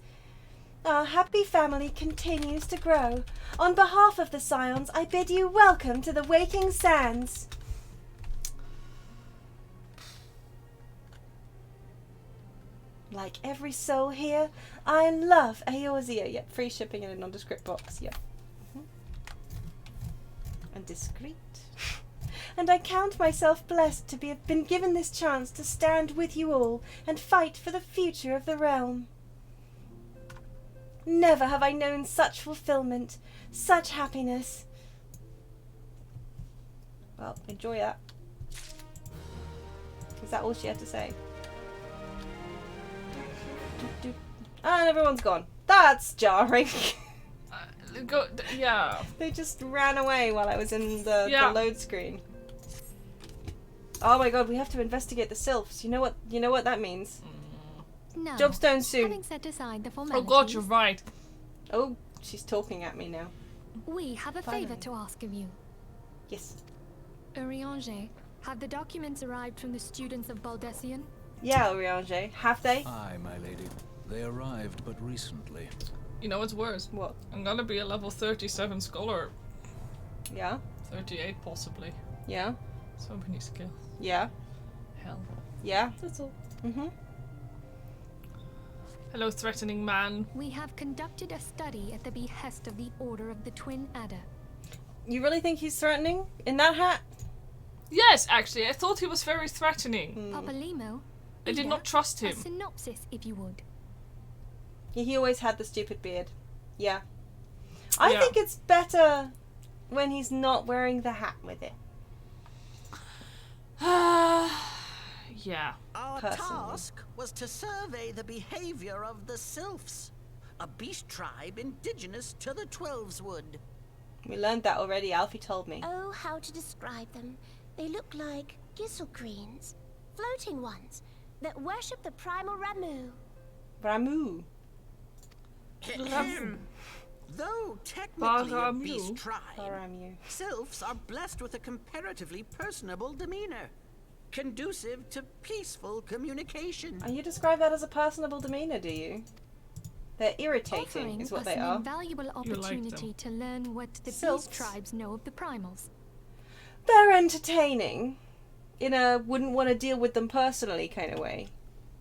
Our happy family continues to grow. On behalf of the Scions, I bid you welcome to the Waking Sands. Like every soul here, I love Eorzea. Yep, free shipping in a nondescript box. Yep. And discreet. And I count myself blessed to have been given this chance to stand with you all and fight for the future of the realm. Never have I known such fulfillment, such happiness. Well, enjoy that. Is that all she had to say? And everyone's gone. That's jarring. Yeah. They just ran away while I was in the load screen. Oh my god, we have to investigate the sylphs. You know what that means? No. Jobstone soon. Having set aside the Oh formalities, god, you're right. Oh, she's talking at me now. we have a favor to ask of you. Yes. Eorzean, have the documents arrived from the students of Baldesion? Yeah, Eorzean. Have they? Aye, my lady. They arrived but recently. You know what's worse? What? I'm gonna be a level 37 scholar. Yeah. 38 possibly. Yeah. So many skills. Yeah. Hell. Yeah. That's all. Mm-hmm. Hello, threatening man. We have conducted a study at the behest of the Order of the Twin Adder. You really think he's threatening? In that hat? Yes, actually, I thought he was very threatening. Papalimo, I did Ida, not trust a him. synopsis, if you would. He always had the stupid beard. Yeah. I think it's better when he's not wearing the hat with it. Yeah. Our Personally. task was to survey the behavior of the Sylphs, a beast tribe indigenous to the Twelveswood. We learned that already. Alfie told me. Oh, how to describe them. They look like Gisselcreens, floating ones, that worship the primal Ramu. Ramu. Though technically a Baramu. beast tribe, Ramu. Sylphs are blessed with a comparatively personable demeanor, conducive to peaceful communication. And you describe that as a personable demeanor, do you? They're irritating, Offering is what us they an are. invaluable You like opportunity them. to learn what the Sylphs. beast tribes know of the primals. They're entertaining in a wouldn't want to deal with them personally kind of way.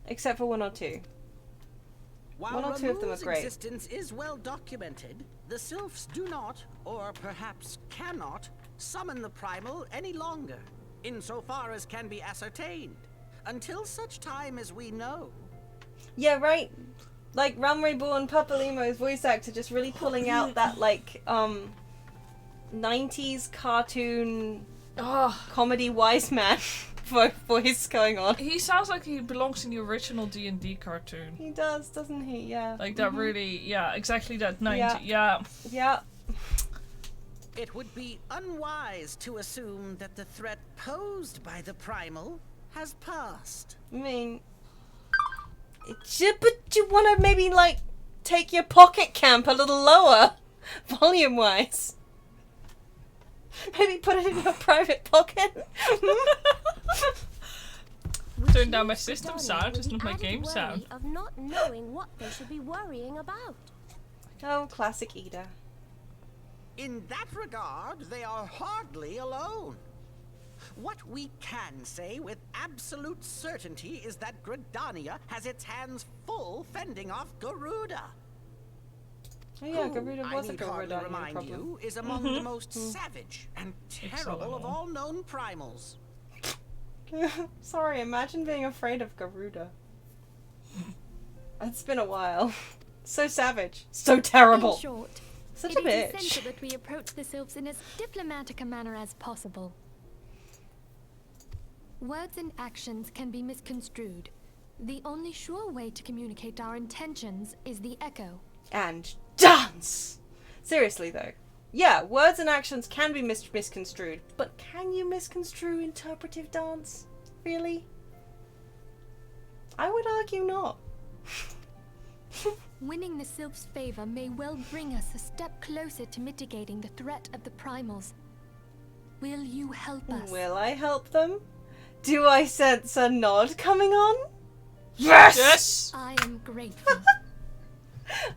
Except for one or two. While One or two of them are Ramu's great. existence is well documented, the Sylphs do not, or perhaps cannot, summon the primal any longer, insofar as can be ascertained, until such time as we know. Yeah, right. Like Ramray Born Papalimo's voice actor just really pulling out that like 90s cartoon comedy wise man voice going on. He sounds like he belongs in the original D&D cartoon. He does, doesn't he? Yeah. Like that really, yeah, exactly that 90, Yeah. Yeah. It would be unwise to assume that the threat posed by the primal has passed. I mean, but you want to maybe like take your pocket camp a little lower, volume wise. Maybe put it in your private pocket. Turn down my system sound, it's not my game sound. Of not knowing what they should be worrying about. Oh, classic Ida. In that regard, they are hardly alone. What we can say with absolute certainty is that Gridania has its hands full fending off Garuda. Oh yeah, who, Garuda was I a need hardly Garuda remind problem. you, is among the most savage and terrible of all known primals. Sorry, imagine being afraid of Garuda. It's been a while. So savage. So terrible. In short, Such it a is bitch. essential that we approach the Sylphs in as diplomatic a manner as possible. Words and actions can be misconstrued. The only sure way to communicate our intentions is the echo. And dance! Seriously though. Yeah, words and actions can be misconstrued, but can you misconstrue interpretive dance? Really? I would argue not. Winning the Sylph's favor may well bring us a step closer to mitigating the threat of the primals. Will you help us? Will I help them? Do I sense a nod coming on? Yes! Yes! I am grateful.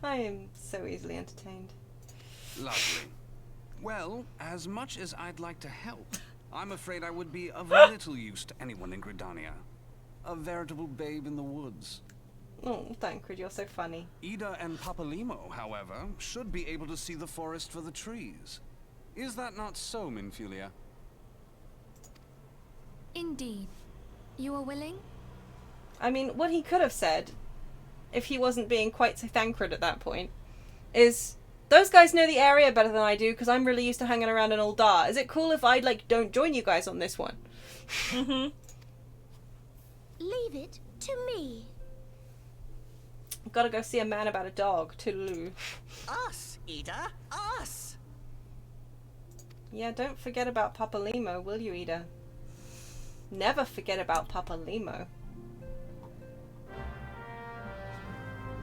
I am so easily entertained. Lovely. Well, as much as I'd like to help, I'm afraid I would be of little use to anyone in Gridania. A veritable babe in the woods. Oh, Thancred, you're so funny. Ida and Papalimo, however, should be able to see the forest for the trees. Is that not so, Minfilia? Indeed. You are willing? I mean, what he could have said, if he wasn't being quite so Thancred at that point, is, those guys know the area better than I do because I'm really used to hanging around in Uldar. Is it cool if I, like, don't join you guys on this one? Leave it to me. Gotta go see a man about a dog. Toodaloo. Us, Ida, us! Yeah, don't forget about Papalimo, will you, Ida? Never forget about Papalimo.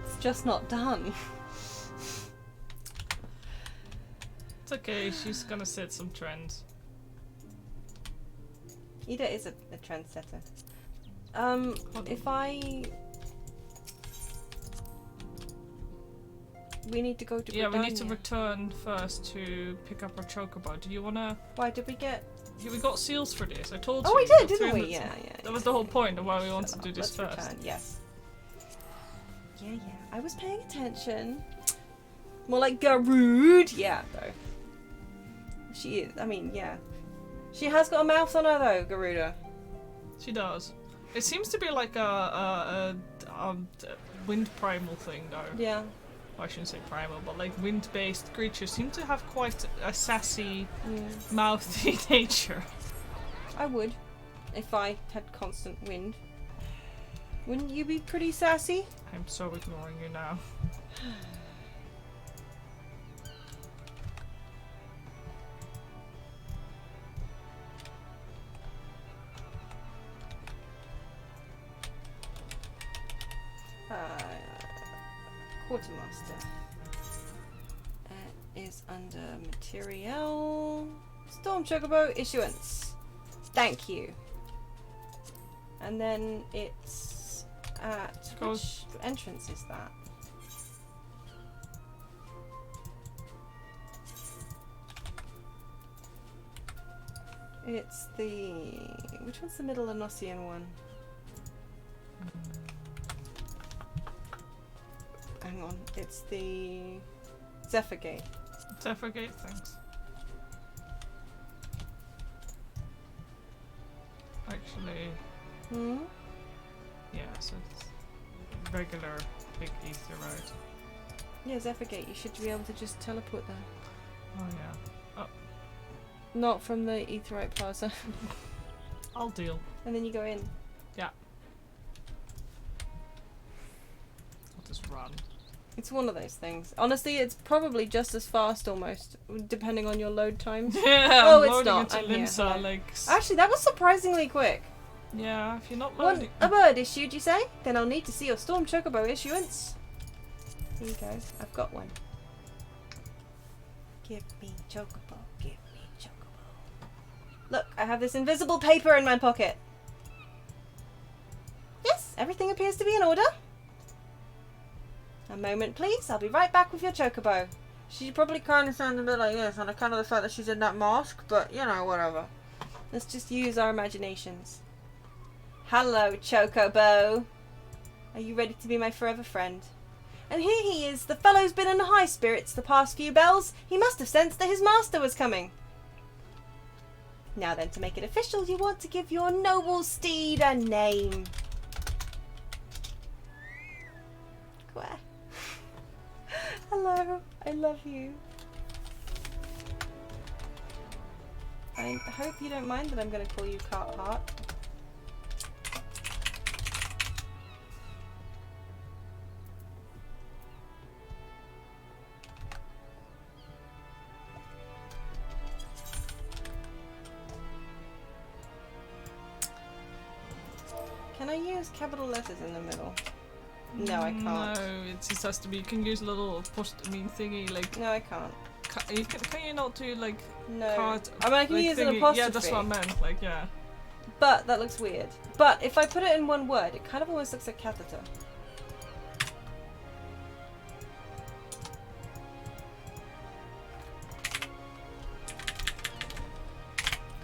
It's just not done. It's okay, she's gonna set some trends. Ida is a trendsetter. If I... We need to go to Yeah, we need to Gridania. return first to pick up our chocobo. Do you wanna... Why did we get... Yeah, we got seals for this, I told Oh, you. we did, got didn't we? 300 Yeah. That was the whole point of why we wanted to do this Let's first. return, yes. Yeah. I was paying attention. More like Garud. Yeah, though. She is. I mean, yeah. She has got a mouth on her, though, Garuda. She does. It seems to be like a wind primal thing, though. Yeah. I shouldn't say primal, but like wind-based creatures seem to have quite a sassy, mouthy nature. I would, if I had constant wind. Wouldn't you be pretty sassy? I'm so ignoring you now. Quartermaster. That is under material. Storm Chocobo issuance. Thank you. And then it's at which entrance is that? It's the which one's the middle Eorzean one? Hang on, it's the Zephyr Gate. Zephyr Gate, thanks. Actually, yeah, so it's regular big aetheroid. Yeah, Zephyr Gate. You should be able to just teleport there. Oh yeah. Oh. Not from the aetheroid plaza. I'll deal. And then you go in. Yeah. I'll just run. It's one of those things. Honestly, it's probably just as fast almost, depending on your load times. Yeah, oh, I'm it's not. Into Limsa, like... Actually, that was surprisingly quick. Yeah, if you're not loading... A bird issued, you say? Then I'll need to see your Storm Chocobo issuance. Here you go. I've got one. Give me Chocobo. Give me Chocobo. Look, I have this invisible paper in my pocket. Yes, everything appears to be in order. A moment, please. I'll be right back with your Chocobo. She probably kind of sounds a bit like this on account of the fact that she's in that mask, but, you know, whatever. Let's just use our imaginations. Hello, Chocobo. Are you ready to be my forever friend? And here he is. The fellow's been in high spirits the past few bells. He must have sensed that his master was coming. Now then, to make it official, you want to give your noble steed a name. Where? Hello, I love you. I hope you don't mind that I'm going to call you Cart Heart. Can I use capital letters in the middle? No, I can't. No, it just has to be. You can use a little thingy, like. No, I can't. Can you not do like? No. Card, I mean, I can like, use an thingy. apostrophe. Yeah, that's what I meant. Like, yeah. But that looks weird. But if I put it in one word, it kind of almost looks like catheter.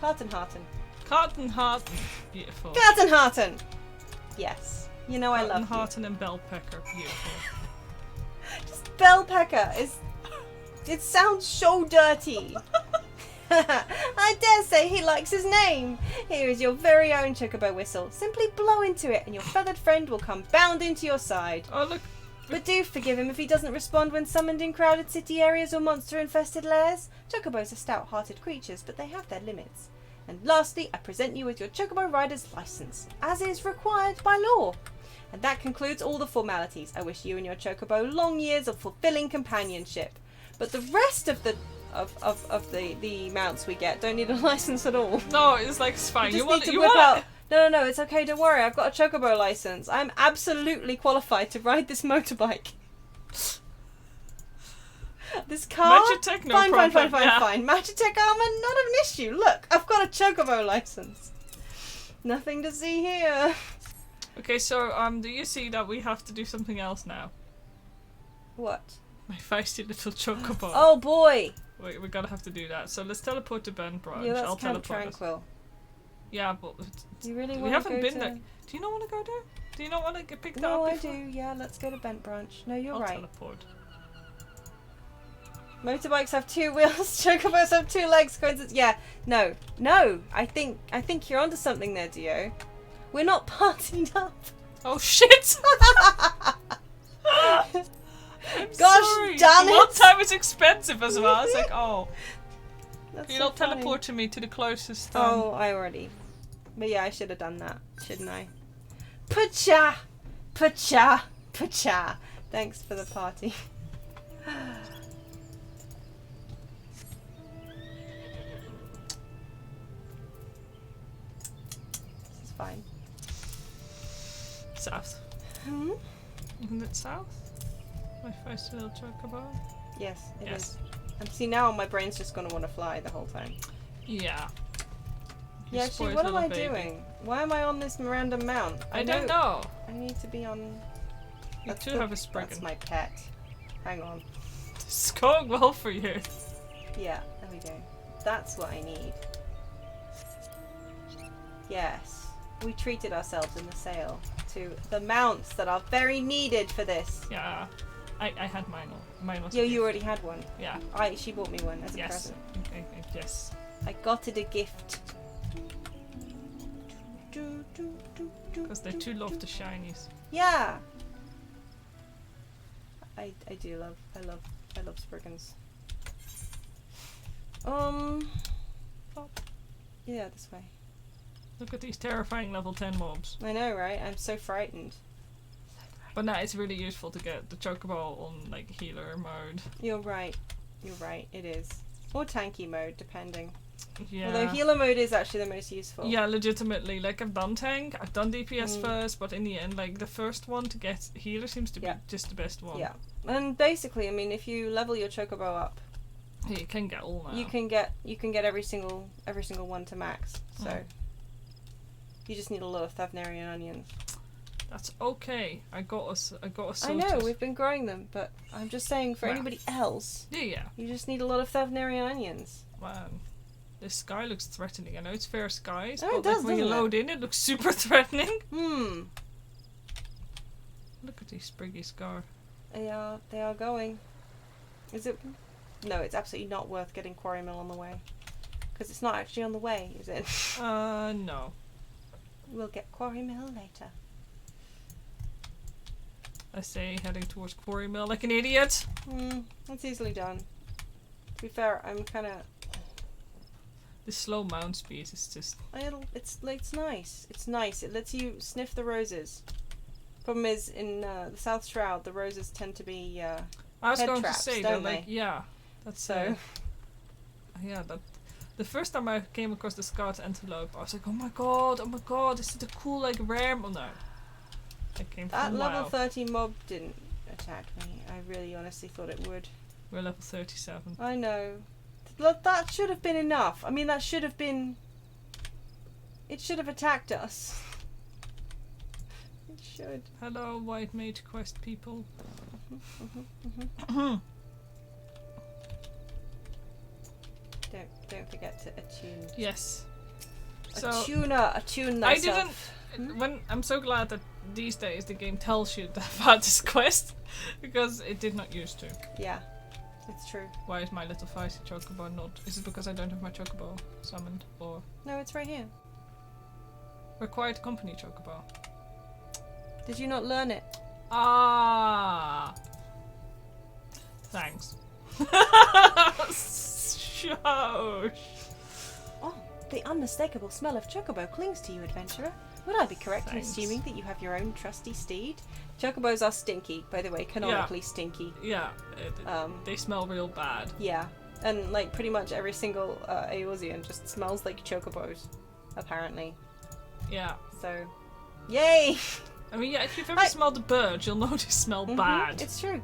Cartenharten. Cartenharten. Beautiful. Cartenharten! Yes. You know I love you. Cartenharten and Bellpecker. Beautiful. Just Bellpecker is... It sounds so dirty. I dare say he likes his name. Here is your very own Chocobo whistle. Simply blow into it and your feathered friend will come bounding to your side. Oh, look. But do forgive him if he doesn't respond when summoned in crowded city areas or monster-infested lairs. Chocobos are stout-hearted creatures, but they have their limits. And lastly, I present you with your Chocobo Rider's license, as is required by law. And that concludes all the formalities. I wish you and your Chocobo long years of fulfilling companionship. But the rest of the mounts we get don't need a license at all. No, it's like it's fine. You just need to whip out. No, it's okay. Don't worry. I've got a Chocobo license. I'm absolutely qualified to ride this motorbike. This car. Magitech, no problem. Fine. Magitech armor, not an issue. Look, I've got a Chocobo license. Nothing to see here. Okay, so do you see that we have to do something else now? What? My feisty little Chocobo. Oh boy! Wait, we're gonna have to do that. So let's teleport to Ben Branch. Yeah, that's I'll Camp teleport Tranquil. us. Yeah, but do you really we want haven't to go been to... there. Do you not want to go there? Do you not want to get picked up? No, I before? do. Yeah, let's go to Bent Branch. No, you're I'll right. Teleport. Motorbikes have 2 wheels. Chocobos have 2 legs. Coincidence? Yeah. No. I think you're onto something there, Dio. We're not partied up. Oh shit! Gosh was expensive as well. I was like, oh. That's You so know, funny. teleport to me to the closest. Oh, I already. But yeah, I should have done that, shouldn't I? Pacha! Pacha! Pacha! Thanks for the party. This is fine. South. Hmm? Isn't it south? My first little chocobo? Yes, it Yes. is. And see, now my brain's just gonna want to fly the whole time. Yeah. You Yeah, actually, spoiled what am little I baby. doing? Why am I on this random mount? I don't know. I need to be on... You That's too the- have a Spriggan. That's my pet. Hang on. It's going well for you. Yeah, there we go. That's what I need. Yes. We treated ourselves in the sale to the mounts that are very needed for this. Yeah. I had mine. Mine was. Yeah, you already had one. Yeah. She bought me one as a Yes. present. Okay, yes. I got it a gift. Because they too love the shinies. Yeah. I do love I love Spriggans. Yeah, this way. Look at these terrifying level 10 mobs. I know, right? I'm so frightened. But now it's really useful to get the chocobo on like healer mode. You're right. You're right. It is. Or tanky mode, depending. Yeah. Although healer mode is actually the most useful. Yeah, legitimately. Like I've done tank, I've done DPS first, but in the end, like the first one to get healer seems to be just the best one. Yeah. And basically, I mean, if you level your chocobo up, yeah, you can get all now. you can get every single one to max. So you just need a lot of Thavnarian onions. That's okay. I got us sorted. I know, we've been growing them, but I'm just saying for Well, anybody else, yeah. you just need a lot of Thavnarian onions. Man, this sky looks threatening. I know it's fair skies, Oh, it but does, like when you doesn't it? load in, it looks super threatening. Look at these spriggy scar. They are going. Is it? No, it's absolutely not worth getting Quarry Mill on the way. Because it's not actually on the way, is it? No. We'll get Quarry Mill later. I say heading towards Quarry Mill like an idiot. That's easily done. To be fair, I'm kind of... The slow mount speed is just... It's nice. It's nice. It lets you sniff the roses. Problem is, in the South Shroud, the roses tend to be I was head going traps, to say don't that, like, they? yeah. That's So... yeah, that... The first time I came across the Scarlet Antelope, I was like, oh my god, this is the cool, like, rare... Oh no. It came That from level WoW. 30 mob didn't attack me. I really honestly thought it would. We're level 37. I know. That should have been enough. I mean, that should have been... It should have attacked us. It should. Hello, White Mage Quest people. Don't forget to attune. Yes. Attune I thyself. didn't... I'm so glad that these days the game tells you about this quest, because it did not used to. Yeah, it's true. Why is my little feisty chocobo not? Is it because I don't have my chocobo summoned, or No, it's right here. required company chocobo? Did you not learn it? Ah. Thanks. Shush. Oh, the unmistakable smell of chocobo clings to you, adventurer. Would I be correct Thanks. in assuming that you have your own trusty steed? Chocobos are stinky, by the way, canonically stinky. Yeah, they smell real bad. Yeah, and like pretty much every single Eorzean just smells like chocobos, apparently. Yeah. So, yay! I mean, yeah, if you've ever smelled a bird, you'll know they smell bad. It's true.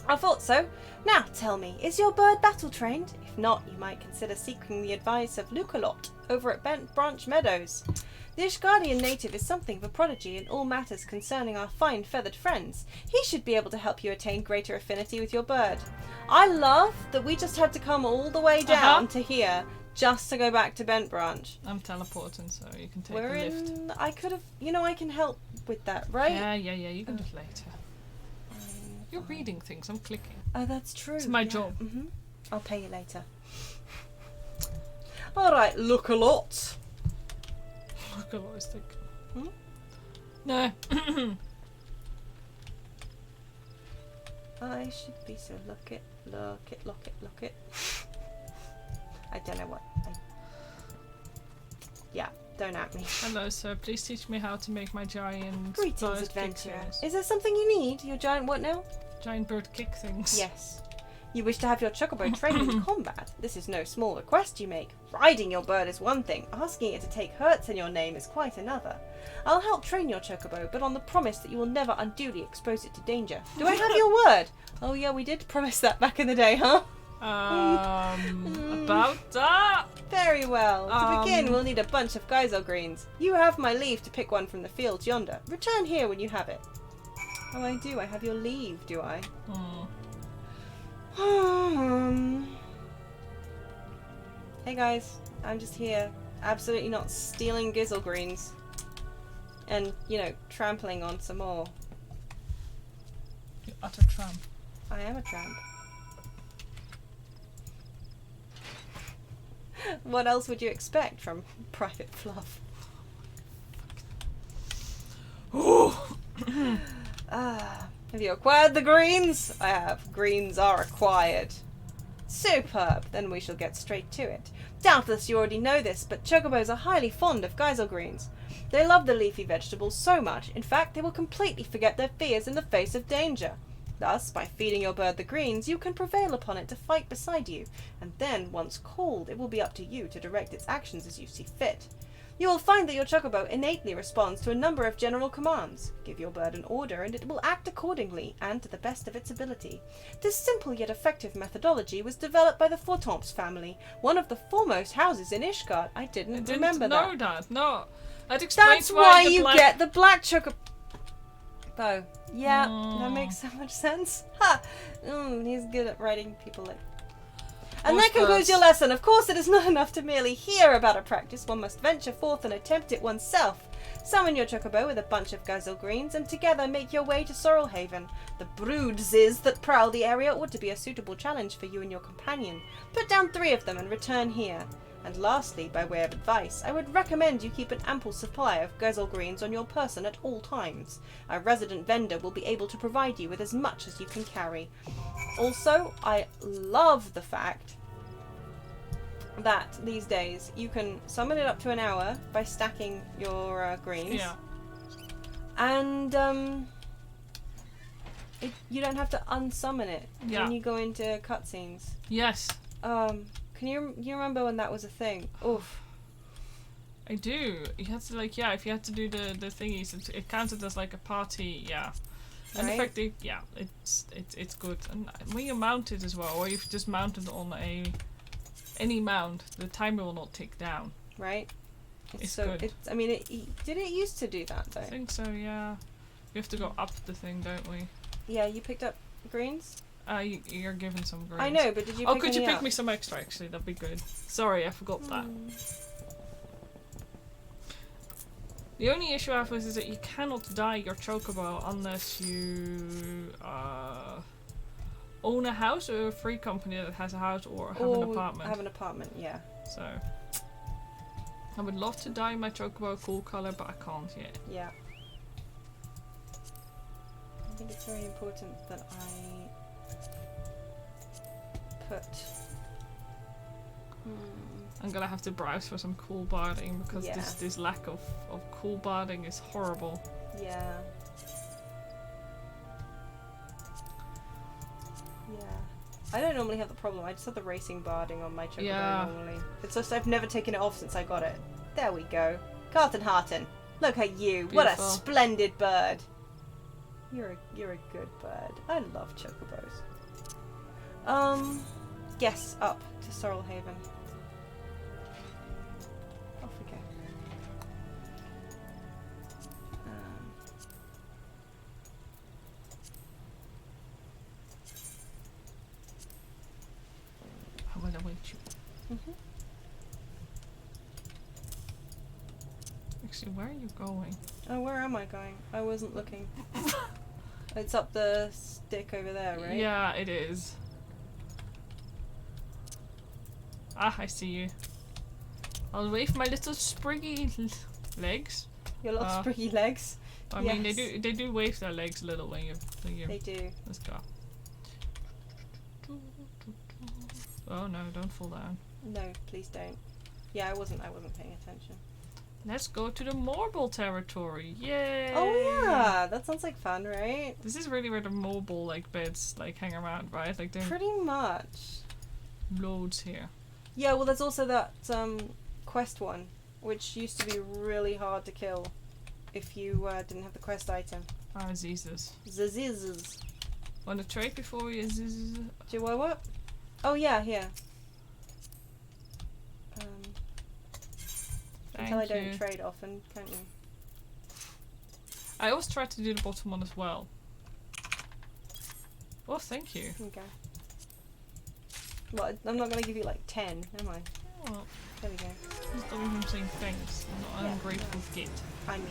I thought so. Now tell me, is your bird battle trained? If not, you might consider seeking the advice of Lucolot over at Bent Branch Meadows. The Ishgardian native is something of a prodigy in all matters concerning our fine feathered friends. He should be able to help you attain greater affinity with your bird. I love that we just had to come all the way down to here just to go back to Bent Branch. I'm teleporting, so you can take We're a lift. I could have, I can help with that, right? Yeah, you can do it later. You're reading things, I'm clicking. Oh, that's true. It's my job. I'll pay you later. Alright, look a lot. Look at what I stick. No. I should be, so look it. I don't know what. Yeah, don't at me. Hello, sir. Please teach me how to make my giant Greetings, bird adventurer. kick things. Is there something you need? Your giant what now? Giant bird kick things. Yes. You wish to have your chocobo trained in combat. This is no small request you make. Riding your bird is one thing. Asking it to take hurts in your name is quite another. I'll help train your chocobo, but on the promise that you will never unduly expose it to danger. Do I have your word? Oh yeah, we did promise that back in the day, huh? About that? Very well. To begin, we'll need a bunch of Geisel greens. You have my leave to pick one from the fields yonder. Return here when you have it. Oh, I do. I have your leave, do I? Hey guys, I'm just here. Absolutely not stealing Gizzle greens. And, you know, trampling on some more. You utter tramp. I am a tramp. What else would you expect from Private Fluff? Have you acquired the greens? I have. Greens are acquired. Superb. Then we shall get straight to it. Doubtless you already know this, but chocobos are highly fond of Geisel greens. They love the leafy vegetables so much, in fact, they will completely forget their fears in the face of danger. Thus, by feeding your bird the greens, you can prevail upon it to fight beside you, and then, once called, it will be up to you to direct its actions as you see fit. You will find that your chocobo innately responds to a number of general commands. Give your bird an order and it will act accordingly, and to the best of its ability. This simple yet effective methodology was developed by the Fortemps family, one of the foremost houses in Ishgard. I didn't remember that. I didn't know that, no. That explains That's why you get the black chocobo. Yeah, that makes so much sense. Ha! He's good at writing people like. And that concludes your lesson. Of course, it is not enough to merely hear about a practice. One must venture forth and attempt it oneself. Summon your chocobo with a bunch of Geisel greens, and together make your way to Sorrelhaven. The broodses that prowl the area ought to be a suitable challenge for you and your companion. Put down 3 of them and return here. And lastly, by way of advice, I would recommend you keep an ample supply of Geisel greens on your person at all times. A resident vendor will be able to provide you with as much as you can carry. Also, I love the fact that these days you can summon it up to an hour by stacking your greens. Yeah. And you don't have to unsummon it when you go into cutscenes. Yes. Can you remember when that was a thing? Oof. I do. You had to if you had to do the thingies, it counted as like a party, And in fact, it's good. And when you mount it as well, or if you just mount it on any mount, the timer will not tick down. Right. It's good. Did it used to do that though? I think so. Yeah. We have to go up the thing, don't we? Yeah. You picked up greens. You're given some greens. I know, but did you? Could you pick me some extra? Actually, that'd be good. Sorry, I forgot that. The only issue I have is that you cannot dye your chocobo unless you own a house or a free company that has a house or have an apartment. Have an apartment, yeah. So I would love to dye my chocobo a cool color, but I can't yet. Yeah. I think it's very important that I put. I'm gonna have to browse for some cool barding because this lack of cool barding is horrible. Yeah. Yeah. I don't normally have the problem. I just have the racing barding on my chocobo normally. It's just I've never taken it off since I got it. There we go. Carton Harton. Look at you. Beautiful. What a splendid bird. You're a good bird. I love chocobos. Yes, up to Sorrelhaven. Off we go. I will await you. Actually, where are you going? Oh, where am I going? I wasn't looking. It's up the stick over there, right? Yeah, it is. Ah, I see you. I'll wave my little spriggy legs. Your little spriggy legs. I mean, they do wave their legs a little when you. They do. Let's go. Oh no, don't fall down. No, please don't. Yeah, I wasn't paying attention. Let's go to the marble territory. Yay! Oh yeah, that sounds like fun, right? This is really where the mobile like beds like hang around, right? Like they're Pretty much. loads here. Yeah, well there's also that quest one, which used to be really hard to kill if you didn't have the quest item. Ah, Zizas. Zazizes. Want to trade before we Ziz? Do what? Oh yeah, here. Until I don't trade often, can't you? I always try to do the bottom one as well. Oh, thank you. Okay. Well, I'm not going to give you like 10, am I? Oh, there we go. Stop even saying thanks. I'm not ungrateful git. I mean.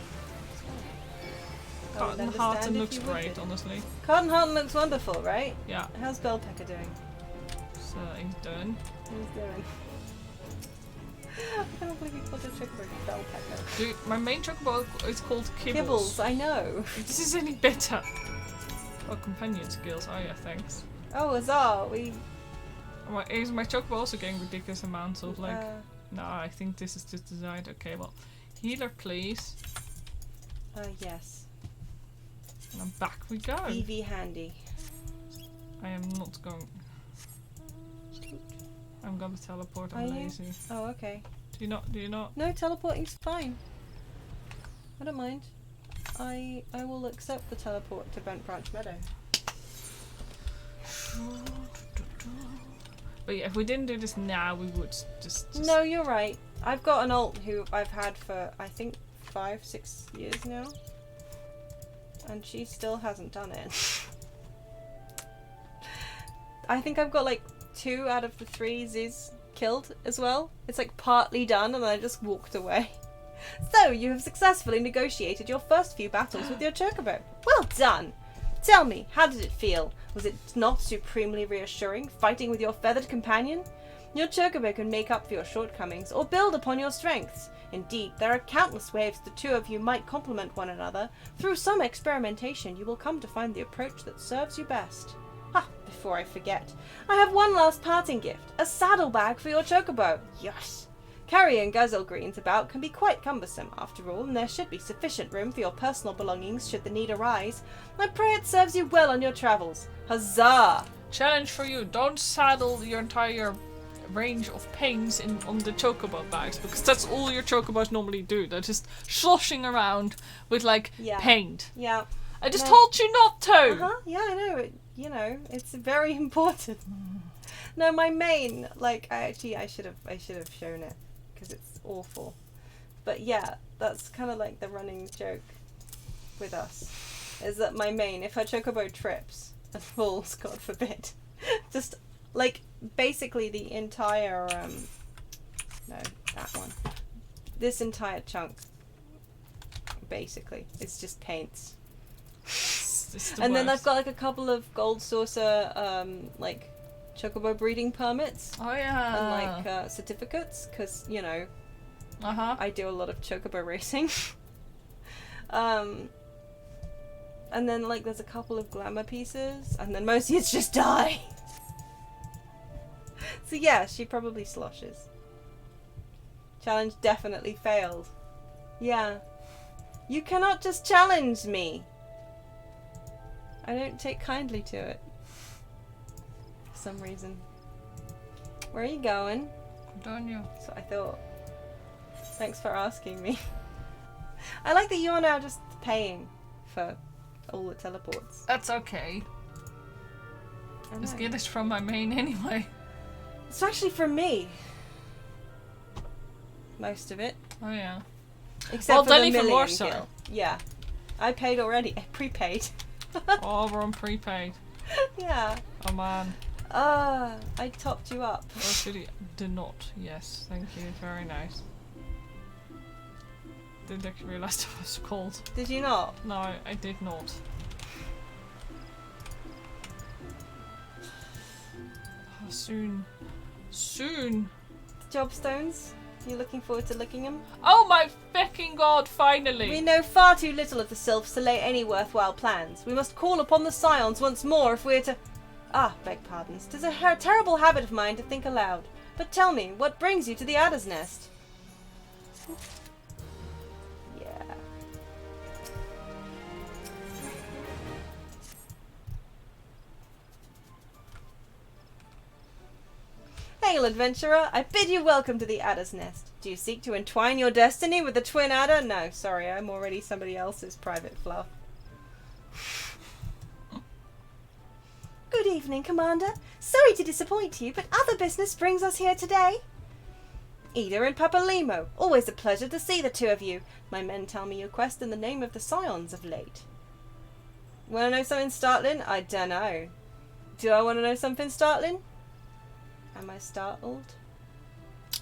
Cotton Hearten looks great, honestly. Cotton Hearten looks wonderful, right? Yeah. How's Bellpecker doing? So he's done. He's doing. I can't believe you called it Chocobo Bellpecker. Dude, my main chocobo is called Kibbles. Kibbles, I know. If this is any better. Oh, companion skills. Oh yeah, thanks. Oh, huzzah! Is my chocobo also getting ridiculous amounts of like... No, I think this is just designed. Okay, well, healer, please. Yes. And back we go. BV handy. I am not going... I'm gonna teleport, I'm lazy. Oh, okay. Do you not? No, teleporting's fine. I don't mind. I will accept the teleport to Bent Branch Meadow. But yeah, if we didn't do this now, we would just... No, you're right. I've got an alt who I've had for, I think, 5-6 years now. And she still hasn't done it. I think I've got like 2 out of the 3 Ziz killed as well. It's like partly done and I just walked away. So, you have successfully negotiated your first few battles with your chocobo. Well done! Tell me, how did it feel? Was it not supremely reassuring, fighting with your feathered companion? Your chocobo can make up for your shortcomings, or build upon your strengths. Indeed, there are countless ways the two of you might complement one another. Through some experimentation, you will come to find the approach that serves you best. Ah, before I forget, I have one last parting gift, a saddlebag for your chocobo. Yes! Carrying gazelle greens about can be quite cumbersome, after all, and there should be sufficient room for your personal belongings should the need arise. I pray it serves you well on your travels. Huzzah! Challenge for you, don't saddle your entire range of paints on the chocobo bags, because that's all your chocobos normally do. They're just sloshing around with like paint. Yeah. I just told you not to! Yeah, I know. It's very important. No, my main, like, I should have shown it, because it's awful. But yeah, that's kind of like the running joke with us, is that my main, if her chocobo trips and falls, God forbid, just, like, basically the entire, no, that one. This entire chunk, basically, it's just paints. And then I've got like a couple of gold saucer, like, chocobo breeding permits. Oh yeah. And like certificates, because I do a lot of chocobo racing. And then like there's a couple of glamour pieces, and then mostly it's just die. So yeah, she probably sloshes. Challenge definitely failed. Yeah. You cannot just challenge me. I don't take kindly to it. For some reason. Where are you going? Don't you? So I thought. Thanks for asking me. I like that you're now just paying for all the teleports. That's okay. This gear is from my main anyway. It's actually from me. Most of it. Oh yeah. Except for the even more so. kill. Yeah. I paid already. I prepaid. Oh, we're on prepaid. Yeah. Oh man. I topped you up. Oh, should he? Do not. Yes, thank you. Very nice. Didn't actually realise it was cold. Did you not? No, I did not. Oh, soon. Soon. Jobstones? You looking forward to licking them? Oh my fucking god, finally! We know far too little of the sylphs to lay any worthwhile plans. We must call upon the scions once more if we're to... Ah, beg pardons. 'Tis a terrible habit of mine to think aloud. But tell me, what brings you to the Adder's Nest? Yeah. Hail, adventurer! I bid you welcome to the Adder's Nest. Do you seek to entwine your destiny with the twin adder? No, sorry, I'm already somebody else's Private Fluff. Good evening, Commander. Sorry to disappoint you, but other business brings us here today. Ida and Papalimo, always a pleasure to see the two of you. My men tell me you quest in the name of the Scions of late. Want to know something startling? I dunno. Do I want to know something startling? Am I startled?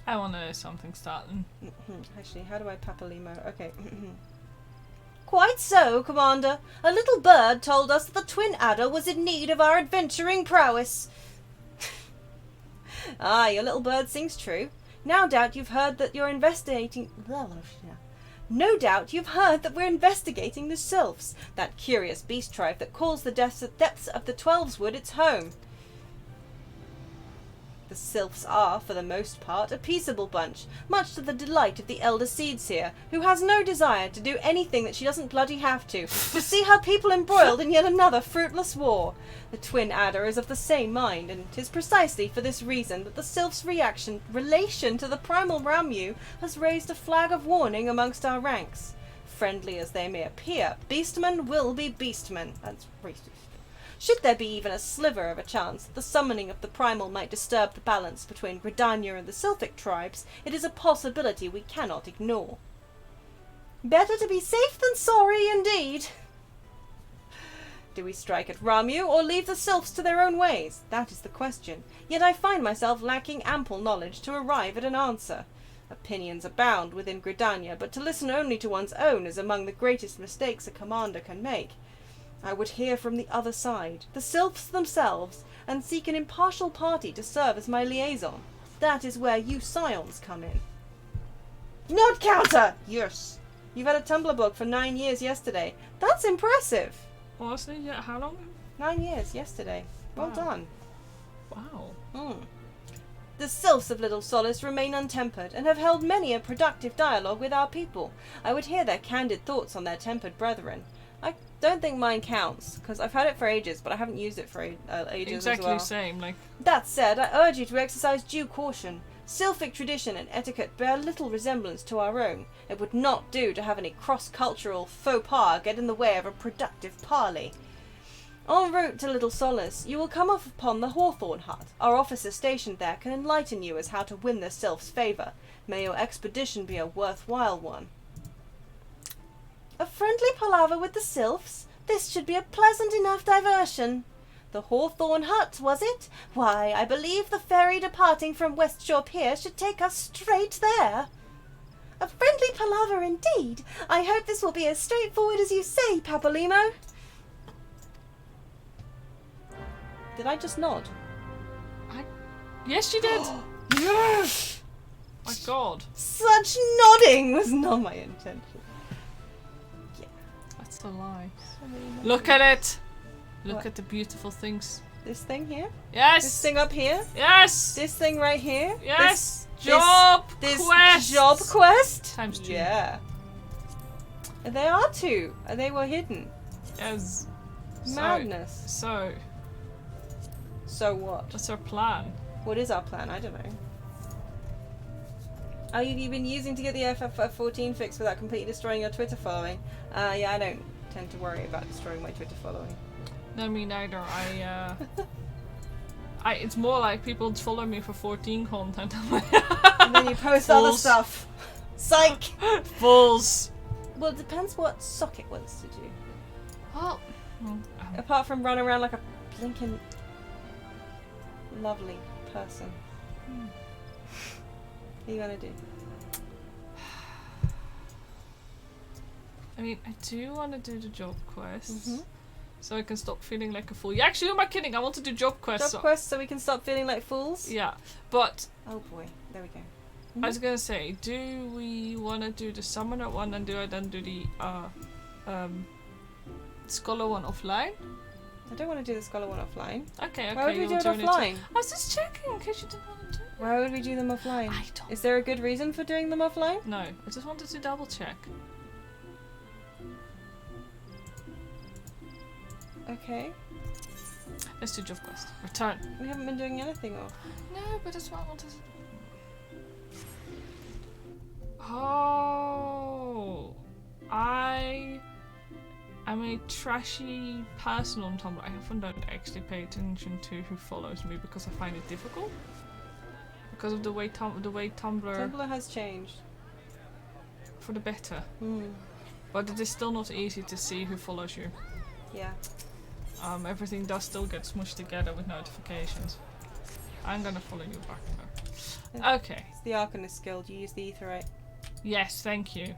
I want to know something startling. Actually, how do I Papalimo? Okay. Quite so, Commander. A little bird told us that the twin adder was in need of our adventuring prowess. Ah, your little bird sings true. No doubt you've heard that you're investigating... No doubt you've heard that we're investigating the Sylphs, that curious beast tribe that calls the depths of the Twelveswood its home. The Sylphs are, for the most part, a peaceable bunch, much to the delight of the elder Seedseer, who has no desire to do anything that she doesn't bloody have to see her people embroiled in yet another fruitless war. The twin adder is of the same mind, and 'tis precisely for this reason that the Sylphs' relation to the primal Ramu has raised a flag of warning amongst our ranks. Friendly as they may appear, beastmen will be beastmen. That's racist. Should there be even a sliver of a chance that the summoning of the primal might disturb the balance between Gridania and the Sylphic tribes, it is a possibility we cannot ignore. Better to be safe than sorry, indeed. Do we strike at Ramu, or leave the Sylphs to their own ways? That is the question. Yet I find myself lacking ample knowledge to arrive at an answer. Opinions abound within Gridania, but to listen only to one's own is among the greatest mistakes a commander can make. I would hear from the other side, the Sylphs themselves, and seek an impartial party to serve as my liaison. That is where you Scions come in. Nod Counter! Yes! You've had a Tumblr blog for 9 years yesterday. That's impressive! Honestly, yeah, how long? 9 years yesterday. Well Wow. done. Wow. The Sylphs of Little Solace remain untempered, and have held many a productive dialogue with our people. I would hear their candid thoughts on their tempered brethren. I don't think mine counts, because I've had it for ages, but I haven't used it for ages Exactly as well. the same, like... That said, I urge you to exercise due caution. Sylphic tradition and etiquette bear little resemblance to our own. It would not do to have any cross-cultural faux pas get in the way of a productive parley. En route to Little Solace, you will come upon the Hawthorn Hut. Our officer stationed there can enlighten you as how to win the Sylph's favour. May your expedition be a worthwhile one. A friendly palaver with the Sylphs? This should be a pleasant enough diversion. The Hawthorn Hut, was it? Why, I believe the ferry departing from Westshore Pier should take us straight there. A friendly palaver indeed. I hope this will be as straightforward as you say, Papalimo. Did I just nod? Yes, you did! Yes! My god. Such nodding was not my intention. That's a lie. Look at it! Look at the beautiful things. This thing here? Yes! This thing up here? Yes! This thing right here? Yes! This job quest? Times 2. Yeah. They are 2. They were hidden. Yes. Madness. So what? What's our plan? What is our plan? I don't know. Oh, you've been using to get the FF14 fix without completely destroying your Twitter following. Yeah, I don't tend to worry about destroying my Twitter following. No, me neither. It's more like people follow me for 14 content. And then you post other stuff. Psych! Fools! Well, it depends what Socket wants to do. Well, apart from run around like a blinking lovely person. What are you gonna do? I mean, I do want to do the job quests. So I can stop feeling like a fool. Yeah, actually, who am I kidding? I want to do job quests. Job quests so we can stop feeling like fools? Yeah, but... Oh boy, there we go. I was gonna say, do we want to do the summoner one and do I then do the scholar one offline? I don't want to do the scholar one offline. Okay. Why would we do it offline? I was just checking in case you didn't want to do it. Why would we do them offline? I don't. Is there a good reason for doing them offline? No, I just wanted to double check. Okay. Let's do job quest. Return. We haven't been doing anything off. No, but that's what I wanted to... Oh, I am a trashy person on Tumblr. I often don't actually pay attention to who follows me because I find it difficult. Because of the way Tumblr has changed. For the better. Mm. But it is still not easy to see who follows you. Yeah. Everything does still get smushed together with notifications. I'm gonna follow you back though. Okay. It's the Arcanist Guild. You use the Aetherite. Yes, thank you.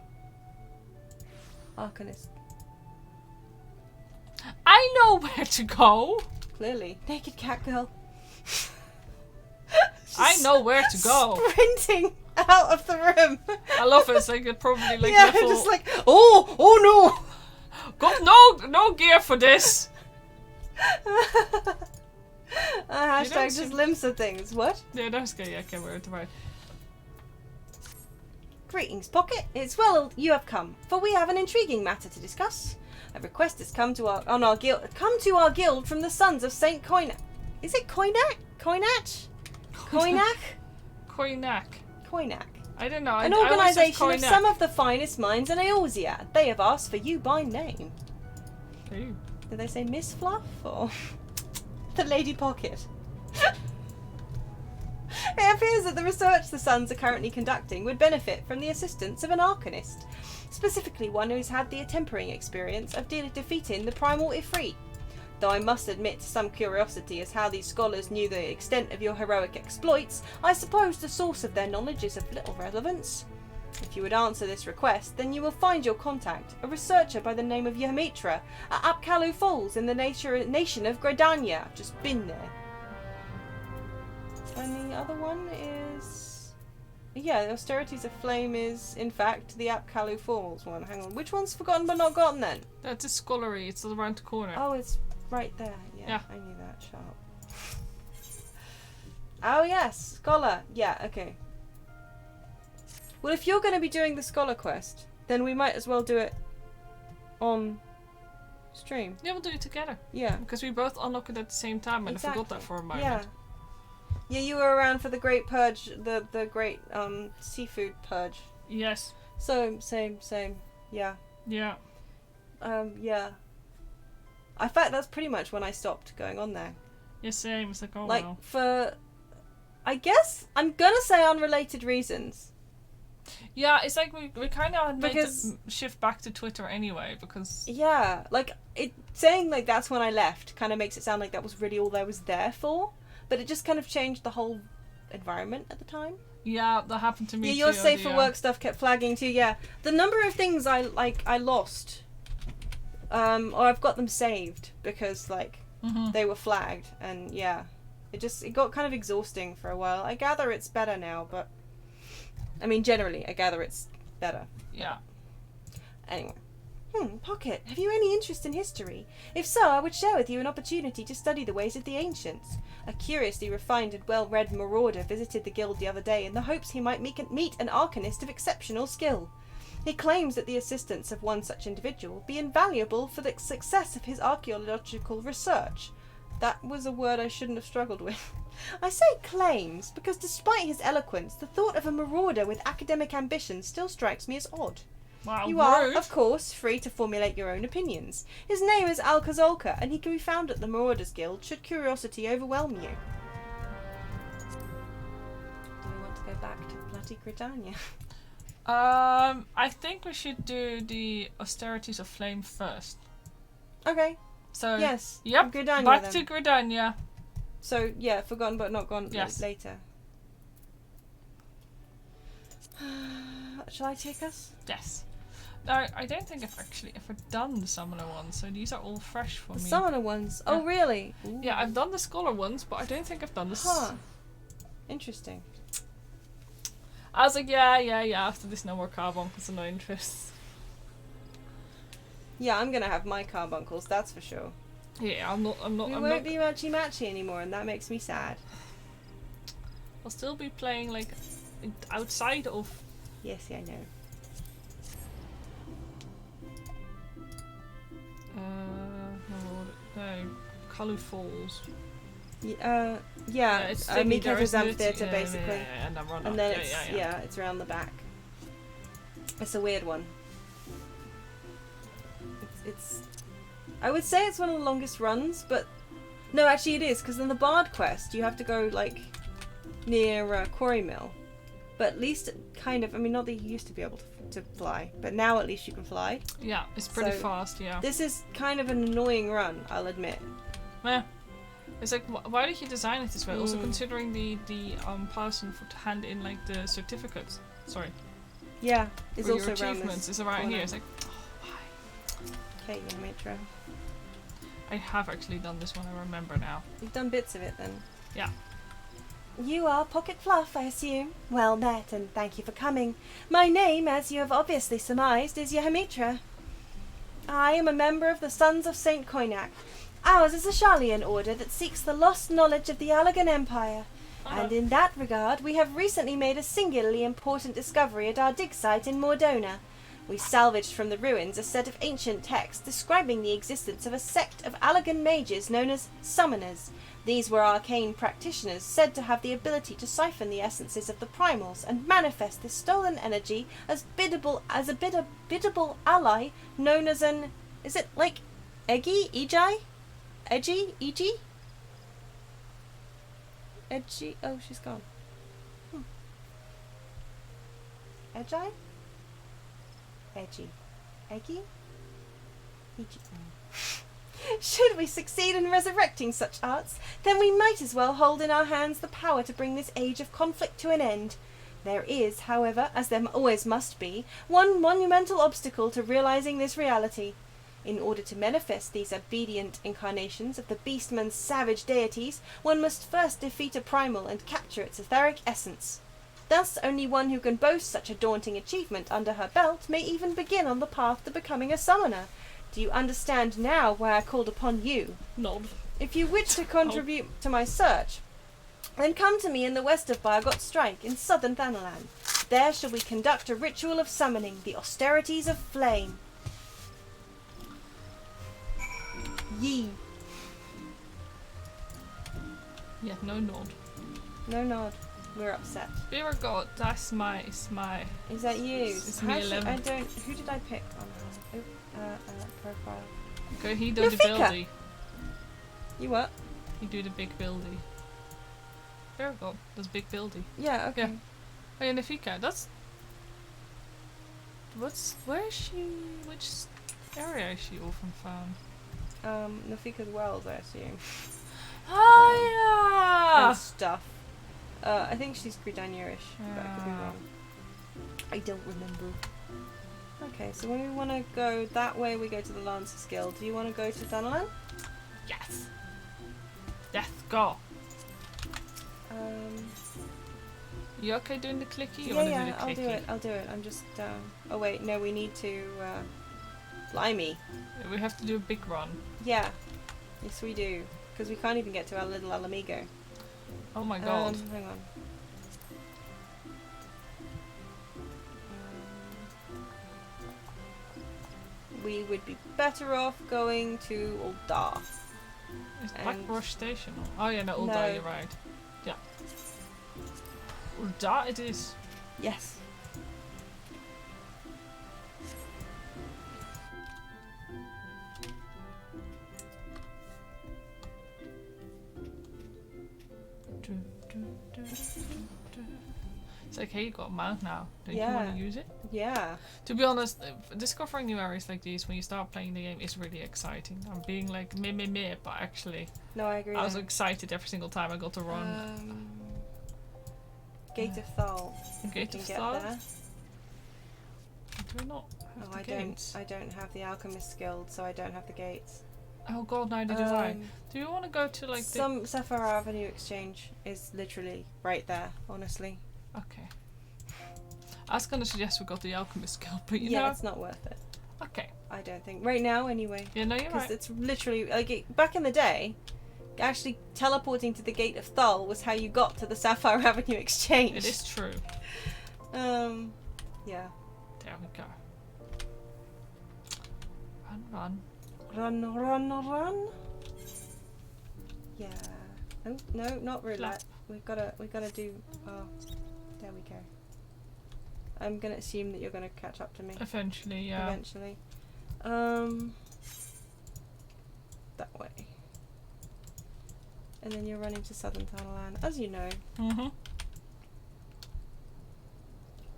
Arcanist. I know where to go! Clearly. Naked cat girl. I know where to go! Sprinting out of the room! I love it, it's like probably like yeah, level... just like, oh no! Got no gear for this! Hashtag just Limsa things. What? Yeah, that's good. Yeah, okay, we're right. Greetings, Pocket. It's well you have come, for we have an intriguing matter to discuss. A request has come to our guild from the sons of Saint Coinac. Is it Coinac? Coinach? Coinac? Coinac. Coinac. I don't know. An organisation of some of the finest minds in Eorzean. They have asked for you by name. Ooh. Did they say Miss Fluff or the Lady Pocket? It appears that the research the Sons are currently conducting would benefit from the assistance of an Arcanist, specifically one who has had the tempering experience of defeating the Primal Ifrit. Though I must admit to some curiosity as how these scholars knew the extent of your heroic exploits, I suppose the source of their knowledge is of little relevance. If you would answer this request, then you will find your contact, a researcher by the name of Yamitra, at Apkalu Falls in the nation of Gridania. I've just been there. And the other one is... Yeah, the Austerities of Flame is, in fact, the Apkalu Falls one. Hang on, which one's forgotten but not gotten then? That's a scholarly, it's around the corner. Oh, it's right there. Yeah. I knew that. Sharp. Oh yes, Scholar. Yeah, okay. Well, if you're going to be doing the Scholar quest, then we might as well do it on stream. Yeah, we'll do it together. Yeah. Because we both unlock it at the same time, and Exactly. I forgot that for a moment. Yeah. Yeah, you were around for the Great Purge, the Great Seafood Purge. Yes. So, same. Yeah. Yeah. Yeah. In fact, that's pretty much when I stopped going on there. Yeah, same. It's like, oh like, well. for... I guess, I'm gonna say unrelated reasons. Yeah, it's like we kind of made Because- the shift back to Twitter anyway, because... Yeah, like, saying like that's when I left kind of makes it sound like that was really all I was there for. But it just kind of changed the whole environment at the time. Yeah, that happened to me too. Yeah, your safe for work stuff kept flagging too. Yeah, the number of things I lost, or I've got them saved because like they were flagged, and yeah, it got kind of exhausting for a while. I gather it's better now, but I mean generally, I gather it's better. Yeah. Anyway. Pocket, have you any interest in history? If so, I would share with you an opportunity to study the ways of the ancients. A curiously refined and well-read marauder visited the guild the other day in the hopes he might meet an arcanist of exceptional skill. He claims that the assistance of one such individual will be invaluable for the success of his archaeological research. That was a word I shouldn't have struggled with. I say claims because despite his eloquence, the thought of a marauder with academic ambitions still strikes me as odd. Wow, you are, rude. of course, free to formulate your own opinions. His name is Alcazolka, and he can be found at the Marauders Guild should curiosity overwhelm you. Do we want to go back to bloody Gridania? I think we should do the Austerities of Flame first. Okay. So yes. Yep. Gridania, back then. to Gridania. So yeah, forgotten but not gone. Yes. Later. Shall I take us? Yes. No, I don't think I've ever done the Summoner ones, so these are all fresh for The me. Summoner ones? Oh, Yeah. really? Ooh. Yeah, I've done the Scholar ones, but I don't think I've done the... Huh. Interesting. I was like, yeah, after this no more carbuncles and no interest. Yeah, I'm gonna have my carbuncles, that's for sure. Yeah, I'm not. We won't be matchy anymore, and that makes me sad. I'll still be playing like outside of. Yes, yeah, I know. No, Kalu Falls. Yeah, it's Mika's amphitheater basically. Yeah, and I'm running. And then it's around the back. It's a weird one. It's I would say it's one of the longest runs, but no, actually it is, because in the Bard quest you have to go like near Quarry Mill. But at least kind of, I mean, not that you used to be able to fly, but now at least you can fly. Yeah, it's pretty fast, yeah. This is kind of an annoying run, I'll admit. Yeah. It's like, why did you design it this way? Also considering the person to hand in like the certificates. Sorry. Yeah, it's for also your around achievements. this It's around corner. here. It's like, oh, why? Okay, yeah, Mitra. I have actually done this one, I remember now. You've done bits of it then? Yeah. You are Pocket Fluff, I assume. Well met, and thank you for coming. My name, as you have obviously surmised, is Yehemitra. I am a member of the Sons of Saint Koinak. Ours is a Sharlayan order that seeks the lost knowledge of the Allagan Empire. And in that regard, we have recently made a singularly important discovery at our dig site in Mordona. We salvaged from the ruins a set of ancient texts describing the existence of a sect of Allagan mages known as Summoners. These were arcane practitioners said to have the ability to siphon the essences of the primals and manifest the stolen energy as a biddable ally known as an... Is it like Egi? Egi? Edgy? Egi? Edgy? Oh, she's gone. Edgy? Edgy. Eggy? Eggy. Should we succeed in resurrecting such arts, then we might as well hold in our hands the power to bring this age of conflict to an end. There is, however, as there always must be, one monumental obstacle to realizing this reality. In order to manifest these obedient incarnations of the Beastman's savage deities, one must first defeat a primal and capture its etheric essence. Thus, only one who can boast such a daunting achievement under her belt may even begin on the path to becoming a summoner. Do you understand now why I called upon you? Nod. If you wish to contribute to my search, then come to me in the west of Bargot Strike, in southern Thanalan. There shall we conduct a ritual of summoning, the austerities of flame. Yee. Yeah, no nod. No nod. We're upset. Biragod, that's my... Is that you? It's me 11. I don't... Who did I pick on her? Profile. Okay, he does the buildy. You what? He do the big buildy. Biragod does big buildy. Yeah, okay. Yeah. Oh yeah, Nafika, that's... Where is she... Which area is she often found? Nafika's Wells, I assume. Oh yeah! And stuff. I think she's Gridanierish, but I could be wrong. I don't remember. Okay, so when we want to go that way, we go to the Lancer's Guild. Do you want to go to Thanalan? Yes! Let's go! You okay doing the clicky? You Yeah, do the clicky? I'll do it. I'm just, oh wait, no, we need to, Blimey. We have to do a big run. Yeah. Yes, we do. Because we can't even get to our little Alamigo. Oh my god. Hang on. We would be better off going to Uldar. Is Blackbrush Station? Oh yeah, no, Uldar, you're right. Yeah. Uldar it is. Yes. It's like, hey, you got a mount now. Don't you want to use it? Yeah. To be honest, discovering new areas like these when you start playing the game is really exciting. I'm being like meh, but actually, no, I agree. I was excited every single time I got to run. Gate of Thal. Gate of Thal. There. Do we not have the I gates? I don't have the Alchemist Guild, so I don't have the gates. Oh god, neither do I. Do you want to go to like some Sapphire Avenue Exchange is literally right there, honestly. Okay. I was gonna suggest we got the Alchemist Guild, but you know, yeah, it's not worth it. Okay. I don't think. Right now, anyway. Yeah, no, you're right. Because it's literally, like, back in the day, actually teleporting to the Gate of Thul was how you got to the Sapphire Avenue Exchange. It is true. Yeah. There we go. Run. Run. Yeah. Oh, no, not roulette. We gotta do, there we go. I'm gonna assume that you're gonna catch up to me. Eventually, yeah. Eventually. That way. And then you're running to Southern Tunnelland, as you know. Mm-hmm.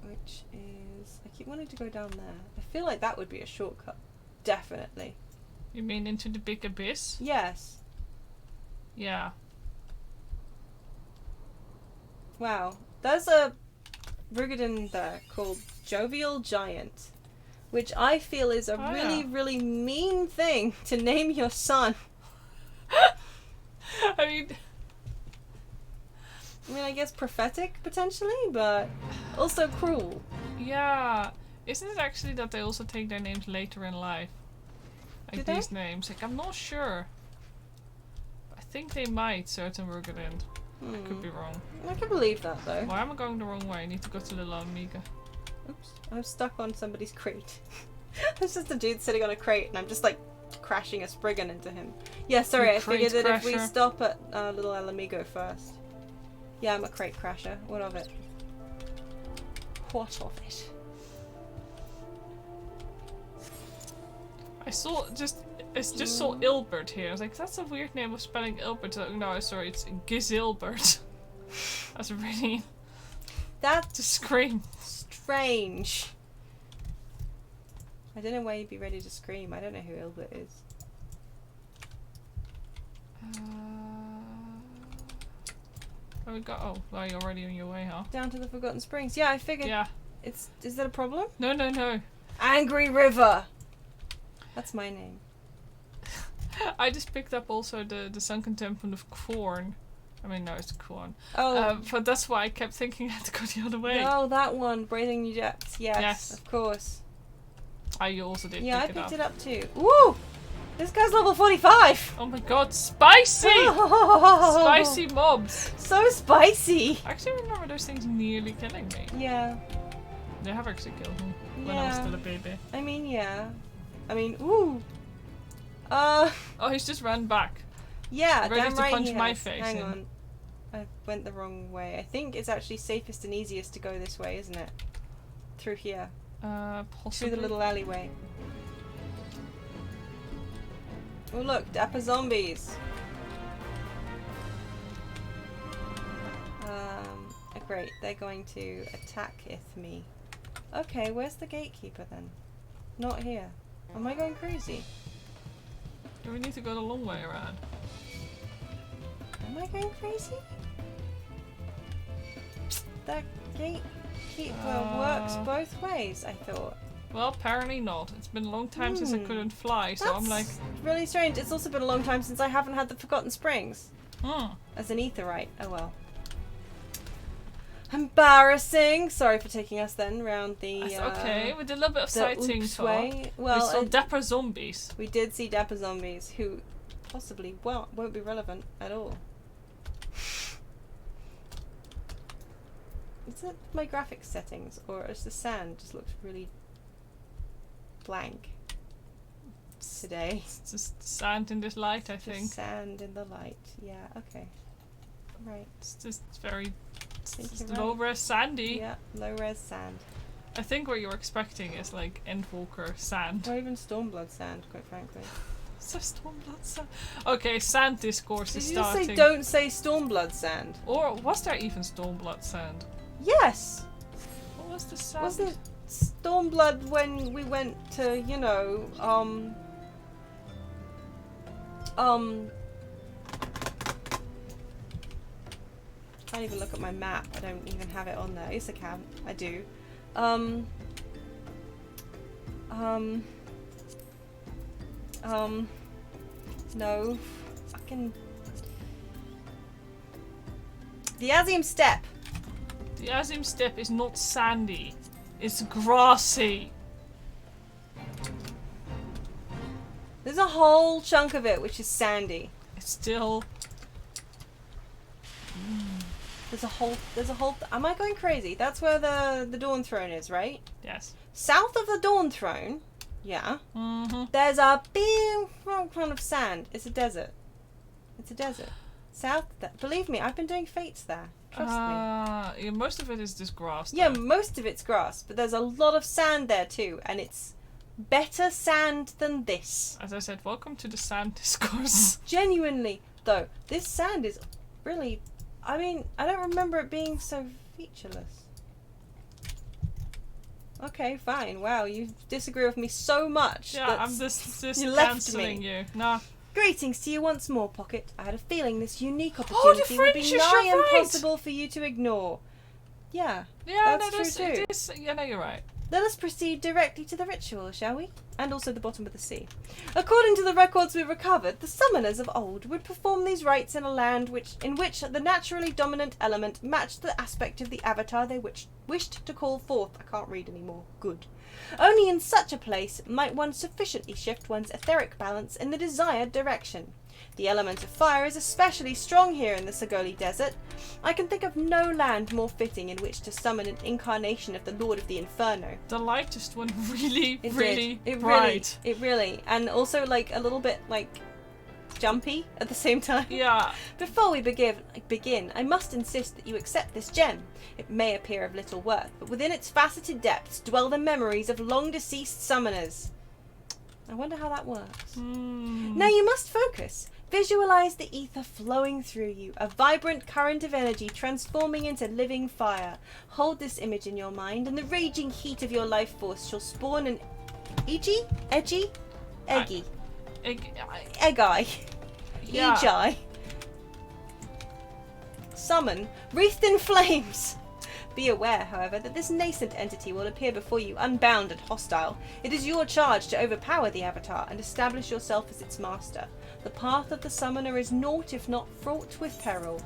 Which is... I keep wanting to go down there. I feel like that would be a shortcut. Definitely. You mean into the big abyss? Yes. Yeah. Wow. There's a Rugadin there called Jovial Giant. Which I feel is a really mean thing to name your son. I mean, I guess prophetic, potentially, but also cruel. Yeah. Isn't it actually that they also take their names later in life? Like Do these they? names. Like, I'm not sure. I think they might, certain Rugadin. I could be wrong. I can believe that, though. Why am I going the wrong way? I need to go to Little Amiga. Oops. I'm stuck on somebody's crate. There's just a dude sitting on a crate, and I'm just, like, crashing a Spriggan into him. Yeah, sorry, I figured that if we stop at Little El Amigo first. Yeah, I'm a crate crasher. What of it? What of it? I saw saw Ilbert here. I was like, that's a weird name of spelling Ilbert. Oh, no, sorry, it's Gizilbert. That's really... That's to scream. Strange. I don't know why you'd be ready to scream. I don't know who Ilbert is. Where we go? Oh, well, you're already on your way, huh? Down to the Forgotten Springs. Yeah, I figured. Yeah. Is that a problem? No. Angry River. That's my name. I just picked up also the Sunken Temple of Corn. I mean, no, it's Corn. Oh. But that's why I kept thinking I had to go the other way. No, that one. Breathing New Depths. Yes, of course. You also did Yeah, pick I picked it up too. Woo! This guy's level 45! Oh my god, spicy! Oh, spicy mobs! So spicy! I actually remember those things nearly killing me. Yeah. They have actually killed me when I was still a baby. I mean, yeah. I mean, ooh. Oh, he's just ran back. Yeah, ready damn to right punch he my has. face Hang in. on. I went the wrong way. I think it's actually safest and easiest to go this way, isn't it? Through here. Possibly. Through the little alleyway. Oh look, dapper zombies. Great, they're going to attack me. Okay, where's the gatekeeper then? Not here. Am I going crazy? Do we need to go the long way around? Am I going crazy? That gatekeeper works both ways, I thought. Well, apparently not. It's been a long time since I couldn't fly, so I'm like... really strange. It's also been a long time since I haven't had the Forgotten Springs. As an aetherite. Oh well. Embarrassing! Sorry for taking us then round the... That's okay, we did a little bit of sightseeing tour. Well, we saw dapper zombies. We did see dapper zombies, who possibly won't be relevant at all. Is it my graphics settings, or is the sand just looks really blank today? It's just sand in this light, I think. Just sand in the light, yeah, okay. Right. It's just very... It's right. low-res sandy. Yeah, low-res sand. I think what you're expecting is like Endwalker sand. Or even Stormblood sand, quite frankly. So Stormblood sand. Okay, sand discourse is starting. Did you say don't say Stormblood sand? Or was there even Stormblood sand? Yes! What was the sand? Wasn't Stormblood when we went to, you know, I can't even look at my map. I don't even have it on there. Yes, I can. I do. No. Fucking... The Azim Steppe. The Azim Steppe is not sandy. It's grassy. There's a whole chunk of it which is sandy. It's still... There's a whole... Am I going crazy? That's where the Dawn Throne is, right? Yes. South of the Dawn Throne, yeah, there's a big kind of sand. It's a desert. It's a desert. South, believe me, I've been doing fates there. Trust me. Yeah, most of it is just grass. Yeah, most of it's grass, but there's a lot of sand there too, and it's better sand than this. As I said, welcome to the sand discourse. Genuinely, though, this sand is really... I mean, I don't remember it being so featureless. Okay, fine. Wow, you disagree with me so much. Yeah, I'm just you left cancelling me. you. Nah. Greetings to you once more, Pocket. I had a feeling this unique opportunity would be nigh impossible for you to ignore. Yeah, that's true too. It is. Yeah, no, you're right. Let us proceed directly to the ritual, shall we? And also the bottom of the sea. According to the records we recovered, the summoners of old would perform these rites in a land in which the naturally dominant element matched the aspect of the avatar they wished to call forth. I can't read anymore. Good. Only in such a place might one sufficiently shift one's etheric balance in the desired direction. The element of fire is especially strong here in the Sagoli Desert. I can think of no land more fitting in which to summon an incarnation of the Lord of the Inferno. The lightest one really, It bright. really, and also like a little bit like jumpy at the same time. Yeah. Before we begin, I must insist that you accept this gem. It may appear of little worth, but within its faceted depths dwell the memories of long-deceased summoners. I wonder how that works. Now you must focus. Visualize the ether flowing through you, a vibrant current of energy transforming into living fire. Hold this image in your mind, and the raging heat of your life force shall spawn an eggy? Summon, wreathed in flames. Be aware, however, that this nascent entity will appear before you unbound and hostile. It is your charge to overpower the avatar and establish yourself as its master. The path of the summoner is naught if not fraught with peril.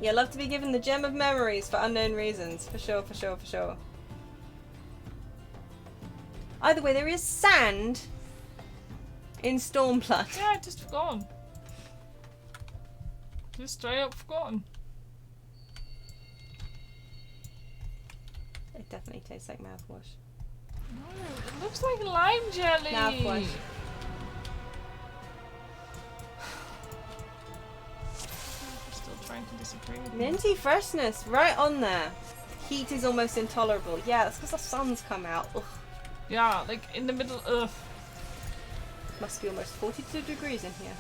Yeah, love to be given the gem of memories for unknown reasons. For sure, for sure, for sure. Either way, there is sand in Stormblood. Yeah, just forgotten. Just straight up forgotten. It definitely tastes like mouthwash. No, it looks like lime jelly. Mouthwash. Still trying to disagree with Minty freshness, right on there. Heat is almost intolerable. Yeah, that's because the sun's come out. Ugh. Yeah, like in the middle. Ugh. Must be almost 42 degrees in here.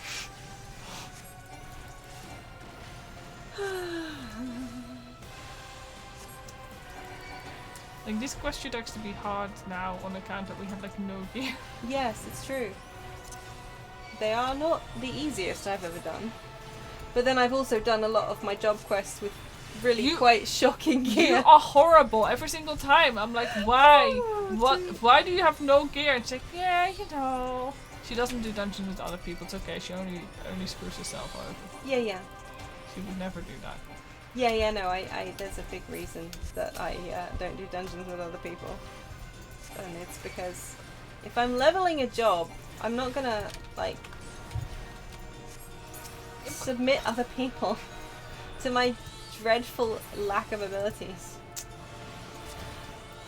Like this quest should actually be hard now on account that we have like no gear. Yes, it's true. They are not the easiest I've ever done. But then I've also done a lot of my job quests with really quite shocking gear. You are horrible every single time. I'm like, why? Why do you have no gear? And she's like, yeah, you know. She doesn't do dungeons with other people. It's okay. She only screws herself over. Yeah. She would never do that. Yeah, no, there's a big reason that I don't do dungeons with other people. And it's because if I'm leveling a job, I'm not gonna, like, submit other people to my dreadful lack of abilities.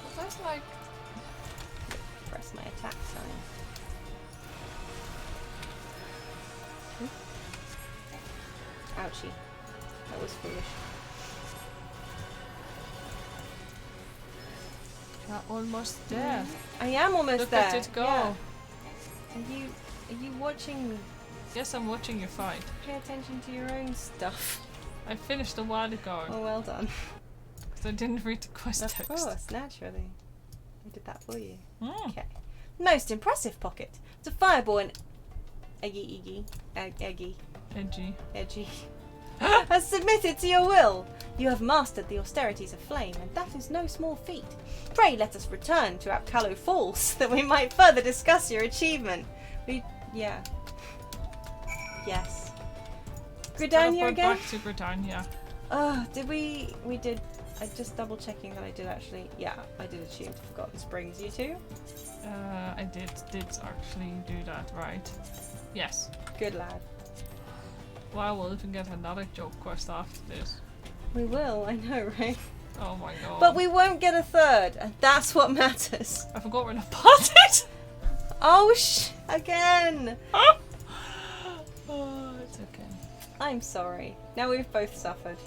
But that's like... Press my attack sign. Ouchie. That was foolish. You're almost there. I am almost Look there. at it go. Yeah. Are you watching me? Yes, I'm watching you fight. Pay attention to your own stuff. I finished a while ago. Oh, well done. Because I didn't read the quest text. Of course, naturally. I did that for you. Mm. Okay. Most impressive, Pocket. It's a fireball and Edgy. Has submitted to your will. You have mastered the austerities of flame, and that is no small feat. Pray let us return to Apkallo Falls, that we might further discuss your achievement. Yes. Gridania again? Back to Gridania. We did, I just double checking that I did actually, yeah, I did achieve Forgotten Springs, you too? I did actually do that, right? Yes. Good lad. Well, we'll even get another job quest after this. We will, I know, right? Oh my god. But we won't get a third, and that's what matters. I forgot where the part is. Oh, again. Oh, it's okay. I'm sorry. Now we've both suffered.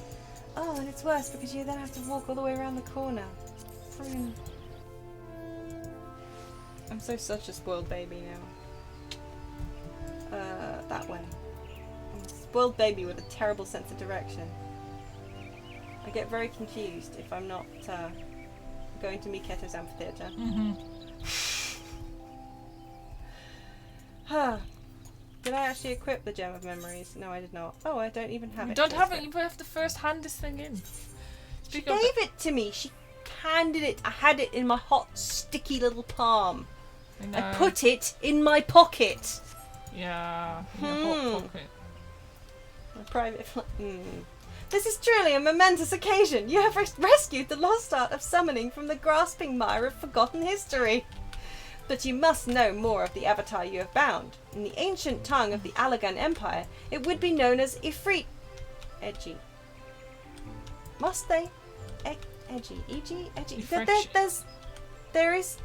Oh, and it's worse because you then have to walk all the way around the corner. Prune. I'm such a spoiled baby now. That way. I'm a spoiled baby with a terrible sense of direction. I get very confused if I'm not going to Miketo's amphitheatre. Did I actually equip the Gem of Memories? No, I did not. Oh, I don't even have it. You don't have it. You have to first hand this thing in. She gave it to me. She handed it. I had it in my hot, sticky little palm. I put it in my pocket. Yeah, in your hot pocket. My private fluff. This is truly a momentous occasion. You have rescued the lost art of summoning from the grasping mire of forgotten history. But you must know more of the avatar you have bound. In the ancient tongue of the Allagan Empire, it would be known as Ifrit. Edgy. Must they? Edgy. Edgy. There is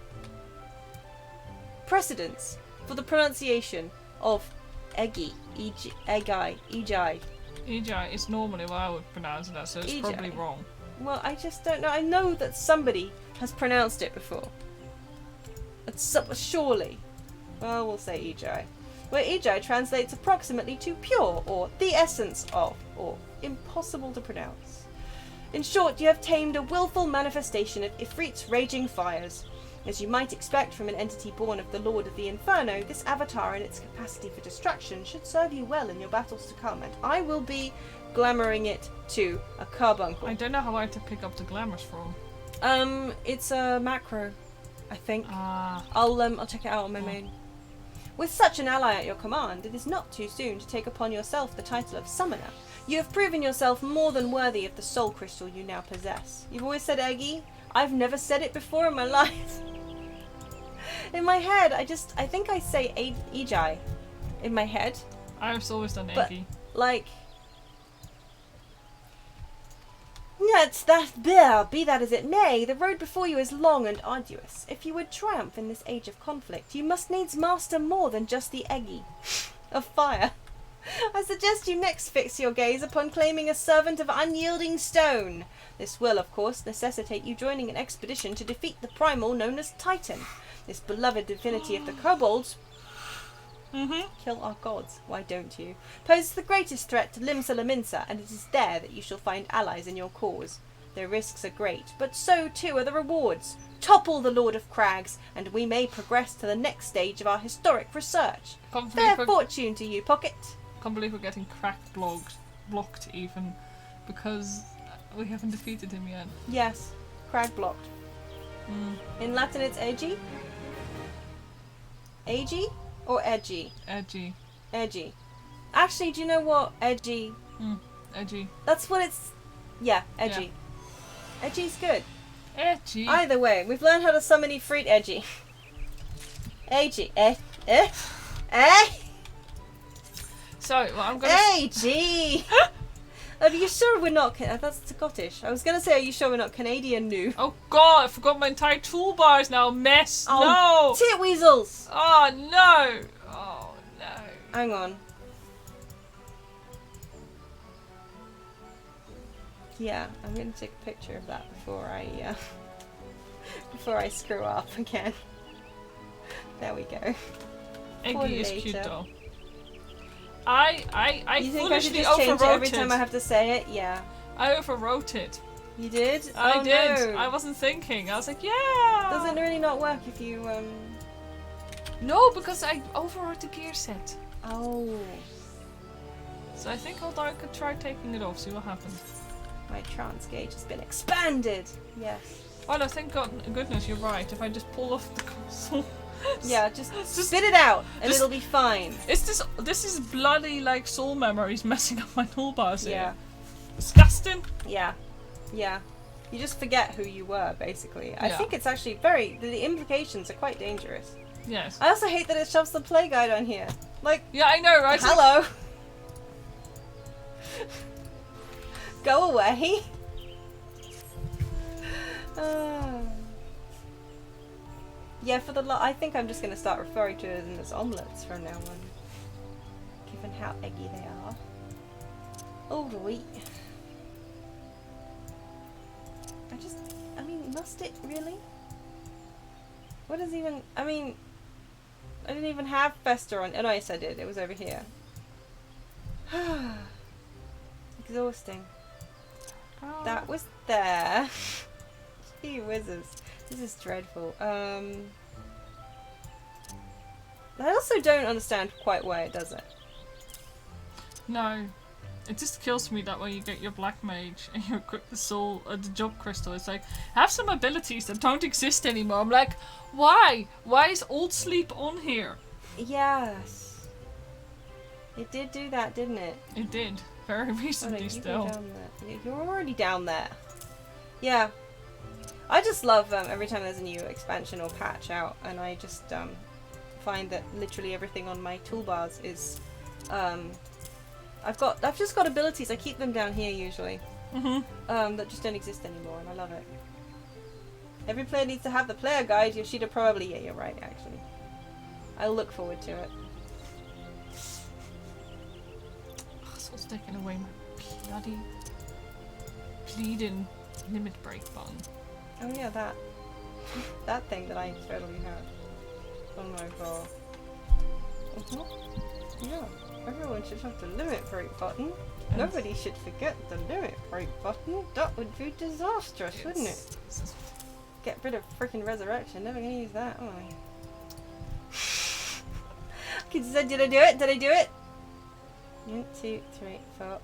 precedence for the pronunciation of Eggy. Egai. Ejai is normally what I would pronounce it as, so it's probably wrong. Well, I just don't know. I know that somebody has pronounced it before. Surely. Well, we'll say Ejai. Where Ejai translates approximately to pure, or the essence of, or impossible to pronounce. In short, you have tamed a willful manifestation of Ifrit's raging fires. As you might expect from an entity born of the Lord of the Inferno, this avatar in its capacity for destruction should serve you well in your battles to come, and I will be glamouring it to a carbuncle. I don't know how I have to pick up the glamours from. It's a macro, I think. Ah. I'll check it out on my main. With such an ally at your command, it is not too soon to take upon yourself the title of Summoner. You have proven yourself more than worthy of the soul crystal you now possess. You've always said Eggy. I've never said it before in my life. In my head, I think I say Ejai. In my head. I've always done Eggy. Like... Be that as it may, the road before you is long and arduous. If you would triumph in this age of conflict, you must needs master more than just the Eggy of fire. I suggest you next fix your gaze upon claiming a servant of unyielding stone. This will, of course, necessitate you joining an expedition to defeat the primal known as Titan. This beloved divinity of the kobolds... Kill our gods, why don't you? Poses the greatest threat to Limsa Laminsa, and it is there that you shall find allies in your cause. Their risks are great, but so too are the rewards. Topple the Lord of Crags, and we may progress to the next stage of our historic research. Fair fortune to you, Pocket. Can't believe we're getting cracked blocked even, because we haven't defeated him yet. Yes, crag blocked. In Latin it's edgy. Edgy or edgy? Edgy. Edgy. Actually, do you know what? Edgy. Edgy. That's what it's... Yeah, edgy. Yeah. Edgy's good. Edgy. Either way, we've learned how to summon Ifrit Edgy. Edgy. So, well, I'm gonna... Edgy! Are you sure we're not... That's Scottish. I was going to say, are you sure we're not Canadian new? Oh god, I forgot my entire toolbar is now a mess. Oh, no! Titweasels! Oh no! Oh no. Hang on. Yeah, I'm going to take a picture of that before I screw up again. There we go. Eggy is cute though. I you think I should foolishly just change it every overwrote time I have to say it? Yeah. I overwrote it. You did? I did. No. I wasn't thinking. I was like, yeah. Does it really not work if you No, because I overwrote the gear set. Oh. So I think I could try taking it off, see what happens. My trance gauge has been expanded. Yes. Oh no, thank goodness you're right. If I just pull off the console. Yeah, just spit it out and it'll be fine. This is bloody like soul memories messing up my toolbars here. Yeah. Disgusting. Yeah. Yeah. You just forget who you were, basically. I Yeah. think it's actually the implications are quite dangerous. Yes. I also hate that it shoves the play guide on here. Like, Yeah, I know, right? hello. Go away. Yeah, I think I'm just going to start referring to them as omelets from now on. Given how eggy they are. Oh, wait. I mean, must it really? What is even, I mean, I didn't even have Fester on. Oh, no, yes, I did. It was over here. Exhausting. Oh. That was there. Gee whizzes. This is dreadful. I also don't understand quite why it does it. No. It just kills me that when you get your Black Mage and you equip the Job Crystal, it's like, have some abilities that don't exist anymore. I'm like, why? Why is Old Sleep on here? Yes. It did do that, didn't it? It did. Very recently you still. Go down there. You're already down there. Yeah. I just love every time there's a new expansion or patch out, and I just find that literally everything on my toolbars is I've just got abilities. I keep them down here usually. That just don't exist anymore, and I love it. Every player needs to have the player guide. Yoshida probably. Yeah, you're right. Actually, I look forward to it. Someone's taking away my bloody bleeding limit break button. Oh yeah, that thing that I totally had on my bar. Yeah. Everyone should have the limit break button. Nobody should forget the limit break button. That would be disastrous, wouldn't it? Get rid of freaking resurrection. Never gonna use that, am I? Okay, did I do it? Did I do it? 1, 2, 3, 4.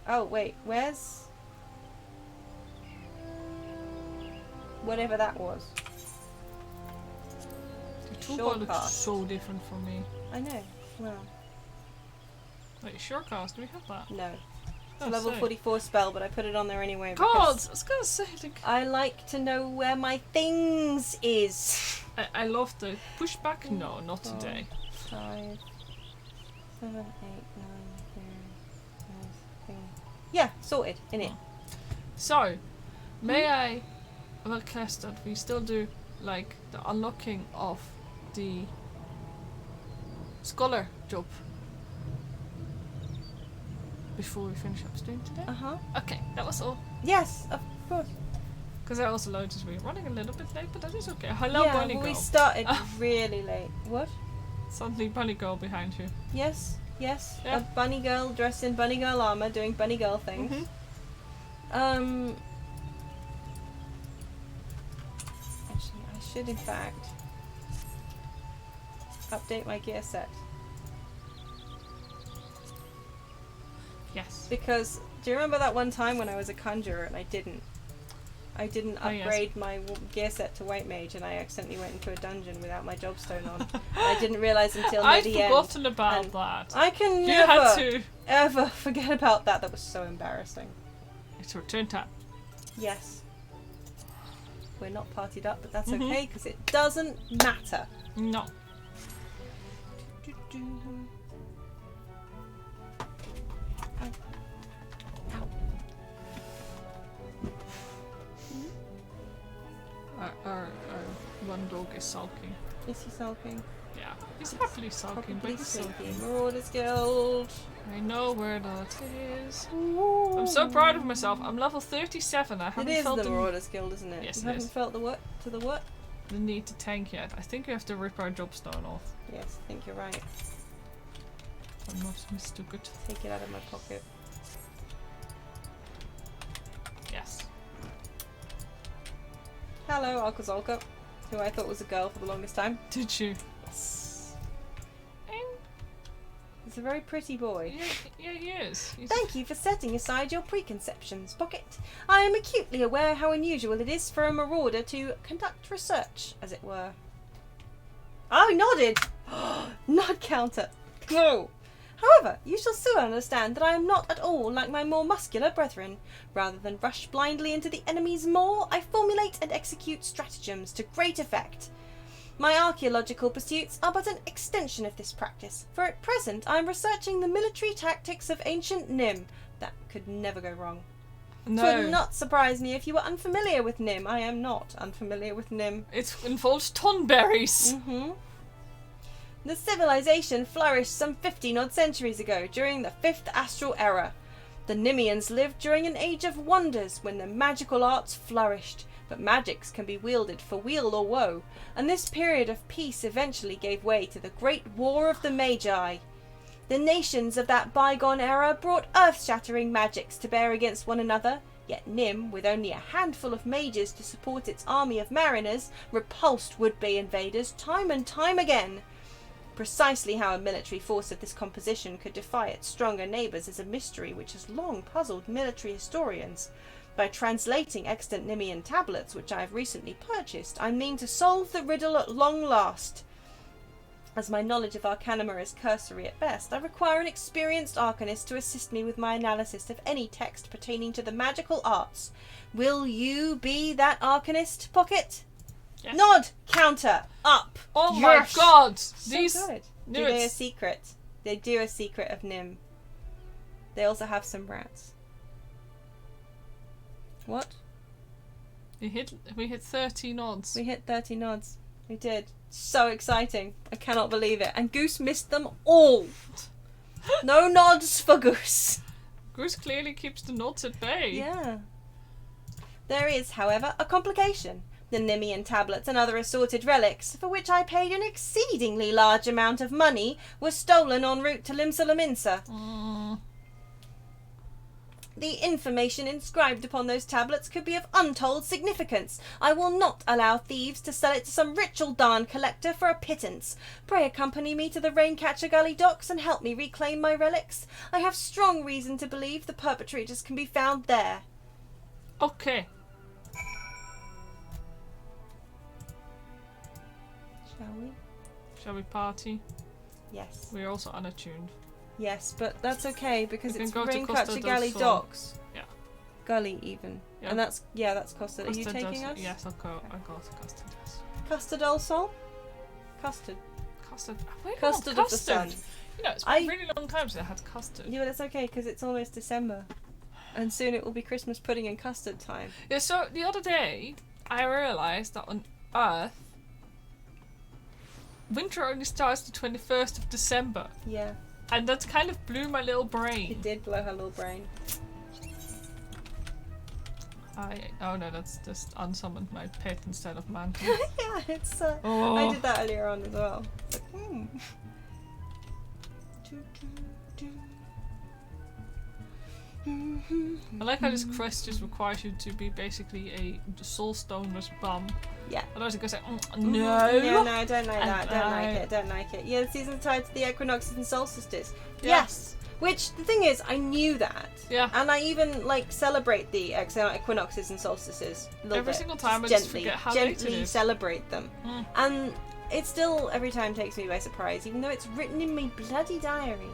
Oh wait, where's whatever that was? The toolbar looks so different from me. I know. Well. Wait, Shorecast, do we have that? No. It's a level 44 spell, but I put it on there anyway God, because I was gonna say, like, I like to know where my things is. I love the pushback. No, not today. 5, 7, 8, 9, 10. Yeah, sorted. In it. So, may I request that we still do like the unlocking of the scholar job before we finish up stream today? Okay, that was all. Yes, of course. Because I also noticed we're running a little bit late, but that is okay. Hello, yeah, Bunny Girl. we started really late. What? Suddenly, Bunny Girl behind you. Yes, yes. Yeah. A bunny girl dressed in bunny girl armor doing bunny girl things. Actually, I should in fact update my gear set. Yes. Because do you remember that one time when I was a conjurer and I didn't upgrade my gear set to white mage and I accidentally went into a dungeon without my jobstone on. I didn't realise until near the end. I'd forgotten about that. I can you never had to ever forget about that. That was so embarrassing. It's a return tab. Yes. We're not partied up, but that's okay because it doesn't matter. No. Our one dog is sulking. Is he sulking? Yeah, he's happily sulking, but he's sulking. Marauders Guild. I know where that is. Ooh. I'm so proud of myself. I'm level 37. I haven't felt the Marauders Guild, isn't it? Yes, you haven't felt the what? To the what? The need to tank yet. I think we have to rip our jobstone off. Yes, I think you're right. I'm not mistook it. Take it out of my pocket. Yes. Hello, Alkazolka, who I thought was a girl for the longest time. Did you? Yes. He's a very pretty boy. Yeah, he is. Thank you for setting aside your preconceptions, Pocket. I am acutely aware how unusual it is for a marauder to conduct research, as it were. Oh, he nodded! Nod Counter. Go! However, you shall soon understand that I am not at all like my more muscular brethren. Rather than rush blindly into the enemy's maw, I formulate and execute stratagems to great effect. My archaeological pursuits are but an extension of this practice, for at present I am researching the military tactics of ancient Nim. That could never go wrong. No. It would not surprise me if you were unfamiliar with Nim. I am not unfamiliar with Nim. It involves tonberries. Mm-hmm. The civilization flourished some 15-odd centuries ago, during the 5th Astral Era. The Nimians lived during an age of wonders when the magical arts flourished, but magics can be wielded for weal or woe, and this period of peace eventually gave way to the Great War of the Magi. The nations of that bygone era brought earth-shattering magics to bear against one another, yet Nim, with only a handful of mages to support its army of mariners, repulsed would-be invaders time and time again. Precisely how a military force of this composition could defy its stronger neighbours is a mystery which has long puzzled military historians. By translating extant Nimian tablets, which I have recently purchased, I mean to solve the riddle at long last. As my knowledge of Arcanima is cursory at best, I require an experienced arcanist to assist me with my analysis of any text pertaining to the magical arts. Will you be that arcanist, Pocket? Yes. Nod Counter up. Oh Yes. my god! So These good. No, Do they a it's- secret? They do a secret of Nim. They also have some rats. What? We hit 13 odds. We hit 30 nods. We did. So exciting. I cannot believe it. And Goose missed them all. No nods for Goose. Goose clearly keeps the nods at bay. Yeah. There is, however, a complication. The Nimian tablets and other assorted relics, for which I paid an exceedingly large amount of money, were stolen en route to Limsa. The information inscribed upon those tablets could be of untold significance. I will not allow thieves to sell it to some rich Uldan collector for a pittance. Pray accompany me to the Raincatcher Gully docks and help me reclaim my relics. I have strong reason to believe the perpetrators can be found there. Okay. Shall we? Shall we party? Yes. We're also unattuned. Yes, but that's okay because We it's can go to Raincatcher Costa Galley del Sol. docks. Yeah. Gully even. Yeah. And that's Costa. Are you Costa taking del us? Sol. Yes, I'll go to Custard, yes. Costa del Sol? Custard. Custard. Where Custard of the sun. You know, it's been a really long time since I had custard. Yeah, but it's okay because it's almost December. And soon it will be Christmas pudding and custard time. Yeah, so the other day, I realised that on Earth, winter only starts the 21st of December. Yeah. And that kind of blew my little brain. It did blow her little brain. Oh no, that's just unsummoned my pet instead of man. Yeah, it's Oh. I did that earlier on as well. It's like, I like how this quest just requires you to be basically a soulstoneless bum. Yeah. Otherwise it goes like, No. no. Yeah, no, I don't like And that. Don't like it. Yeah, the season's tied to the equinoxes and solstices. Yeah. Yes. Which, the thing is, I knew that. Yeah. And I even, celebrate the equinoxes and solstices a little Every bit. single time I Gently. just forget how late it Gently is. celebrate them. Mm. And it still, every time, takes me by surprise, even though it's written in my bloody diary.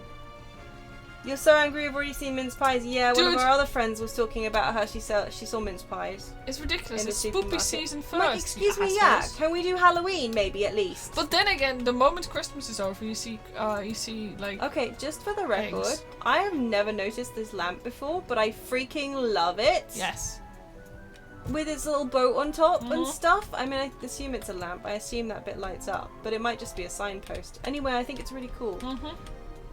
You're so angry you've already seen mince pies. Yeah, one Dude. of our other friends was talking about how she saw mince pies. It's ridiculous. in the It's spoopy supermarket. season I'm like, first. excuse you me, yeah. assholes. Can we do Halloween maybe at least? But then again, the moment Christmas is over, you see like. Okay, just for the record, eggs. I have never noticed this lamp before, but I freaking love it. Yes. With its little boat on top and Mhm. stuff. I mean, I assume it's a lamp. I assume that bit lights up, but it might just be a signpost. Anyway, I think it's really cool. Mhm.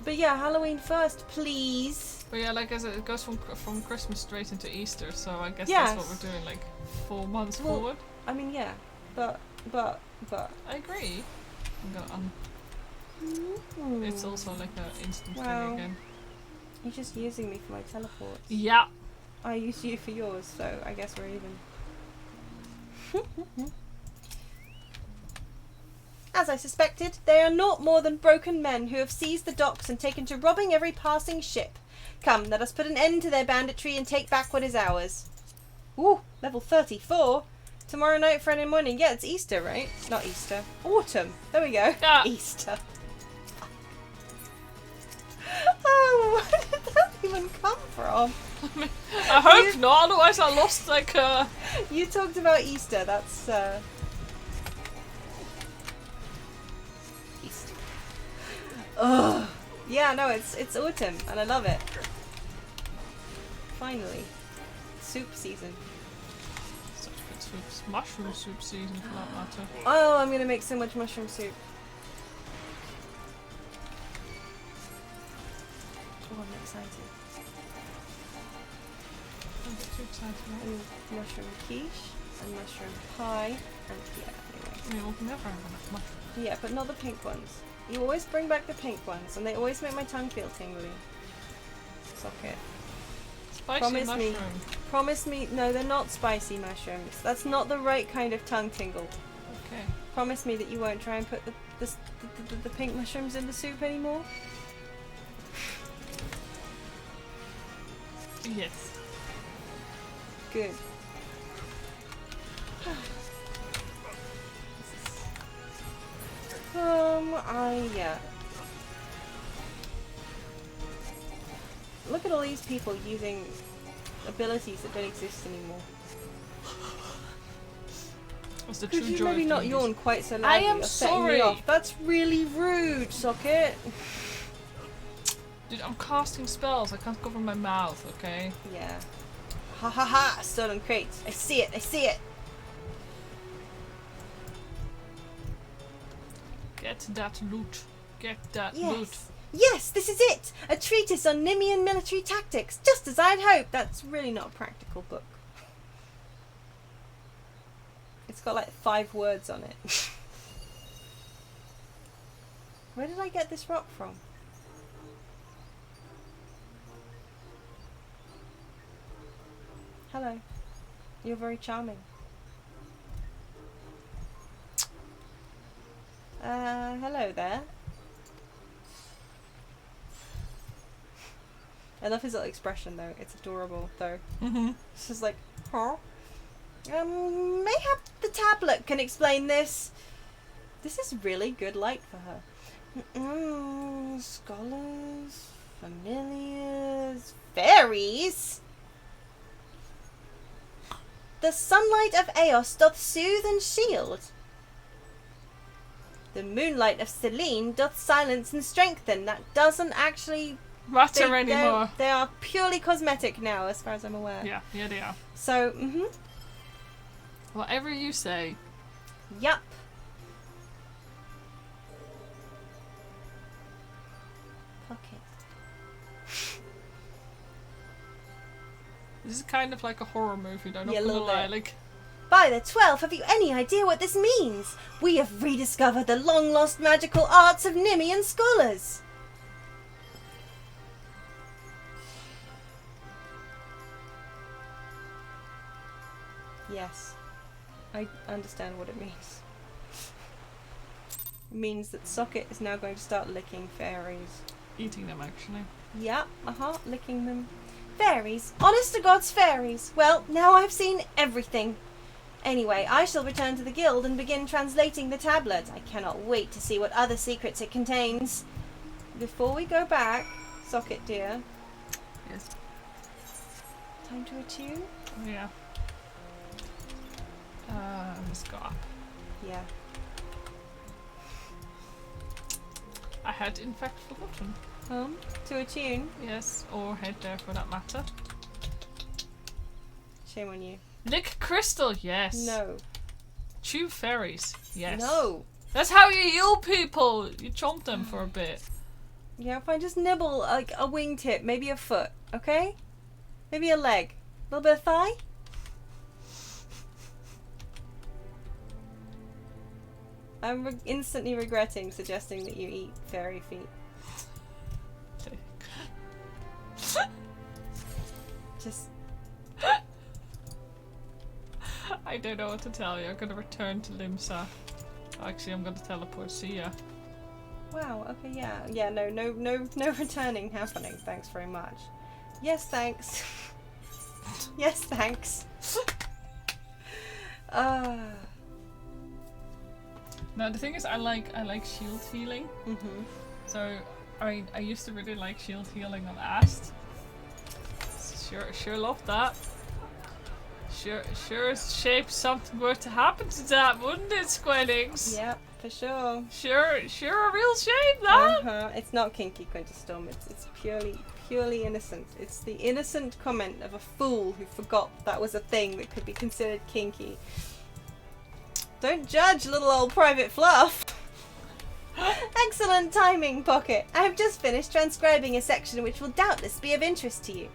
But yeah, Halloween first, please. But yeah, like as it goes from Christmas straight into Easter, so I guess Yes. that's what we're doing, like 4 months Well, forward. I mean, yeah, but. I agree. I'm gonna It's also like an instant Wow. thing again. You're just using me for my teleports. Yeah. I use you for yours, so I guess we're even. As I suspected, they are naught more than broken men who have seized the docks and taken to robbing every passing ship. Come, let us put an end to their banditry and take back what is ours. Ooh, level 34. Tomorrow night, Friday morning. Yeah, it's Easter, right? Not Easter. Autumn. There we go. Yeah. Easter. Where did that even come from? I hope not, otherwise I lost like You talked about Easter, that's Easter. Ugh. Yeah, no, it's autumn and I love it. Finally. Soup season. Such good soups. Mushroom soup season for that matter. Oh, I'm gonna make so much mushroom soup. Oh, I'm excited. Don't get too excited, right? And mushroom quiche and mushroom pie and yeah, anyway. We will never have enough mushroom. Yeah, but not the pink ones. You always bring back the pink ones and they always make my tongue feel tingly. Socket. Spicy Promise mushroom. Promise me. No, they're not spicy mushrooms. That's not the right kind of tongue tingle. Okay. Promise me that you won't try and put the pink mushrooms in the soup anymore. Yes. Good. Yeah. Look at all these people using abilities that don't exist anymore. What's the Could true you joy maybe of not doing yawn this? quite so loudly? I am You're setting me sorry. off. That's really rude, Socket. Dude, I'm casting spells. I can't cover my mouth, okay? Yeah. Ha ha ha! Stolen crates. I see it. I see it. Get that loot. Get that Yes. loot. Yes, this is it! A treatise on Nimian military tactics, just as I'd hoped. That's really not a practical book. It's got like 5 words on it. Where did I get this rock from? Hello. You're very charming. Hello there. I love his little expression though. It's adorable though. It's just like, huh? Mayhap the tablet can explain this. This is really good light for her. Scholars, familiars, fairies. The sunlight of Eos doth soothe and shield. The moonlight of Selene doth silence and strengthen. That doesn't actually matter anymore. They are purely cosmetic now, as far as I'm aware. Yeah, they are. So, Whatever you say. Yup. Pocket. This is kind of like a horror movie, though. Not Yeah, a gonna little lie. bit. Like, By the 12, have you any idea what this means? We have rediscovered the long-lost magical arts of Nimian scholars. Yes, I understand what it means. It means that Socket is now going to start licking fairies. eating them, actually. Yeah, licking them. Fairies. Honest to God's fairies. Well, now I've seen everything. Anyway, I shall return to the guild and begin translating the tablet. I cannot wait to see what other secrets it contains. Before we go back, Socket dear. Yes. Time to attune? Oh, yeah. Let's go up. Yeah. I had in fact forgotten. To attune? Yes, or head there for that matter. Shame on you. Lick crystal, yes. No. Chew fairies, yes. No. That's how you heal people. You chomp them for a bit. Yeah, if I just nibble like a wingtip, maybe a foot, okay? Maybe a leg. A little bit of thigh? I'm instantly regretting suggesting that you eat fairy feet. Just... I don't know what to tell you. I'm gonna return to Limsa. Actually, I'm gonna teleport. See ya. Wow, okay, yeah. Yeah, no returning happening. Thanks very much. Yes, thanks. Yes, thanks. Now the thing is, I like shield healing. Mm-hmm. So I mean, I used to really like shield healing on Ast. Sure loved that. Sure as shape something were to happen to that, wouldn't it, Squellings? Yep, for sure. Sure a real shame, that. It's not kinky, Quinterstorm. It's purely innocent. It's the innocent comment of a fool who forgot that was a thing that could be considered kinky. Don't judge little old Private Fluff. Excellent timing, Pocket. I have just finished transcribing a section which will doubtless be of interest to you.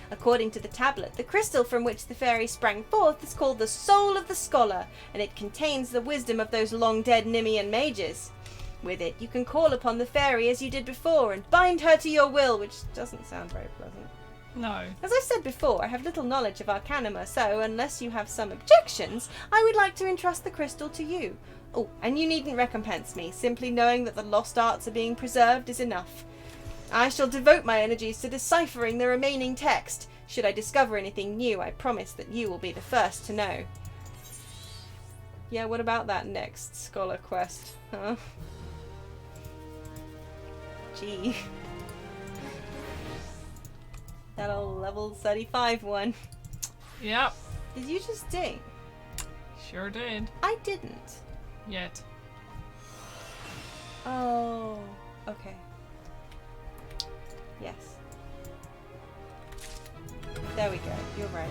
According to the tablet, the crystal from which the fairy sprang forth is called the Soul of the Scholar, and it contains the wisdom of those long-dead Nemean mages. With it, you can call upon the fairy as you did before, and bind her to your will, which doesn't sound very pleasant. No. As I said before, I have little knowledge of Arcanima, so unless you have some objections, I would like to entrust the crystal to you. Oh, and you needn't recompense me. Simply knowing that the lost arts are being preserved is enough. I shall devote my energies to deciphering the remaining text. Should I discover anything new, I promise that you will be the first to know. Yeah, what about that next scholar quest? Huh? Gee. That old level 35 one. Yep. Did you just ding? Sure did. I didn't. Yet. Oh, okay. Yes. There we go. You're right.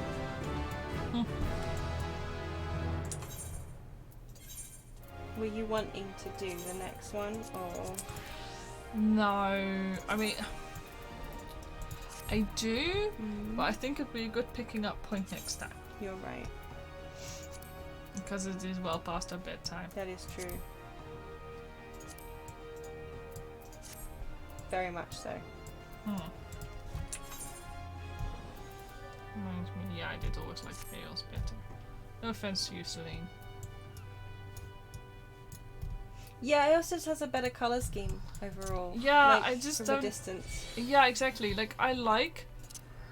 Were you wanting to do the next one, or? No. I mean, I do, but I think it'd be a good picking up point next time. You're right. Because it is well past our bedtime. That is true. Very much so. Reminds me, yeah, I did always like Chaos better. No offense to you, Celine. Yeah, Eos just has a better color scheme overall. Yeah, like, I just from don't. a distance. Yeah, exactly. Like, I like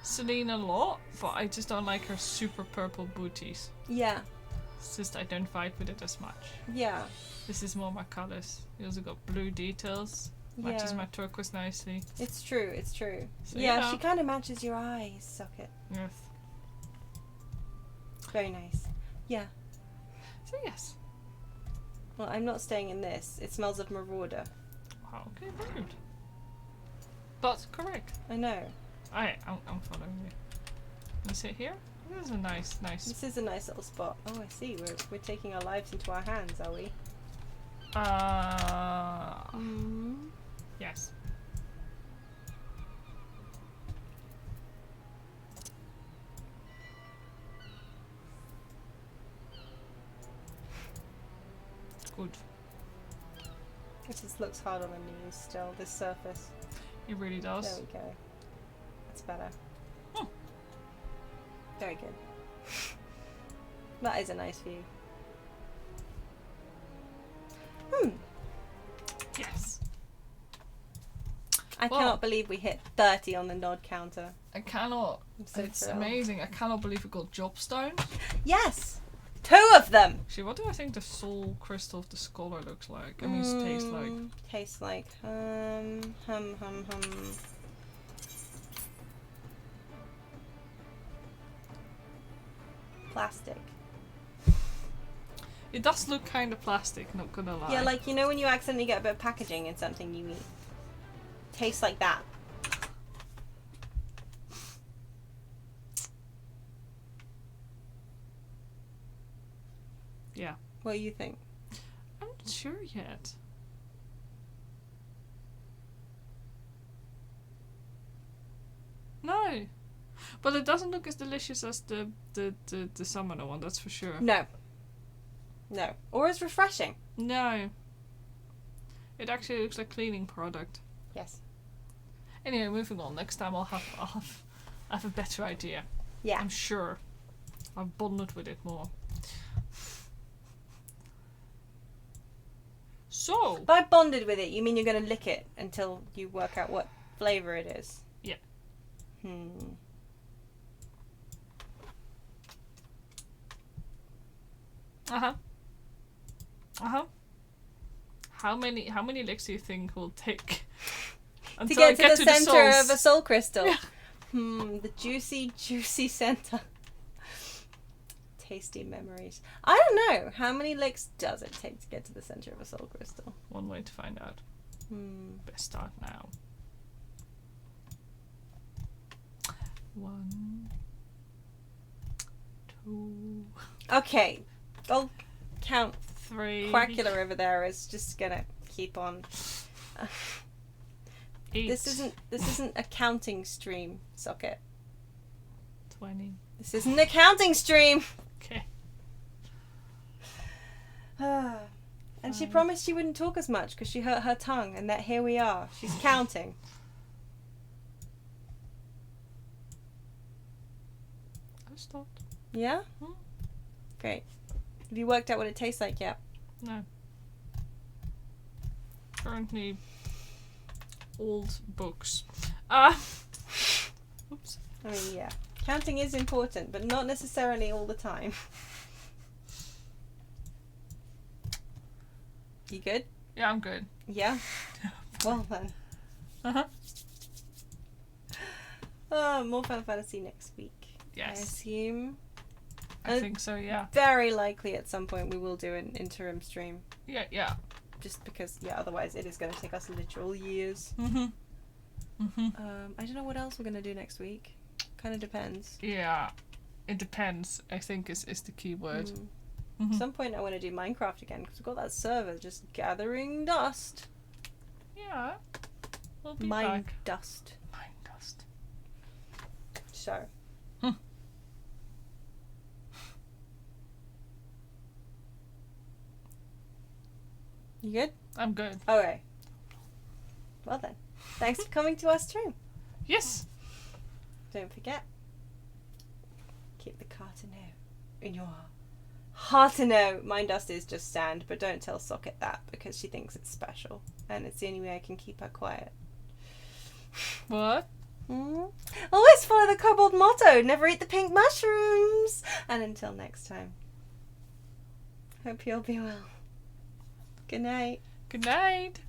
Celine a lot, but I just don't like her super purple booties. Yeah. It's just I don't vibe with it as much. Yeah. This is more my colors. You also got blue details. Matches my turquoise nicely. It's true, it's true. So, yeah, you know. she kind of matches your eyes, Socket. Yes. Very nice. Yeah. So yes. Well, I'm not staying in this. It smells of Marauder. Wow, okay, rude. But correct. I know. I'm following you. Can you sit here? This is a nice. This is a nice little spot. Oh, I see. We're taking our lives into our hands, are we? Yes. Good. It just looks hard on the knees still, this surface. It really does. There we go. That's better. Very good. That is a nice view. Yes. I cannot believe we hit 30 on the nod counter. I cannot. So it's thrilled. amazing. I cannot believe we got Jobstone. Yes! 2 of them! Actually, what do I think the soul crystal of the scholar looks like? I mean, it tastes like. Tastes like. Plastic. It does look kind of plastic, not gonna lie. Yeah, like, you know when you accidentally get a bit of packaging in something you eat? Tastes like that. Yeah. What do you think? I'm not sure yet. No. But it doesn't look as delicious as the summoner one, that's for sure. No. No. Or as refreshing. No. It actually looks like cleaning product. Yes. Anyway, moving on. Next time I'll have a better idea. Yeah. I'm sure. I've bonded with it more. So. By bonded with it, you mean you're going to lick it until you work out what flavour it is? Yeah. How many licks do you think will take To get to the center of a soul crystal. Yeah. The juicy, juicy center. Tasty memories. I don't know. How many licks does it take to get to the center of a soul crystal? One way to find out. Best start now. 1, 2. Okay. I'll count 3. Quackula over there is just gonna keep on. 8. This isn't a counting stream, Socket. 20. This isn't a counting stream. Okay. And she promised she wouldn't talk as much because she hurt her tongue, and that here we are. She's counting. I stopped. Yeah? Great. Have you worked out what it tastes like yet? No. Currently, old books. Oops. I mean, yeah. Counting is important, but not necessarily all the time. You good? Yeah, I'm good. Yeah? Well then. More Final Fantasy next week. Yes. I assume. I think so, yeah. Very likely at some point we will do an interim stream. Yeah. Just because, otherwise it is going to take us literal years. I don't know what else we're going to do next week. Kind of depends. Yeah. It depends, I think is the key word. At some point I want to do Minecraft again because we've got that server just gathering dust. Yeah. We'll be Mine back. dust. Mine dust. So. You good? I'm good. Okay. Well then. Thanks for coming to our stream. Yes. Don't forget. Keep the Cartano in your heart. No, Mine dust is just sand, but don't tell Socket that because she thinks it's special. And it's the only way I can keep her quiet. What? Always follow the kobold motto, never eat the pink mushrooms. And until next time. Hope you'll be well. Good night. Good night.